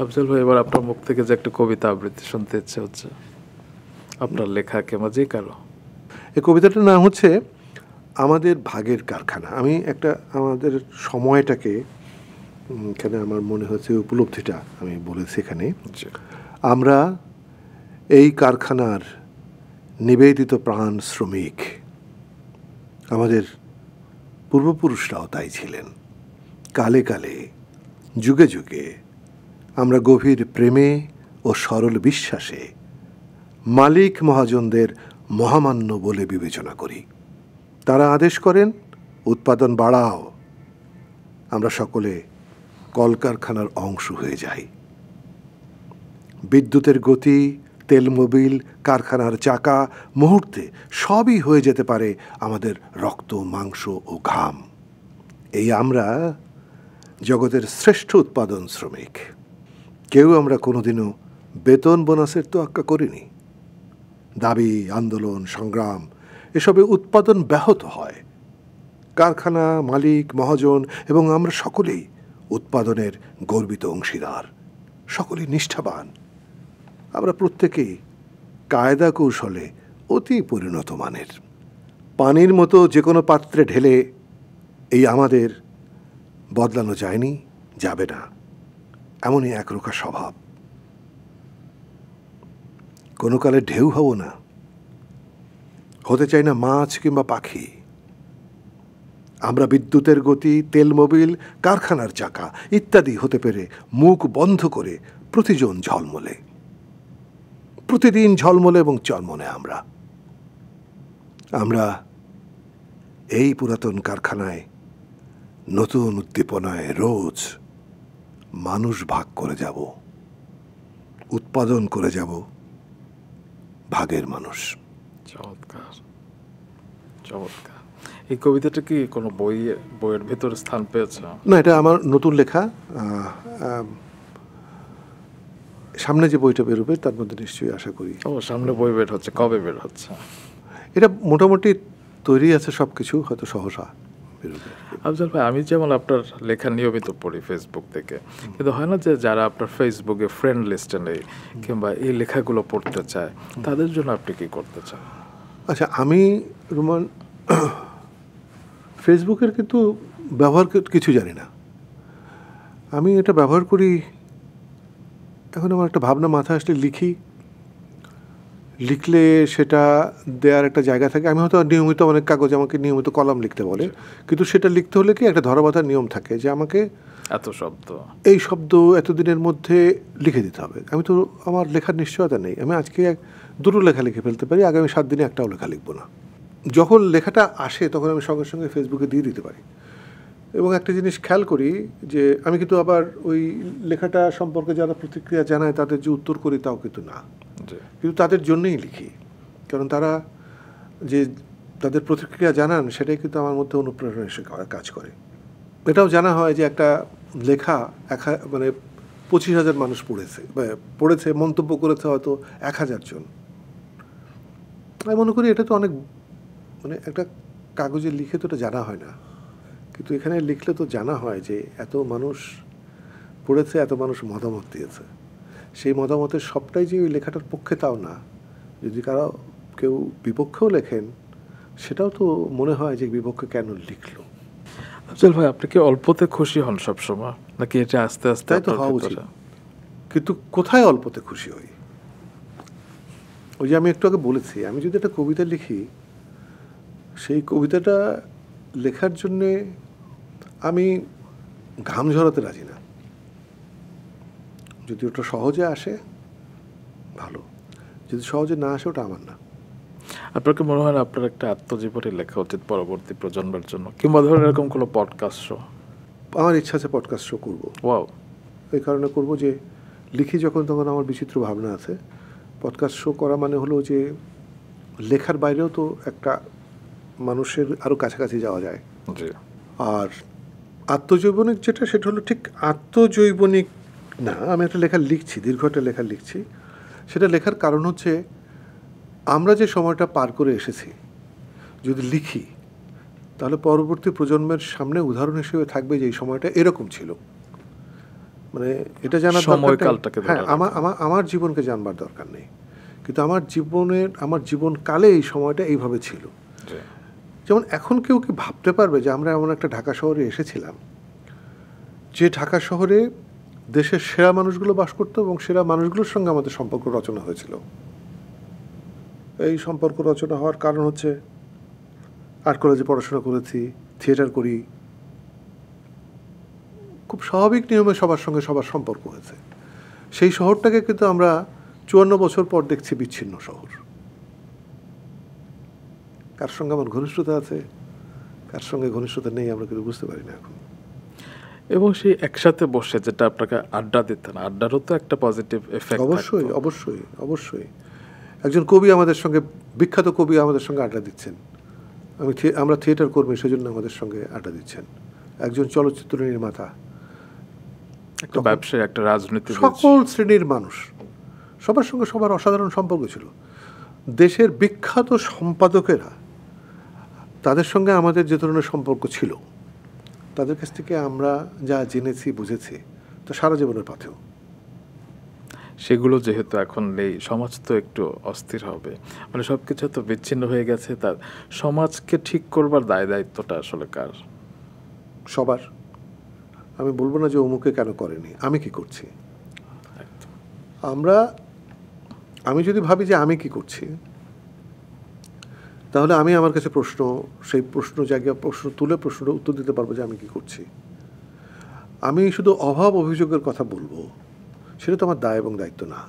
আফজাল ভাই, এবার আপনার মুখ থেকে যে একটা কবিতা আবৃত্তি শুনতে ইচ্ছে হচ্ছে, আপনার লেখা কিংবা যে কারো। এই কবিতাটার নাম হচ্ছে আমাদের ভাগের কারখানা। আমি একটা আমাদের সময়টাকে এখানে আমার মনে হচ্ছে উপলব্ধিটা আমি বলেছি এখানে। আমরা এই কারখানার নিবেদিত প্রাণ শ্রমিক। আমাদের পূর্বপুরুষরাও তাই ছিলেন। কালে কালে, যুগে যুগে আমরা গভীর প্রেমে ও সরল বিশ্বাসে মালিক মহাজনদের মহামান্য বলে বিবেচনা করি। তারা আদেশ করেন, উৎপাদন বাড়াও। আমরা সকলে কলকারখানার অংশ হয়ে যাই। বিদ্যুতের গতি, তেলমোবিল, কারখানার চাকা, মুহূর্তে সবই হয়ে যেতে পারে আমাদের রক্ত, মাংস ও ঘাম। এই আমরা জগতের শ্রেষ্ঠ উৎপাদন শ্রমিক। কেউ আমরা কোনোদিনও বেতন বোনাসের তোয়াক্কা করিনি। দাবি, আন্দোলন, সংগ্রাম এসবে উৎপাদন ব্যাহত হয়। কারখানা মালিক, মহাজন এবং আমরা সকলেই উৎপাদনের গর্বিত অংশীদার, সকলেই নিষ্ঠাবান। আমরা প্রত্যেকেই কায়দা কৌশলে অতি পরিণত মানের। পানির মতো যে কোনো পাত্রে ঢেলে এই আমাদের বদলানো যায়নি, যাবে না। এমনই একরোখা স্বভাব। কোনো কালে ঢেউ হব না, হতে চাই না মাছ কিংবা পাখি। আমরা বিদ্যুতের গতি, তেলমোবিল, কারখানার চাকা ইত্যাদি হতে পেরে মুখ বন্ধ করে প্রতিজন ঝলমলে, প্রতিদিন ঝলমলে এবং চলমলে আমরা এই পুরাতন কারখানায় নতুন উদ্দীপনায় রোজ মানুষ ভাগ করে যাব, উৎপাদন করে যাব ভাগের মানুষ। চমৎকার, চমৎকার। এই কবিতাটা কি কোনো বইয়ের ভেতরে স্থান পেয়েছে? না, এটা আমার নতুন লেখা। সামনে যে বইটা বেরোবে তার মধ্যে নিশ্চয়ই আশা করি। সামনে বই বের হচ্ছে, কবে বের হচ্ছে? এটা মোটামুটি তৈরি আছে সব কিছু, হয়তো সহসা বেরোবে। আফজাল ভাই, আমি যেমন আপনার লেখা নিয়মিত পড়ি ফেসবুক থেকে, কিন্তু হয় না যে যারা আপনার ফেসবুকে ফ্রেন্ড লিস্টে নেই কিংবা এই লেখাগুলো পড়তে চায়, তাদের জন্য আপনি কি করতে চান? আচ্ছা, আমি রুমান ফেসবুকের কিন্তু ব্যবহার কিছু জানি না। আমি এটা ব্যবহার করি, এখন আমার একটা ভাবনা মাথায় আসলে লিখলে সেটা দেওয়ার একটা জায়গা থাকে। আমি হয়তো নিয়মিত অনেক কাগজ আমাকে নিয়মিত কলাম লিখতে বলে, কিন্তু সেটা লিখতে হলে কি একটা ধরাবাঁধার নিয়ম থাকে যে আমাকে এই শব্দ এতদিনের মধ্যে লিখে দিতে হবে। আমি তো, আমার লেখার নিশ্চয়তা নেই। আমি আজকে দুটো লেখা লিখে ফেলতে পারি, আগামী 7 দিনে একটাও লেখা লিখবো না। যখন লেখাটা আসে তখন আমি সঙ্গে সঙ্গে ফেসবুকে দিয়ে দিতে পারি। এবং একটা জিনিস খেয়াল করি যে আমি কিন্তু আবার ওই লেখাটা সম্পর্কে যারা প্রতিক্রিয়া জানায় তাদের যে উত্তর করি তাও কিন্তু না, কিন্তু তাদের জন্যই লিখি। কারণ তারা যে তাদের প্রতিক্রিয়া জানান সেটাই কিন্তু আমার মধ্যে অনুপ্রেরণা এসে কাজ করে। এটাও জানা হয় যে একটা লেখা 25,000 মানুষ পড়েছে, মন্তব্য করেছে হয়তো 1,000 জন। আমি মনে করি এটা তো অনেক, একটা কাগজে লিখে তো এটা জানা হয় না, কিন্তু এখানে লিখলে তো জানা হয় যে এত মানুষ পড়েছে, এত মানুষ মতামত দিয়েছে। সেই মতামতের সবটাই যে ওই লেখাটার পক্ষে তাও না। যদি কেউ বিপক্ষেও লেখেন, সেটাও তো মনে হয় যে বিপক্ষে কেন লিখলো। আফজাল ভাই, আপনি কি অল্পতে খুশি হন সবসময়, নাকি এটা আস্তে আস্তে? তাই তো হওয়া উচিত, কিন্তু কোথায় অল্পতে খুশি হই? ওই যে আমি একটু আগে বলেছি, আমি যদি একটা কবিতা লিখি, সেই কবিতাটা লেখার জন্যে আমি ঘাম ঝরাতে রাজি না। যদি ওটা সহজে আসে ভালো, যদি সহজে না আসে ওটা আমার না। আপনার কি মনে হয় না আপনার একটা আত্মজীবনী লেখা উচিত পরবর্তী প্রজন্মের জন্য, কিংবা ধরুন এরকম কোনো পডকাস্ট শো? আমার ইচ্ছা আছে পডকাস্ট শো করবো। ওয়াও। এই কারণে করবো যে লিখি যখন, তখন আমার বিচিত্র ভাবনা আছে। পডকাস্ট শো করা মানে হলো যে লেখার বাইরেও তো একটা মানুষের আরও কাছাকাছি যাওয়া যায়। জি। আর আত্মজৈবনিক যেটা, সেটা হলো ঠিক আত্মজৈবনিক না। আমি একটা লেখা লিখছি, দীর্ঘ একটা লেখা লিখছি। সেটা লেখার কারণ হচ্ছে আমরা যে সময়টা পার করে এসেছি যদি লিখি, তাহলে পরবর্তী প্রজন্মের সামনে উদাহরণ হিসেবে থাকবে যে এই সময়টা এরকম ছিল। মানে এটা জানার সময়কালটাকে, হ্যাঁ, আমার জীবনকে জানবার দরকার নেই, কিন্তু আমার জীবনকালে এই সময়টা এইভাবে ছিল। যেমন এখন কেউ কি ভাবতে পারবে যে আমরা এমন একটা ঢাকা শহরে এসেছিলাম, যে ঢাকা শহরে দেশের সেরা মানুষগুলো বাস করতো এবং সেরা মানুষগুলোর সঙ্গে আমাদের সম্পর্ক রচনা হয়েছিল। এই সম্পর্ক রচনা হওয়ার কারণ হচ্ছে আর্ট কলেজে পড়াশোনা করেছি, থিয়েটার করি, খুব স্বাভাবিক নিয়মে সবার সঙ্গে সবার সম্পর্ক হয়েছে। সেই শহরটাকে কিন্তু আমরা 54 বছর পর দেখছি বিচ্ছিন্ন শহর। কার সঙ্গে আমার ঘনিষ্ঠতা আছে, কার সঙ্গে ঘনিষ্ঠতা নেই, আমরা কিন্তু বুঝতে পারি না এখন। এবং সেই একসাথে বসে যেটা আপনাকে আড্ডা দিতেন, আড্ডারও তো একটা পজিটিভ এফেক্ট। অবশ্যই অবশ্যই অবশ্যই। একজন কবি আমাদের সঙ্গে, বিখ্যাত কবি আমাদের সঙ্গে আড্ডা দিচ্ছেন, আমরা থিয়েটার কর্মী, সেজন্য আমাদের সঙ্গে আড্ডা দিচ্ছেন। একজন চলচ্চিত্র নির্মাতা, একটা ব্যবসায়ী, একটা রাজনীতি, সকল শ্রেণীর মানুষ, সবার সঙ্গে সবার অসাধারণ সম্পর্ক ছিল। দেশের বিখ্যাত সম্পাদকেরা, তাদের সঙ্গে আমাদের যে ধরনের সম্পর্ক ছিল, তাদের কাছ থেকে আমরা যা জেনেছি বুঝেছি, তা সারা জীবনের পাথেও। সেগুলো যেহেতু এখন নেই, সমাজ তো একটু অস্থির হবে। মানে সব কিছু তো বিচ্ছিন্ন হয়ে গেছে। তার সমাজকে ঠিক করবার দায়িত্বটা আসলে কার? সবার। আমি বলবো না যে অমুকে কেন করেনি, আমি কি করছি। আমি যদি ভাবি যে আমি কি করছি, তাহলে আমি আমার কাছে সেই প্রশ্ন তুলে প্রশ্নের উত্তর দিতে পারবো যে আমি কি করছি। আমি শুধু অভাব অভিযোগের কথা বলবো, সেটা তো আমার দায় এবং দায়িত্ব না।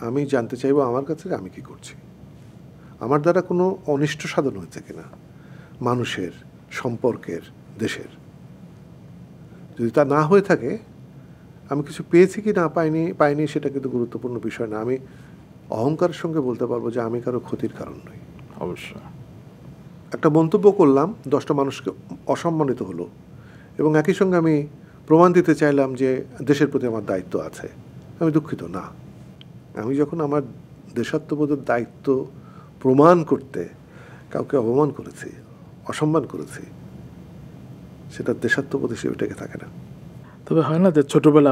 আমি জানতে চাইবো আমার কাছে আমি কি করছি, আমার দ্বারা কোনো অনিষ্ট সাধন হয়েছে কিনা, মানুষের, সম্পর্কের, দেশের। যদি তা না হয়ে থাকে, আমি কিছু পেয়েছি কি না পাইনি সেটা কিন্তু গুরুত্বপূর্ণ বিষয় না। আমি অহংকারের সঙ্গে বলতে পারবো যে আমি কারো ক্ষতির কারণ নই। অবশ্যই। একটা মন্তব্য করলাম, 10টা মানুষকে অসম্মানিত হলো, এবং একই সঙ্গে আমি প্রমাণ দিতে চাইলাম যে দেশের প্রতি আমার দায়িত্ব আছে। আমি দুঃখিত না। আমি যখন আমার দেশাত্মবোধের দায়িত্ব প্রমাণ করতে কাউকে অপমান করেছি, অসম্মান করেছি, সেটা দেশাত্মবোধ হিসেবে টেকে থাকে না। তবে হয় না যে ছোটবেলা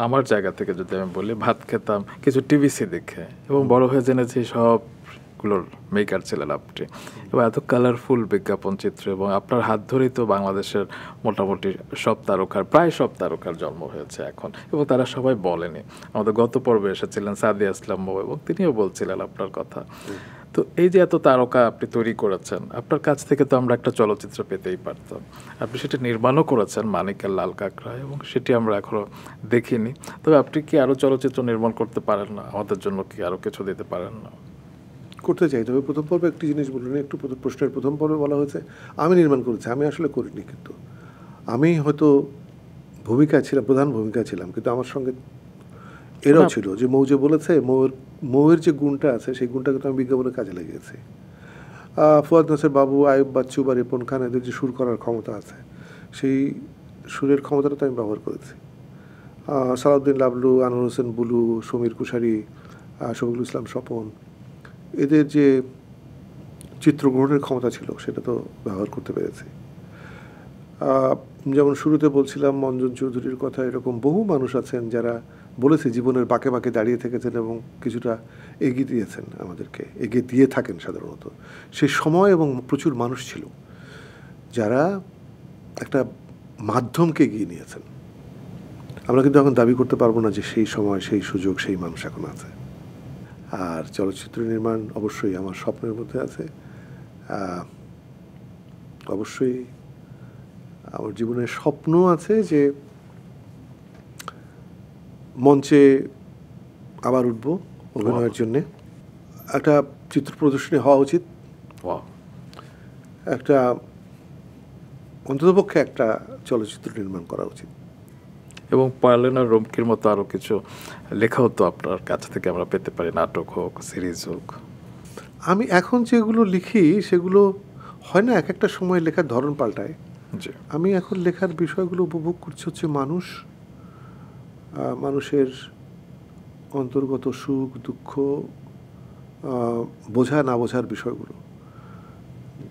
আমার জায়গা থেকে যদি আমি বলি, ভাত খেতাম কিছু টিভিসি দেখে, এবং বড় হয়ে জেনেছি সবগুলোর মেকার ছিলেন আপনি। এবং এত কালারফুল বিজ্ঞাপন চিত্র, এবং আপনার হাত ধরেই তো বাংলাদেশের মোটামুটি প্রায় সব তারকার জন্ম হয়েছে এখন, এবং তারা সবাই বলেনি। আমাদের গত পর্বে এসেছিলেন সাদিয়া ইসলাম মৌ, এবং তিনিও বলছিলেন আপনার কথা। তো এই যে এত তারকা আপনি তৈরি করেছেন, আপনার কাছ থেকে তো আমরা একটা চলচ্চিত্র পেতেই পারতাম। আপনি সেটা নির্মাণও করেছেন, মানিকের লাল কাঁকড়া, এবং সেটি আমরা এখনো দেখিনি। তবে আপনি কি আরও চলচ্চিত্র নির্মাণ করতে পারেন না? আমাদের জন্য কি আরও কিছু দিতে পারেন না? করতে চাই। তবে প্রথম পর্বে একটি জিনিস বললেন, একটু প্রশ্নের প্রথম পর্বে বলা হয়েছে আমি নির্মাণ করেছি। আমি আসলে করিনি, কিন্তু আমি হয়তো প্রধান ভূমিকায় ছিলাম, কিন্তু আমার সঙ্গে এরাও ছিল। যে মৌ যে বলেছে, মৌয়ের যে গুণটা আছে, সেই গুণটা কিন্তু আমি বিজ্ঞাপনের কাজে লাগিয়েছি। ফুয়াদ নাসির বাবু, আয়ুব বাচ্চু বা রিপন খান, এদের যে সুর করার ক্ষমতা আছে, সেই সুরের ক্ষমতাটা তো আমি ব্যবহার করেছি। সালাউদ্দিন লাবলু, আনোয়ার হোসেন বুলু, সমীর কুশারি, শফিকুল ইসলাম স্বপন, এদের যে চিত্রগ্রহণের ক্ষমতা ছিল, সেটা তো ব্যবহার করতে পেরেছি। যেমন শুরুতে বলছিলাম মঞ্জন চৌধুরীর কথা, এরকম বহু মানুষ আছেন যারা বলেছে জীবনের বাঁকে বাঁকে দাঁড়িয়ে থেকেছেন এবং কিছুটা এগিয়ে দিয়েছেন, আমাদেরকে এগিয়ে দিয়ে থাকেন সাধারণত। সেই সময় এবং প্রচুর মানুষ ছিল যারা একটা মাধ্যমকে এগিয়ে নিয়েছেন। আমরা কিন্তু এখন দাবি করতে পারবো না যে সেই সময়, সেই সুযোগ, সেই মানুষ এখন আছে। আর চলচ্চিত্র নির্মাণ অবশ্যই আমার স্বপ্নের মধ্যে আছে। অবশ্যই আমার জীবনের স্বপ্ন আছে যে মঞ্চে আবার উঠবো অভিনয়ের জন্যে। একটা চিত্র প্রদর্শনী হওয়া উচিত, একটা অন্ততপক্ষে একটা চলচ্চিত্র নির্মাণ করা উচিত। এবং পয়ালেনা রোমকির মতো আরও কিছু লেখা হতো আপনার কাছ থেকে আমরা পেতে পারি, নাটক হোক, সিরিজ হোক। আমি এখন যেগুলো লিখি সেগুলো হয় না, এক একটা সময় লেখার ধরন পাল্টায়। আমি এখন লেখার বিষয়গুলো উপভোগ করছি হচ্ছে মানুষের অন্তর্গত সুখ দুঃখ, বোঝা না বোঝার বিষয়গুলো,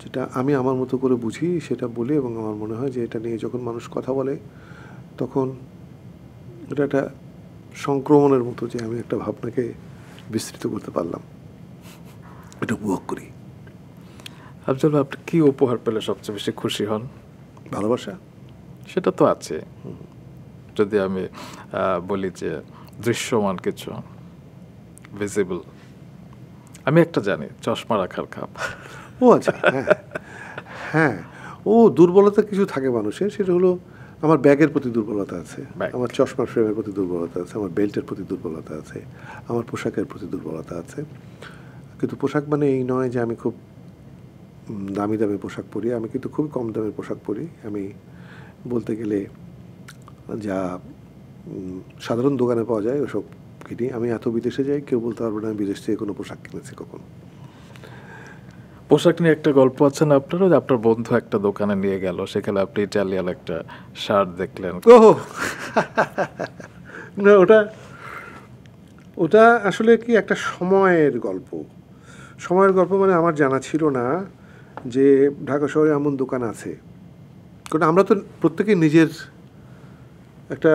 যেটা আমি আমার মতো করে বুঝি সেটা বলি। এবং আমার মনে হয় যে এটা নিয়ে যখন মানুষ কথা বলে তখন এটা একটা সংক্রমণের মতো, যে আমি একটা ভাবনাকে বিস্তৃত করতে পারলাম, এটা উপভোগ করি। আফজাল ভাই, আপনি কি উপহার পেলে সবচেয়ে বেশি খুশি হন? ভালোবাসা। সেটা তো আছে। যদি আমি বলি যে দৃশ্যমান কিছু, ভিজিবল, আমি একটা জানি, চশমা রাখার খাপ। ও আচ্ছা, হ্যাঁ হ্যাঁ, ও দুর্বলতা কিছু থাকে মানুষের, সেটা হলো আমার ব্যাগের প্রতি দুর্বলতা আছে, আমার চশমার ফ্রেমের প্রতি দুর্বলতা আছে, আমার বেল্টের প্রতি দুর্বলতা আছে, আমার পোশাকের প্রতি দুর্বলতা আছে। কিন্তু পোশাক মানে এই নয় যে আমি খুব দামি দামি পোশাক পরি, আমি কিন্তু খুবই কম দামের পোশাক পরি। আমি বলতে গেলে যা সাধারণ দোকানে পাওয়া যায় ওসব কিনি। আমি এত বিদেশে যাই, কেউ বলতে পারবে না আমি বিদেশ থেকে কোনো পোশাক কিনেছি কখন। পোশাক নিয়ে একটা গল্প আছে না আপনারও, যে আপনার বন্ধু একটা দোকানে নিয়ে গেল, সেখানে আপনি ইটালিয়ান একটা শার্ট দেখলেন। ওহ না, ওটা আসলে কি একটা সময়ের গল্প। সময়ের গল্প মানে আমার জানা ছিল না যে ঢাকা শহরে এমন দোকান আছে। কারণ আমরা তো প্রত্যেকেই নিজের একটা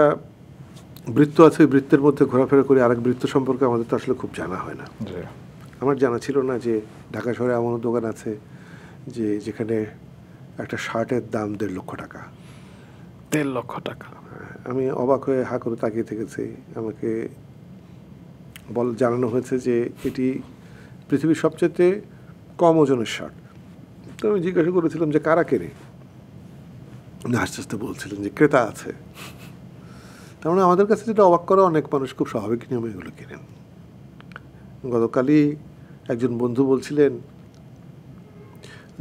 বৃত্ত আছে, বৃত্তের মধ্যে ঘোরাফেরা করি, আরেক বৃত্ত সম্পর্কে আমাদের তো আসলে খুব জানা হয় না। আমার জানা ছিল না যে ঢাকা শহরে এমন দোকান আছে যেখানে একটা শার্টের দাম 1.5 লক্ষ টাকা। 1.5 লক্ষ টাকা! আমি অবাক হয়ে হা করে তাকিয়ে থেকেছি। আমাকে জানানো হয়েছে যে এটি পৃথিবীর সবচেয়ে কম ওজনের শার্ট। তো আমি জিজ্ঞাসা করেছিলাম যে কারা কেনে। আস্তে আস্তে বলছিলেন যে ক্রেতা আছে। তার মানে আমাদের কাছে যেটা অবাক করা, অনেক মানুষ খুব স্বাভাবিক নিয়মে এগুলো কেনেন। গতকালই একজন বন্ধু বলছিলেন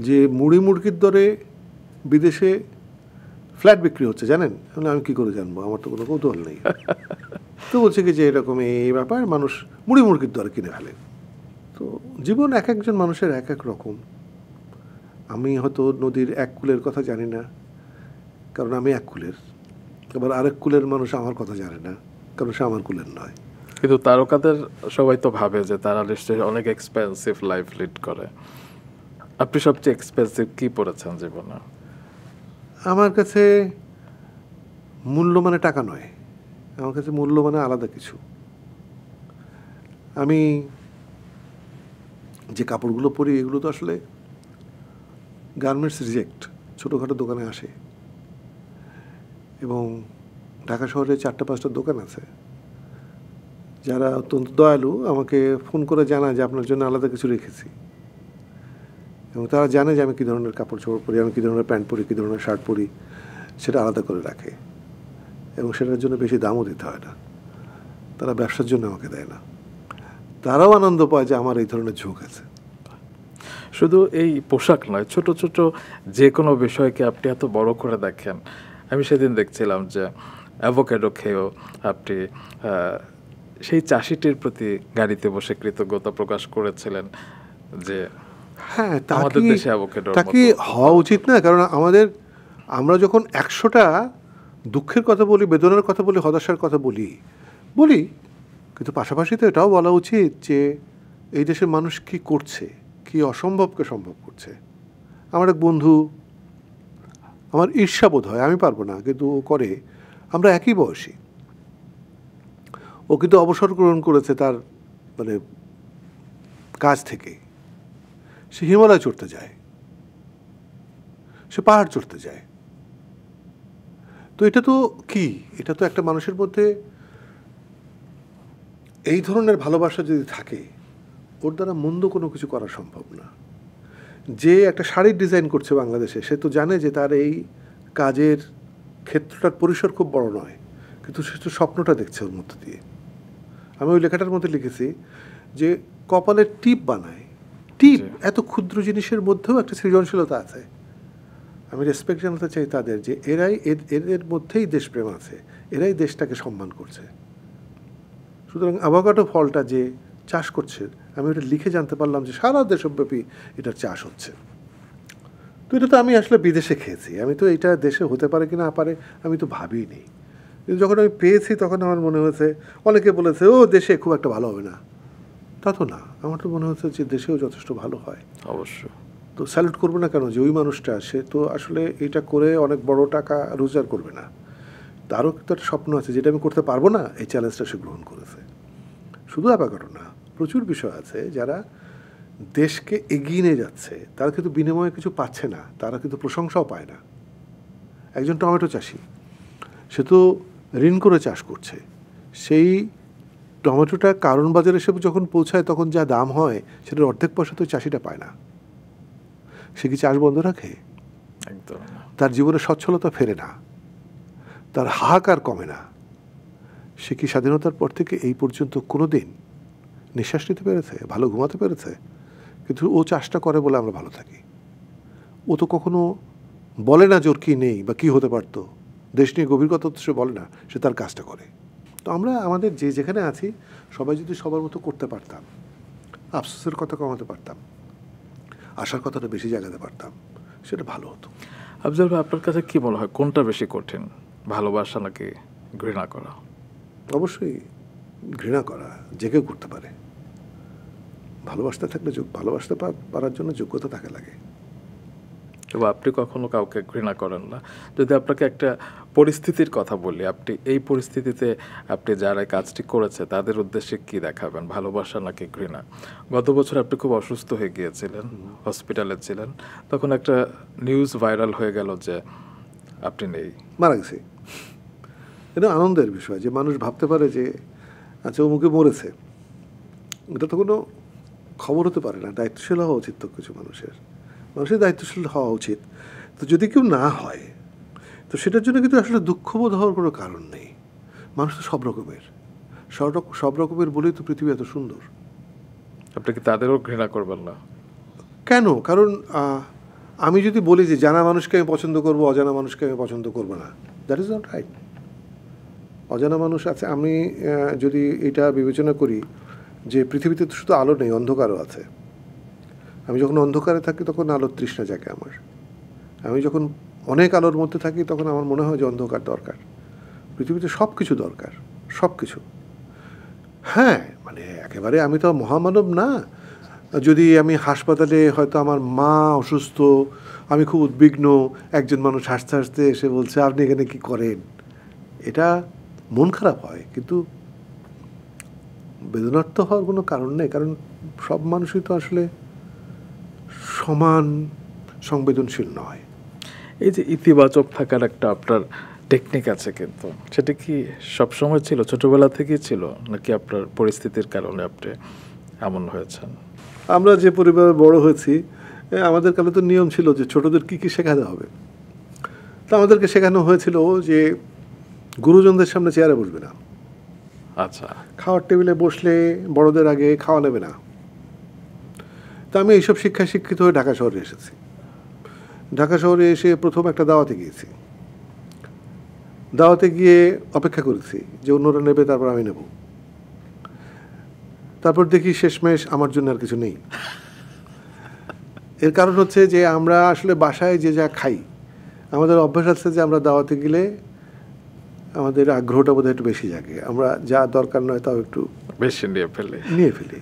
যে মুড়ি মুরগির দরে বিদেশে ফ্ল্যাট বিক্রি হচ্ছে, জানেন? আমি কি করে জানবো, আমার তো কোনো কৌতূহল নেই। তো বলছে কি যে এরকম এই ব্যাপার, মানুষ মুড়ি মুরগির দরে কিনে ফেলে। তো জীবন এক একজন মানুষের এক এক রকম। আমি হয়তো নদীর এক কূলের কথা জানি না, কারণ আমি এক কূলের। আবার আরেক কূলের মানুষ আমার কথা জানে না, কারণ সে আমার কূলের নয়। কিন্তু তারকাদের সবাই তো ভাবে যে তারা নিশ্চয়ই অনেক এক্সপেন্সিভ লাইফ লিড করে। আপনি সবচেয়ে এক্সপেন্সিভ কি পড়েছেন জীবনে? আমার কাছে মূল্য মানে টাকা নয়, আমার কাছে মূল্য মানে আলাদা কিছু। আমি যে কাপড়গুলো পরি এগুলো তো আসলে গার্মেন্টস রিজেক্ট, ছোটোখাটো দোকানে আসে। এবং ঢাকা শহরে 4-5টা দোকান আছে যারা অত্যন্ত দয়ালু, আমাকে ফোন করে জানায় যে আপনার জন্য আলাদা কিছু রেখেছি। এবং তারা জানে যে আমি কী ধরনের কাপড় চোপড় পরি, আমি কী ধরনের প্যান্ট পরি, কী ধরনের শার্ট পরি, সেটা আলাদা করে রাখে। এবং সেটার জন্য বেশি দামও দিতে হয় না, তারা ব্যবসার জন্য আমাকে দেয় না। তারাও আনন্দ পায় যে আমার এই ধরনের ঝোঁক আছে। শুধু এই পোশাক নয়, ছোট ছোট যে কোনো বিষয়কে আপনি এত বড় করে দেখেন। আমি সেদিন দেখছিলাম যে অ্যাভোকাডো খেয়েও আপনি সেই চাষিটির প্রতি গাড়িতে বসে কৃতজ্ঞতা প্রকাশ করেছিলেন যে হ্যাঁ, আমাদের দেশে অ্যাভোকাডো তা কি হওয়া উচিত না? কারণ আমরা যখন 100টা দুঃখের কথা বলি, বেদনার কথা বলি, হতাশার কথা বলি, কিন্তু পাশাপাশি তো এটাও বলা উচিত যে এই দেশের মানুষ কি করছে, কি অসম্ভবকে সম্ভব করছে। আমার এক বন্ধু, আমার ঈর্ষা বোধ হয়, আমি পারবো না, কিন্তু ও করে। আমরা একই বয়সী। ও কিন্তু অবসর গ্রহণ করেছে তার মানে কাজ থেকে। সে হিমালয় চড়তে যায়, সে পাহাড় চড়তে যায়। তো এটা তো কি, এটা তো একটা মানুষের মধ্যে এই ধরনের ভালোবাসা যদি থাকে, ওর দ্বারা মন্দ কোনো কিছু করা সম্ভব না। যে একটা শাড়ির ডিজাইন করছে বাংলাদেশে, সে তো জানে যে তার এই কাজের ক্ষেত্রটার পরিসর খুব বড় নয়, কিন্তু সে তো স্বপ্নটা দেখছে ওর মধ্যে দিয়ে। আমি ওই লেখাটার মধ্যে লিখেছি যে কপালের টিপ বানায়, টিপ, এত ক্ষুদ্র জিনিসের মধ্যেও একটা সৃজনশীলতা আছে। আমি রেসপেক্ট জানাতে চাই তাদের, যে এরাই এদের মধ্যেই দেশপ্রেম আছে, এরাই দেশটাকে সম্মান করছে। সুতরাং অ্যাভোকাডো ফলটা যে চাষ করছে, আমি ওটা লিখে জানতে পারলাম যে সারা দেশব্যাপী এটার চাষ হচ্ছে। তো এটা তো আমি আসলে বিদেশে খেয়েছি, আমি তো এটা দেশে হতে পারে কি না পারে আমি তো ভাবিনি। কিন্তু যখন আমি পেয়েছি তখন আমার মনে হয়েছে, অনেকে বলেছে ও দেশে খুব একটা ভালো হবে না, তা তো না। আমার তো মনে হচ্ছে যে দেশেও যথেষ্ট ভালো হয়। অবশ্যই। তো স্যালুট করবো না কেন, যে ওই মানুষটা সে তো আসলে এটা করে অনেক বড় টাকা রোজগার করবে না, তারও কিন্তু একটা স্বপ্ন আছে যেটা আমি করতে পারবো না, এই চ্যালেঞ্জটা সে গ্রহণ করেছে। শুধু অ্যাভোকাডো না, প্রচুর বিষয় আছে যারা দেশকে এগিয়ে নিয়ে যাচ্ছে, তারা কিন্তু বিনিময়ে কিছু পাচ্ছে না, তারা কিন্তু প্রশংসাও পায় না। একজন টমেটো চাষি, সে তো ঋণ করে চাষ করছে, সেই টমেটোটা কারণ বাজারে এসে যখন পৌঁছায় তখন যা দাম হয় সেটার অর্ধেক পয়সা তো চাষিটা পায় না। সে কি চাষ বন্ধ রাখে? একদম। তার জীবনে সচ্ছলতা ফেরে না, তার হাহাকার কমে না। সে কি স্বাধীনতার পর থেকে এই পর্যন্ত কোনো দিন নিঃশ্বাস নিতে পেরেছে, ভালো ঘুমাতে পেরেছে? কিন্তু ও চাষটা করে বলে আমরা ভালো থাকি। ও তো কখনো বলে না জোর কি নেই বা কি হতে পারতো, দেশ নিয়ে গভীর কথা তো সে বলে না, সে তার কাজটা করে। তো আমরা আমাদের যে যেখানে আছি সবাই যদি সবার মতো করতে পারতাম, আফসোসের কথা কমাতে পারতাম, আশার কথাটা বেশি জাগাতে পারতাম, সেটা ভালো হতো। আফজাল ভাই, আপনার কাছে কি মনে হয় কোনটা বেশি কঠিন, ভালোবাসা নাকি ঘৃণা করা? অবশ্যই ঘৃণা করা যে কেউ করতে পারে। ভালোবাসতে থাকলে ভালোবাসতে পারার জন্য যোগ্যতা তাকে লাগে। তবে আপনি কখনো কাউকে ঘৃণা করেন না। যদি আপনাকে একটা পরিস্থিতির কথা বলি, আপনি এই পরিস্থিতিতে আপনি যারা কাজটি করেছে তাদের উদ্দেশ্যে কি দেখাবেন, ভালোবাসা নাকি ঘৃণা? গত বছর আপনি খুব অসুস্থ হয়ে গিয়েছিলেন, হসপিটালে ছিলেন, তখন একটা নিউজ ভাইরাল হয়ে গেল যে আপনি নেই, মারা গেছে। এটা আনন্দের বিষয় যে মানুষ ভাবতে পারে যে আচ্ছা অমুকে মরেছে, এটা তো কোনো খবর হতে পারে না। দায়িত্বশীল হওয়া উচিত তো কিছু মানুষের দায়িত্বশীল হওয়া উচিত। তো যদি কেউ না হয় তো সেটার জন্য কিন্তু আসলে দুঃখবোধ হওয়ার কোনো কারণ নেই। মানুষ তো সব রকমের বলেই তো পৃথিবী এত সুন্দর। আপনি কি তাদেরও ঘৃণা করবেন না? কেন? কারণ আমি যদি বলি যে জানা মানুষকে আমি পছন্দ করবো, অজানা মানুষকে আমি পছন্দ করবো না, দ্যাট ইজ নট রাইট। অজানা মানুষ আছে, আমি যদি এটা বিবেচনা করি যে পৃথিবীতে তো শুধু আলো নেই, অন্ধকারও আছে। আমি যখন অন্ধকারে থাকি তখন আলোর তৃষ্ণা জাগে আমার। আমি যখন অনেক আলোর মধ্যে থাকি তখন আমার মনে হয় যে অন্ধকার দরকার। পৃথিবীতে সব কিছু দরকার, সব কিছু। হ্যাঁ, মানে একেবারে আমি তো মহামানব না। যদি আমি হাসপাতালে, হয়তো আমার মা অসুস্থ, আমি খুব উদ্বিগ্ন, একজন মানুষ হাসতে হাসতে এসে বলছে আপনি এখানে কি করেন, এটা মন খারাপ হয়, কিন্তু বেদনার্থ হওয়ার কোনো কারণ নেই। কারণ সব মানুষই তো আসলে সমান সংবেদনশীল নয়। এই যে ইতিবাচক থাকার একটা আপনার টেকনিক আছে, কিন্তু সেটা কি সবসময় ছিল, ছোটবেলা থেকেই ছিল, নাকি আপনার পরিস্থিতির কারণে আপনি এমন হয়েছেন? আমরা যে পরিবারে বড় হয়েছি, আমাদের কালে তো নিয়ম ছিল যে ছোটদের কী কী শেখাতে হবে। তা আমাদেরকে শেখানো হয়েছিল যে গুরুজনদের সামনে চেয়ারে বসবে না, আচ্ছা, খাওয়ার টেবিলে বসলে বড়দের আগে খাওয়া নেবে না। তা আমি এইসব শিক্ষায় শিক্ষিত হয়ে ঢাকা শহরে এসেছি। ঢাকা শহরে এসে প্রথম একটা দাওয়াতে গিয়েছি। দাওয়াতে গিয়ে অপেক্ষা করেছি যে অন্যরা নেবে, তারপর আমি নেব। তারপর দেখি শেষমেশ আমার জন্য আর কিছু নেই। এর কারণ হচ্ছে যে আমরা আসলে বাসায় যে যা খাই, আমাদের অভ্যাস আছে যে আমরা দাওয়াতে গেলে আমাদের আগ্রহটা বোধহয় একটু বেশি জাগে, আমরা যা দরকার নয় তাও একটু বেশি নিয়ে ফেলি।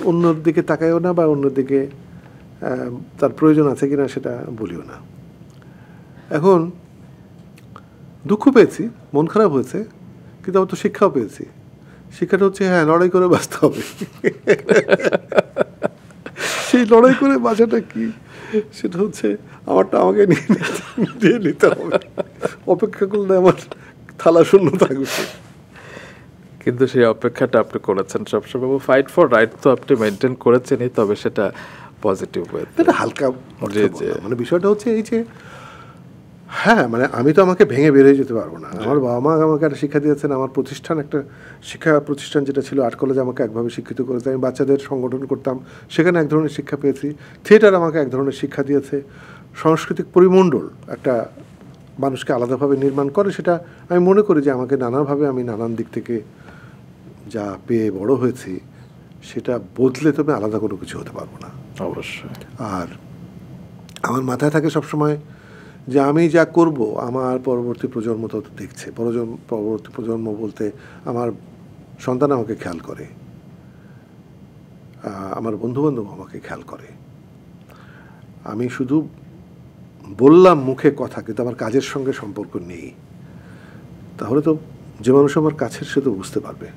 অন্যর দিকে তাকাইও না, বা অন্যর দিকে তার প্রয়োজন আছে কিনা সেটা বলিও না। এখন দুঃখ পেয়েছি, মন খারাপ হয়েছে, কিন্তু আমার তো শিক্ষাও পেয়েছি। শিক্ষাটা হচ্ছে হ্যাঁ, লড়াই করে বাঁচতে হবে। সেই লড়াই করে বাঁচাটা কি, সেটা হচ্ছে আমারটা আমাকে নিয়ে নিতে হবে। অপেক্ষা করলে আমার থালা শূন্য থাকবে। কিন্তু সেই অপেক্ষাটা আপনি করেছেন সবসময়, ফাইট ফর রাইট তো আপনি মেনটেন করেছেনই, তবে সেটা পজিটিভ ওয়েতে। এটা হালকা অর্থে জি, জি। বললাম। মানে বিষয়টা হচ্ছে এই যে, হ্যাঁ মানে আমি তো আমাকে ভেঙে বেরিয়ে যেতে পারবো না। আমার বাবা মা আমাকে একটা শিক্ষা দিয়েছেন, আমার প্রতিষ্ঠান একটা শিক্ষা প্রতিষ্ঠান যেটা ছিল আর্ট কলেজ আমাকে একভাবে শিক্ষিত করেছে। আমি বাচ্চাদের সংগঠন করতাম, সেখানে এক ধরনের শিক্ষা পেয়েছি। থিয়েটার আমাকে এক ধরনের শিক্ষা দিয়েছে। সাংস্কৃতিক পরিমণ্ডল একটা মানুষকে আলাদাভাবে নির্মাণ করে, সেটা আমি মনে করি যে আমাকে নানাভাবে আমি নানান দিক থেকে যা পেয়ে বড় হয়েছি সেটা বদলে তবে আলাদা কোনো কিছু হতে পারবো না। অবশ্যই। আর আমার মাথায় থাকে সবসময় যে আমি যা করব আমার পরবর্তী প্রজন্ম তো দেখছে। পরবর্তী প্রজন্ম বলতে আমার সন্তান আমাকে খেয়াল করে, আমার বন্ধুবান্ধব আমাকে খেয়াল করে। আমি শুধু বললাম মুখে কথা, কিন্তু আমার কাজের সঙ্গে সম্পর্ক নেই, তাহলে তো যে মানুষ আমার কাছের সে তো বুঝতে পারবে।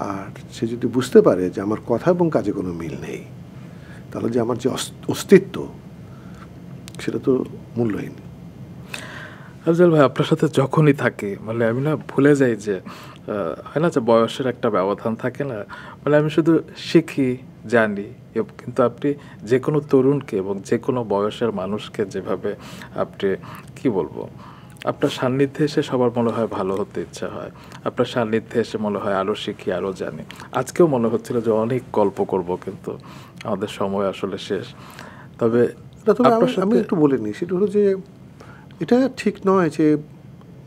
আর সে যদি বুঝতে পারে যে আমার কথা এবং কাজে কোনো মিল নেই, তাহলে যে আমার যে অস্তিত্ব সেটা তো মূল্যহীন। আফজাল ভাই, আপনার সাথে যখনই থাকে মানে আমি না ভুলে যাই যে হয় না যে বয়সের একটা ব্যবধান থাকে না, মানে আমি শুধু শিখি জানি, কিন্তু আপনি যে কোনো তরুণকে এবং যে কোনো বয়সের মানুষকে যেভাবে আপনি কি বলবো, আপনার সান্নিধ্যে এসে সবার মনে হয় ভালো হতে ইচ্ছা হয়, আপনার সান্নিধ্যে এসে মনে হয় আরও শিখি আরও জানি। আজকেও মনে হচ্ছিল যে অনেক গল্প করব, কিন্তু আমাদের সময় আসলে শেষ। তবে আমি একটু বলে নিই, সেটা হলো যে এটা ঠিক নয় যে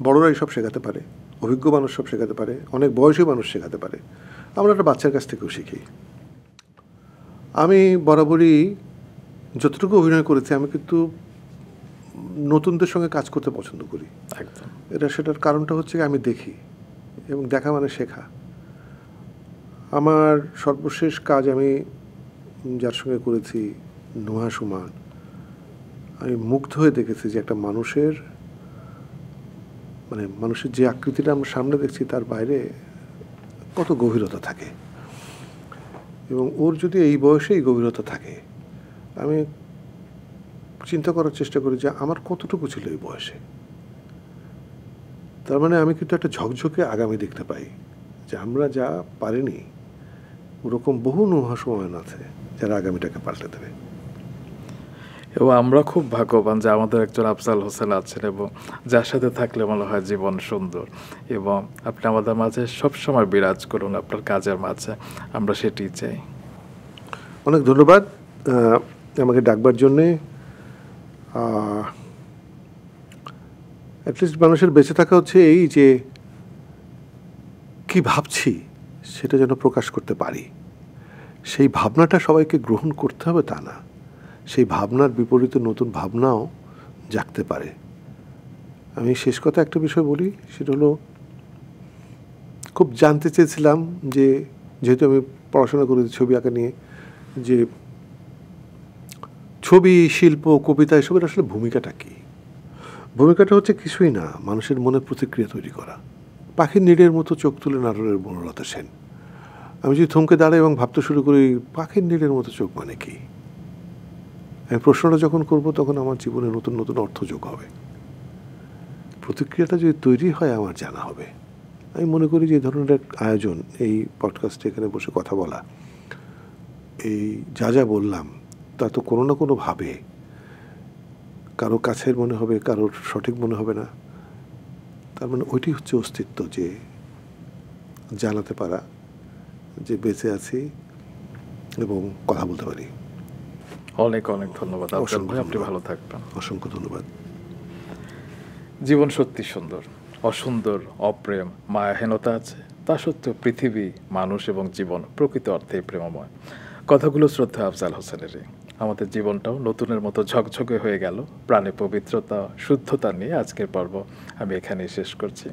বড়রাই সব শেখাতে পারে, অভিজ্ঞ মানুষ সব শেখাতে পারে, অনেক বয়সী মানুষ শেখাতে পারে। আমরা একটা বাচ্চার কাছ থেকেও শিখি। আমি বরাবরই যতটুকু অভিনয় করেছি, আমি কিন্তু নতুনদের সঙ্গে কাজ করতে পছন্দ করি। একদম। সেটার কারণটা হচ্ছে আমি দেখি, এবং দেখা মানে শেখা। আমার সর্বশেষ কাজ আমি যার সঙ্গে করেছি, নুহা সুমান, আমি মুগ্ধ হয়ে দেখেছি যে একটা মানুষের যে আকৃতিটা আমরা সামনে দেখছি তার বাইরে কত গভীরতা থাকে, এবং ওর যদি এই বয়সে এই গভীরতা থাকে, আমি চিন্তা করার চেষ্টা করি যে আমার কতটুকু ছিল এই বয়সে। তার মানে আমি কিন্তু একটা ঝকঝকে আগামী দেখতে পাই, যে আমরা যা পারিনি ওরকম বহু নুহা সুমান আছে যারা আগামীটাকে পাল্টে দেবে। এবং আমরা খুব ভাগ্যবান যে আমাদের একজন আফজাল হোসেন আছেন, এবং যার সাথে থাকলে মনে হয় জীবন সুন্দর। এবং আপনি আমাদের মাঝে সবসময় বিরাজ করুন, আপনার কাজের মাঝে, আমরা সেটি চাই। অনেক ধন্যবাদ আমাকে ডাকবার জন্যে। অ্যাটলিস্ট মানুষের বেঁচে থাকা হচ্ছে এই যে কি ভাবছি সেটা যেন প্রকাশ করতে পারি। সেই ভাবনাটা সবাইকে গ্রহণ করতে হবে তা না, সেই ভাবনার বিপরীতে নতুন ভাবনাও জাগতে পারে। আমি শেষ কথা একটা বিষয় বলি, সেটা হলো খুব জানতে চেয়েছিলাম যে, যেহেতু আমি পড়াশোনা করেছি ছবি আঁকা নিয়ে, যে ছবি, শিল্প, কবিতা এসবের আসলে ভূমিকাটা কী? ভূমিকাটা হচ্ছে কিছুই না, মানুষের মনে প্রতিক্রিয়া তৈরি করা। পাখির নীড়ের মতো চোখ তুলে নাটোরের বনলতা সেন। আমি যদি থমকে দাঁড়াই এবং ভাবতে শুরু করি পাখির নীড়ের মতো চোখ মানে কি, আমি প্রশ্নটা যখন করব তখন আমার জীবনে নতুন নতুন অর্থ যোগ হবে। প্রতিক্রিয়াটা যদি তৈরি হয় আমার জানা হবে। আমি মনে করি যে এই ধরনের এক আয়োজন, এই পডকাস্টে এখানে বসে কথা বলা, এই যা যা বললাম তা তো কোনো না কোনোভাবে কারো কাছের মনে হবে, কারোর সঠিক মনে হবে না। তার মানে ওইটি হচ্ছে অস্তিত্ব, যে জানাতে পারা যে বেঁচে আছি এবং কথা বলতে পারি। অনেক অনেক ধন্যবাদ আফজাল ভাই, আপনি ভালো থাকবেন। অসংখ্য ধন্যবাদ। জীবন সত্যি সুন্দর, অসুন্দর, অপ্রেম, মায়াহীনতা আছে, তা সত্ত্বেও পৃথিবী, মানুষ এবং জীবন প্রকৃত অর্থেই প্রেমময়। কথাগুলো শ্রদ্ধা আফজাল হোসেনেরই। আমাদের জীবনটাও নতুনের মতো ঝকঝকে হয়ে গেল। প্রাণে পবিত্রতা, শুদ্ধতা নিয়ে আজকের পর্ব আমি এখানেই শেষ করছি।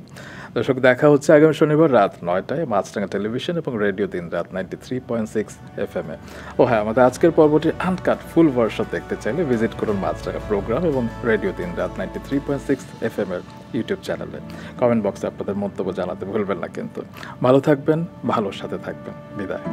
দর্শক, দেখা হচ্ছে আগামী শনিবার রাত 9টায় মাছরাঙা টেলিভিশন এবং রেডিও দিন রাত 93.6 FM-এ। ও হ্যাঁ, আমাদের আজকের পর্বটি আনকাট ফুল ভার্সন দেখতে চাইলে ভিজিট করুন মাছরাঙা প্রোগ্রাম এবং রেডিও দিন রাত 93.6 FM-এর ইউটিউব চ্যানেলে। কমেন্ট বক্সে আপনাদের মন্তব্য জানাতে ভুলবেন না কিন্তু। ভালো থাকবেন, ভালোর সাথে থাকবেন। বিদায়।